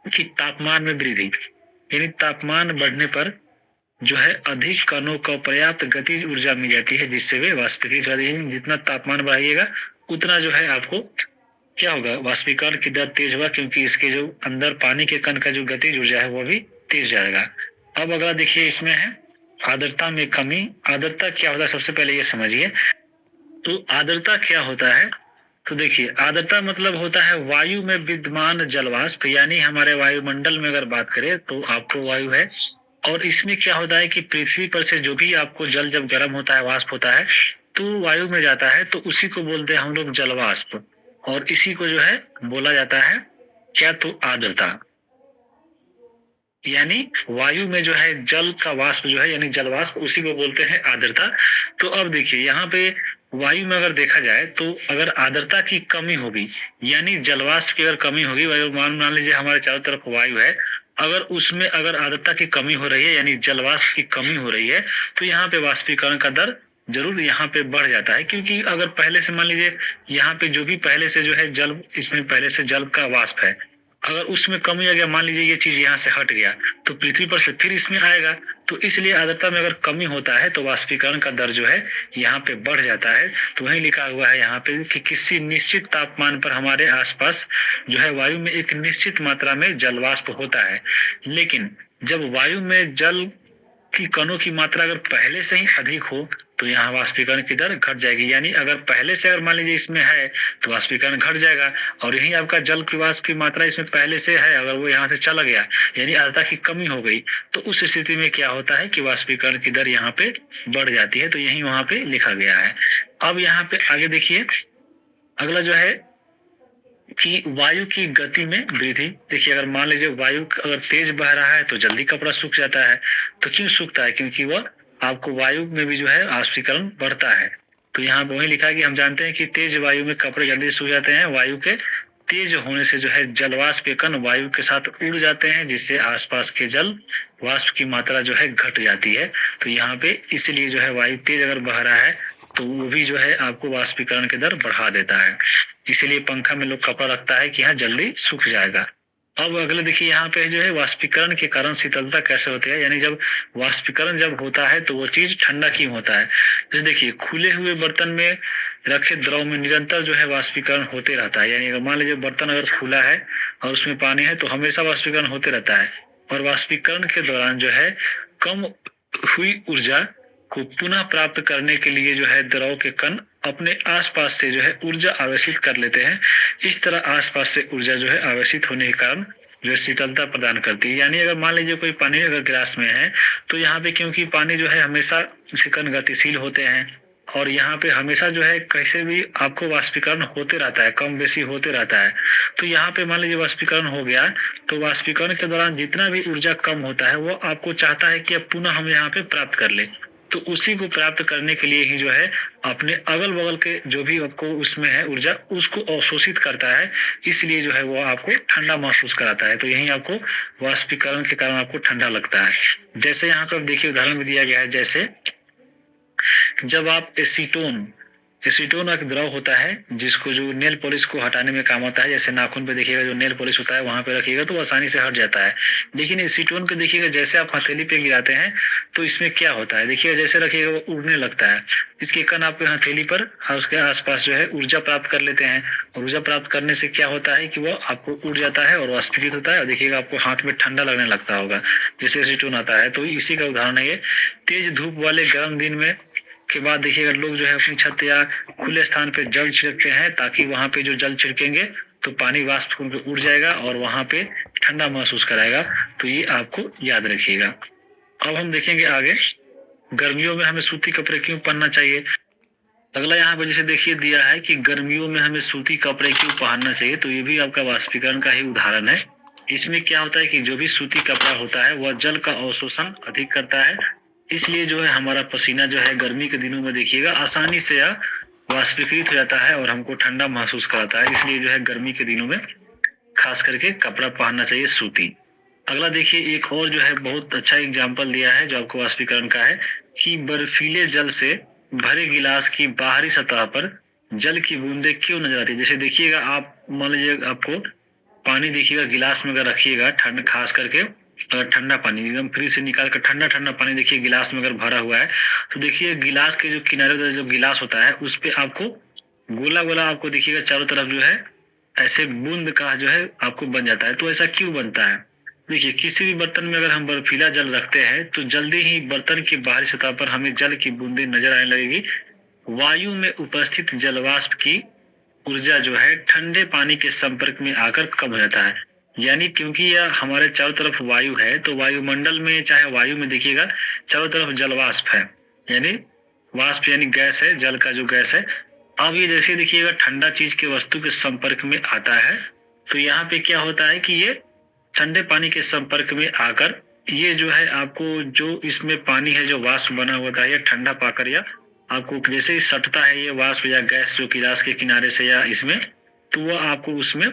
कि तापमान में वृद्धि, यानी तापमान बढ़ने पर जो है अधिक कणों को पर्याप्त गतिज ऊर्जा मिल जाती है जिससे वे वाष्पीकृत हो रही है। जितना तापमान बढ़ाइएगा उतना जो है आपको क्या होगा, वाष्पीकरण की दर तेज होगा, क्योंकि इसके जो अंदर पानी के कण का जो गतिज ऊर्जा है वो भी तेज जाएगा। अब अगला देखिए इसमें है आर्द्रता में कमी। आर्द्रता क्या होता है सबसे पहले ये समझिए। तो आर्द्रता क्या होता है? तो देखिए आर्द्रता मतलब होता है वायु में विद्यमान जलवाष्प, यानी हमारे वायुमंडल में अगर बात करें तो आपको वायु है और इसमें क्या होता है कि पृथ्वी पर से जो भी आपको जल जब गर्म होता है वाष्प होता है तो वायु में जाता है, तो उसी को बोलते हैं हम लोग जलवाष्प और इसी को जो है बोला जाता है क्या, तो आर्द्रता। यानी वायु में जो है जल का वाष्प जो है यानी जलवाष्प, उसी को बोलते हैं आर्द्रता। तो अब देखिए यहाँ पे वायु में अगर देखा जाए तो अगर आर्द्रता की कमी होगी यानी जलवाष्प की अगर कमी होगी, वायु मान लीजिए हमारे चारों तरफ वायु है, अगर उसमें अगर आर्द्रता की कमी हो रही है यानी जलवाष्प की कमी हो रही है तो यहाँ पे वाष्पीकरण का दर जरूर यहाँ पे बढ़ जाता है। क्योंकि अगर पहले से मान लीजिए यहाँ पे जो भी पहले से जो है जल, इसमें पहले से जल का वाष्प है, अगर उसमें कमी आ गया, मान लीजिए ये चीज यहाँ से हट गया तो पृथ्वी पर से फिर इसमें आएगा। तो इसलिए आर्द्रता में अगर कमी होता है तो वाष्पीकरण का दर जो है यहाँ पे बढ़ जाता है। तो वही लिखा हुआ है यहाँ पे कि किसी निश्चित तापमान पर हमारे आसपास जो है वायु में एक निश्चित मात्रा में जल वाष्प होता है, लेकिन जब वायु में जल की कणों की मात्रा अगर पहले से ही अधिक हो तो यहाँ वाष्पीकरण की दर घट जाएगी। यानी अगर पहले से अगर मान लीजिए इसमें है तो वाष्पीकरण घट जाएगा, और यही आपका जल की वाष्प की मात्रा इसमें पहले से है, अगर वो यहाँ से चला गया यानी आर्द्रता की कमी हो गई, तो उस स्थिति में क्या होता है कि वाष्पीकरण की दर यहाँ पे बढ़ जाती है। तो यही वहां पे लिखा गया है। अब यहाँ पे आगे देखिए, अगला जो है कि वायु की गति में वृद्धि। देखिए अगर मान लीजिए वायु अगर तेज बह रहा है तो जल्दी कपड़ा सूख जाता है। तो क्यों सूखता है? क्योंकि वह आपको वायु में भी जो है वाष्पीकरण बढ़ता है। तो यहाँ पे वही लिखा है कि हम जानते हैं कि तेज वायु में कपड़े जल्दी सूख जाते हैं। वायु के तेज होने से जो है जल वाष्प के कण वायु के साथ उड़ जाते हैं, जिससे आसपास के जल वाष्प की मात्रा जो है घट जाती है। तो यहाँ पे इसलिए जो है वायु तेज अगर बह रहा है तो वो भी जो है आपको वाष्पीकरण की दर बढ़ा देता है। इसीलिए पंखा में लोग कपड़ा रखता है कि यहाँ जल्दी सूख जाएगा। अब अगले देखिए यहाँ पे जो है वाष्पीकरण के कारण शीतलता कैसे होती है, यानी जब वाष्पीकरण जब होता है तो वो चीज ठंडा क्यों होता है। जैसे देखिए खुले हुए बर्तन में रखे द्रव में निरंतर जो है वाष्पीकरण होते रहता है। यानी अगर मान लीजिए बर्तन अगर खुला है और उसमें पानी है तो हमेशा वाष्पीकरण होते रहता है, और वाष्पीकरण के दौरान जो है कम हुई ऊर्जा को पुनः प्राप्त करने के लिए जो है द्रव के कण अपने आसपास से जो है ऊर्जा आवेशित कर लेते हैं। इस तरह आसपास से ऊर्जा जो है आवेशित होने के कारण जो शीतलता प्रदान करती है। यानी अगर मान लीजिए कोई पानी अगर गिलास में है तो यहाँ पे क्योंकि पानी जो है हमेशा कण गतिशील होते हैं, और यहाँ पे हमेशा जो है कैसे भी आपको वाष्पीकरण होते रहता है, कम बेसी होते रहता है। तो यहाँ पे मान लीजिए वाष्पीकरण हो गया तो वाष्पीकरण के दौरान जितना भी ऊर्जा कम होता है वो आपको चाहता है कि अब पुनः हम यहाँ पे प्राप्त कर ले। तो उसी को प्राप्त करने के लिए ही जो है अपने अगल बगल के जो भी आपको उसमें है ऊर्जा उसको अवशोषित करता है, इसलिए जो है वो आपको ठंडा महसूस कराता है। तो यही आपको वाष्पीकरण के कारण आपको ठंडा लगता है। जैसे यहाँ पर देखिए उदाहरण में दिया गया है, जैसे जब आप एसीटोन एक द्रव होता है जिसको जो नेल पॉलिश को हटाने में काम आता है। जैसे नाखून पे देखिएगा जो नेल पॉलिश होता है वहां पे रखिएगा तो आसानी से हट जाता है, लेकिन एसीटोन को देखिएगा जैसे आप हथेली पे गिराते हैं तो इसमें क्या होता है, देखिएगा जैसे रखिएगा वो उड़ने लगता है। इसके कण आपके हथेली पर और उसके आसपास जो है ऊर्जा प्राप्त कर लेते हैं, और ऊर्जा प्राप्त करने से क्या होता है कि वो आपको उड़ जाता है और वाष्पीकृत होता है, और देखिएगा आपको हाथ में ठंडा लगने लगता होगा जैसे एसीटोन आता है। तो इसी का उदाहरण है ये। तेज धूप वाले गर्म दिन में के बाद देखिएगा लोग जो है अपनी छत या खुले स्थान पे जल छिड़कते हैं, ताकि वहां पे जो जल छिड़केंगे तो पानी वाष्प होकर उड़ जाएगा और वहां पे ठंडा महसूस कराएगा। तो ये आपको याद रखिएगा। अब हम देखेंगे आगे गर्मियों में हमें सूती कपड़े क्यों पहनना चाहिए। अगला यहाँ पे जैसे देखिए दिया है कि गर्मियों में हमें सूती कपड़े क्यों पहनना चाहिए, तो ये भी आपका वाष्पीकरण का ही उदाहरण है। इसमें क्या होता है कि जो भी सूती कपड़ा होता है वह जल का अवशोषण अधिक करता है, इसलिए जो है हमारा पसीना जो है गर्मी के दिनों में देखिएगा आसानी से वाष्पीकृत हो जाता है और हमको ठंडा महसूस कराता है। इसलिए जो है गर्मी के दिनों में खास करके कपड़ा पहनना चाहिए सूती। अगला देखिए एक और जो है बहुत अच्छा एग्जाम्पल दिया है जो आपको वाष्पीकरण का है कि बर्फीले जल से भरे गिलास की बाहरी सतह पर जल की बूंदे क्यों नजर आती है। जैसे देखिएगा आप मान लीजिए आपको पानी देखिएगा गिलास में अगर रखिएगा ठंड खास करके अगर ठंडा पानी एकदम फ्रिज से निकाल कर ठंडा पानी देखिए गिलास में अगर भरा हुआ है तो देखिए गिलास के जो किनारे जो गिलास होता है उस पे आपको गोला आपको देखिएगा चारों तरफ जो है ऐसे बूंद का जो है आपको बन जाता है। तो ऐसा क्यों बनता है, देखिए किसी भी बर्तन में अगर हम बर्फीला जल रखते हैं तो जल्दी ही बर्तन की बाहरी सतह पर हमें जल की बूंदें नजर आने लगेगी। वायु में उपस्थित जलवाष्प की ऊर्जा जो है ठंडे पानी के संपर्क में आकर कम हो जाता है। यानी क्योंकि यह हमारे चारों तरफ वायु है तो वायुमंडल में चाहे वायु में देखिएगा चारों तरफ जलवाष्प है, यानी वाष्प यानी गैस है, जल का जो गैस है। अब ये जैसे देखिएगा ठंडा चीज के वस्तु के संपर्क में आता है तो यहाँ पे क्या होता है कि ये ठंडे पानी के संपर्क में आकर ये जो है आपको जो इसमें पानी है जो वाष्प बना हुआ है या ठंडा पाकर या आपको जैसे ही सटता है ये वाष्प या गैस जो गिलास के किनारे से या इसमें, तो वह आपको उसमें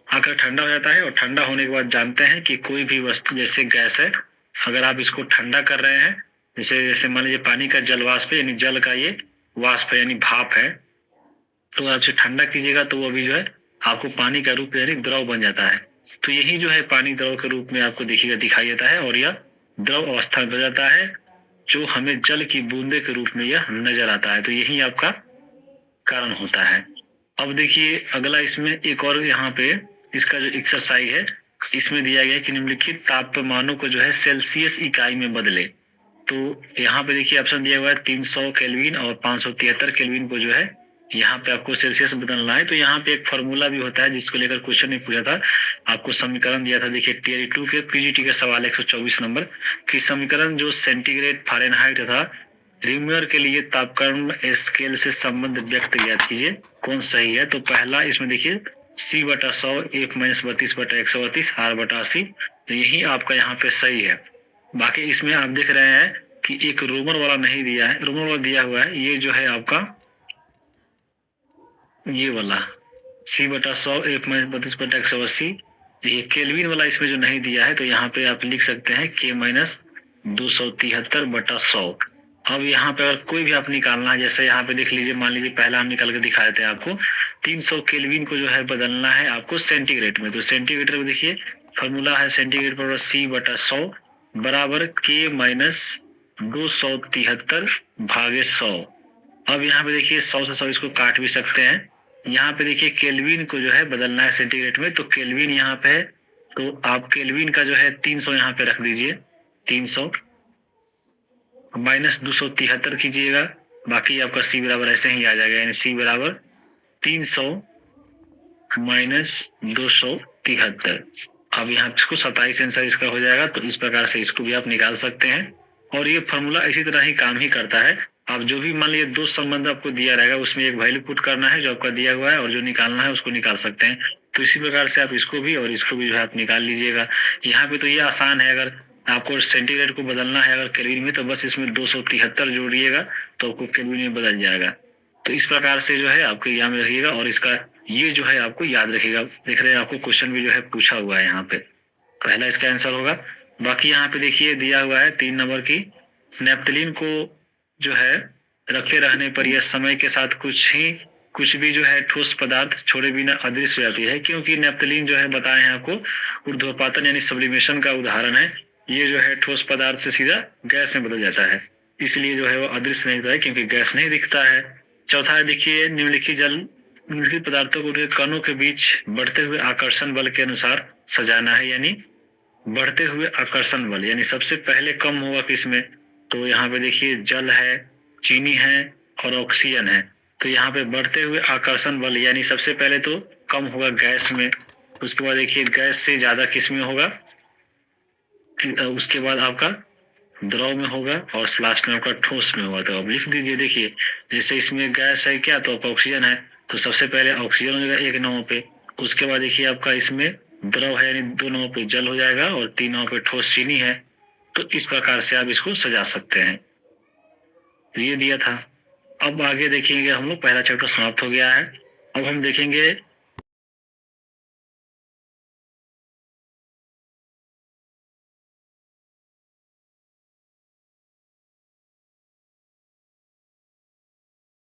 आकर ठंडा हो जाता है। और ठंडा होने के बाद जानते हैं कि कोई भी वस्तु जैसे गैस है अगर आप इसको ठंडा कर रहे हैं, जैसे मान लीजिए पानी का जल वाष्प यानी जल का ये वाष्प यानी भाप है, तो आप इसे ठंडा कीजिएगा तो वो भी जो है आपको पानी का रूप यानी द्रव बन जाता है। तो यही जो है पानी द्रव के रूप में आपको देखिएगा दिखाई देता है और यह द्रव अवस्था में बदल जाता है, जो हमें जल की बूंदे के रूप में यह नजर आता है। तो यही आपका कारण होता है। अब देखिए अगला इसमें एक और यहाँ पे इसका जो एक्सरसाइज है इसमें दिया गया है कि निम्नलिखित तापमानों को जो है सेल्सियस इकाई में बदले। तो यहाँ पे देखिए ऑप्शन दिया हुआ है 300 केल्विन और 573 केल्विन को जो है यहाँ पे आपको सेल्सियस बदलना है। तो यहाँ पे एक फॉर्मूला भी होता है जिसको लेकर क्वेश्चन नहीं पूछा था, आपको समीकरण दिया था। देखिए टियर 2 के पीजीटी का सवाल 124 नंबर की समीकरण जो सेंटीग्रेड, फारेनहाइट तथा रिम्यूअर के लिए तापक्रम स्केल से संबंध व्यक्त ज्ञात कीजिए, कौन सही है। तो पहला इसमें देखिए C/100 1-32/138 R/80, तो यही आपका यहाँ पे सही है। बाकी इसमें आप देख रहे हैं कि एक रोमन वाला नहीं दिया है, रोमन वाला दिया हुआ है, ये जो है आपका ये वाला C/100 1-32/180, ये केल्विन वाला इसमें जो नहीं दिया है, तो यहाँ पे आप लिख सकते हैं K-273/100। अब यहाँ पे अगर कोई भी आप निकालना है, जैसे यहाँ पे देख लीजिए, मान लीजिए पहला हम निकाल के दिखाए थे आपको 300 केल्विन को जो है बदलना है आपको सेंटीग्रेड में। तो सेंटीग्रेड में देखिए फॉर्मूला है सेंटीग्रेड पर C/100 बराबर K-273/100। अब यहाँ पे देखिए 100 से 100 इसको काट भी सकते हैं। यहाँ पे देखिए केल्विन को जो है बदलना है सेंटीग्रेड में, तो केल्विन यहाँ पे है, तो आप केल्विन का जो है 300 यहाँ पे रख दीजिए, 300 माइनस 273 कीजिएगा, बाकी आपका C बराबर ऐसे ही आ जाएगा, यानी C बराबर 300 माइनस 273। अब यहाँ इसको 27 आंसर इसका हो जाएगा। तो इस प्रकार से इसको भी आप निकाल सकते हैं और ये फॉर्मूला इसी तरह ही काम ही करता है। आप जो भी मान लीजिए दो संबंध आपको दिया रहेगा उसमें एक वैल्यू पुट करना है जो आपका दिया हुआ है और जो निकालना है उसको निकाल सकते हैं। तो इसी प्रकार से आप इसको भी और इसको भी जो है आप निकाल लीजिएगा। यहाँ पे तो ये आसान है, अगर आपको सेंटीग्रेड को बदलना है अगर केल्विन में तो बस इसमें 273 जोड़िएगा तो आपको केल्विन में बदल जाएगा। तो इस प्रकार से जो है आपको याद में रखिएगा और इसका ये जो है आपको याद रखिएगा। देख रहे हैं आपको क्वेश्चन भी जो है पूछा हुआ है, यहाँ पे पहला इसका आंसर होगा। बाकी यहाँ पे देखिए दिया हुआ है 3 नंबर की, नेप्थलीन को जो है रखे रहने पर यह समय के साथ कुछ भी जो है ठोस पदार्थ छोड़े बिना अदृश्य हो जाती है, क्योंकि नेप्थलीन जो है बताए हैं आपको ऊर्ध्वपातन यानी सब्लिमेशन का उदाहरण है। ये जो है ठोस पदार्थ से सीधा गैस में बदल जाता है, इसलिए जो है वो अदृश्य नहीं होता है क्योंकि गैस नहीं दिखता है। चौथा है देखिए निम्नलिखित पदार्थों को उनके कणों के बीच बढ़ते हुए आकर्षण बल के अनुसार सजाना है, यानी बढ़ते हुए आकर्षण बल यानी सबसे पहले कम होगा किसमें, तो यहाँ पे देखिए जल है, चीनी है और ऑक्सीजन है। तो यहाँ पे बढ़ते हुए आकर्षण बल यानी सबसे पहले तो कम होगा गैस में, उसके बाद देखिए गैस से ज्यादा किसमें होगा, उसके बाद आपका द्रव में होगा और लास्ट में आपका ठोस में होगा। तो अब लिख दीजिए, देखिए जैसे इसमें गैस है क्या तो ऑक्सीजन है, तो सबसे पहले ऑक्सीजन हो जाएगा 1 नंबर पे, उसके बाद देखिए आपका इसमें द्रव है यानी 2 नंबर पे जल हो जाएगा और 3 नंबर पे ठोस चीनी है। तो इस प्रकार से आप इसको सजा सकते हैं। ये दिया था। अब आगे देखेंगे हम लोग, पहला चैप्टर समाप्त हो गया है। अब हम देखेंगे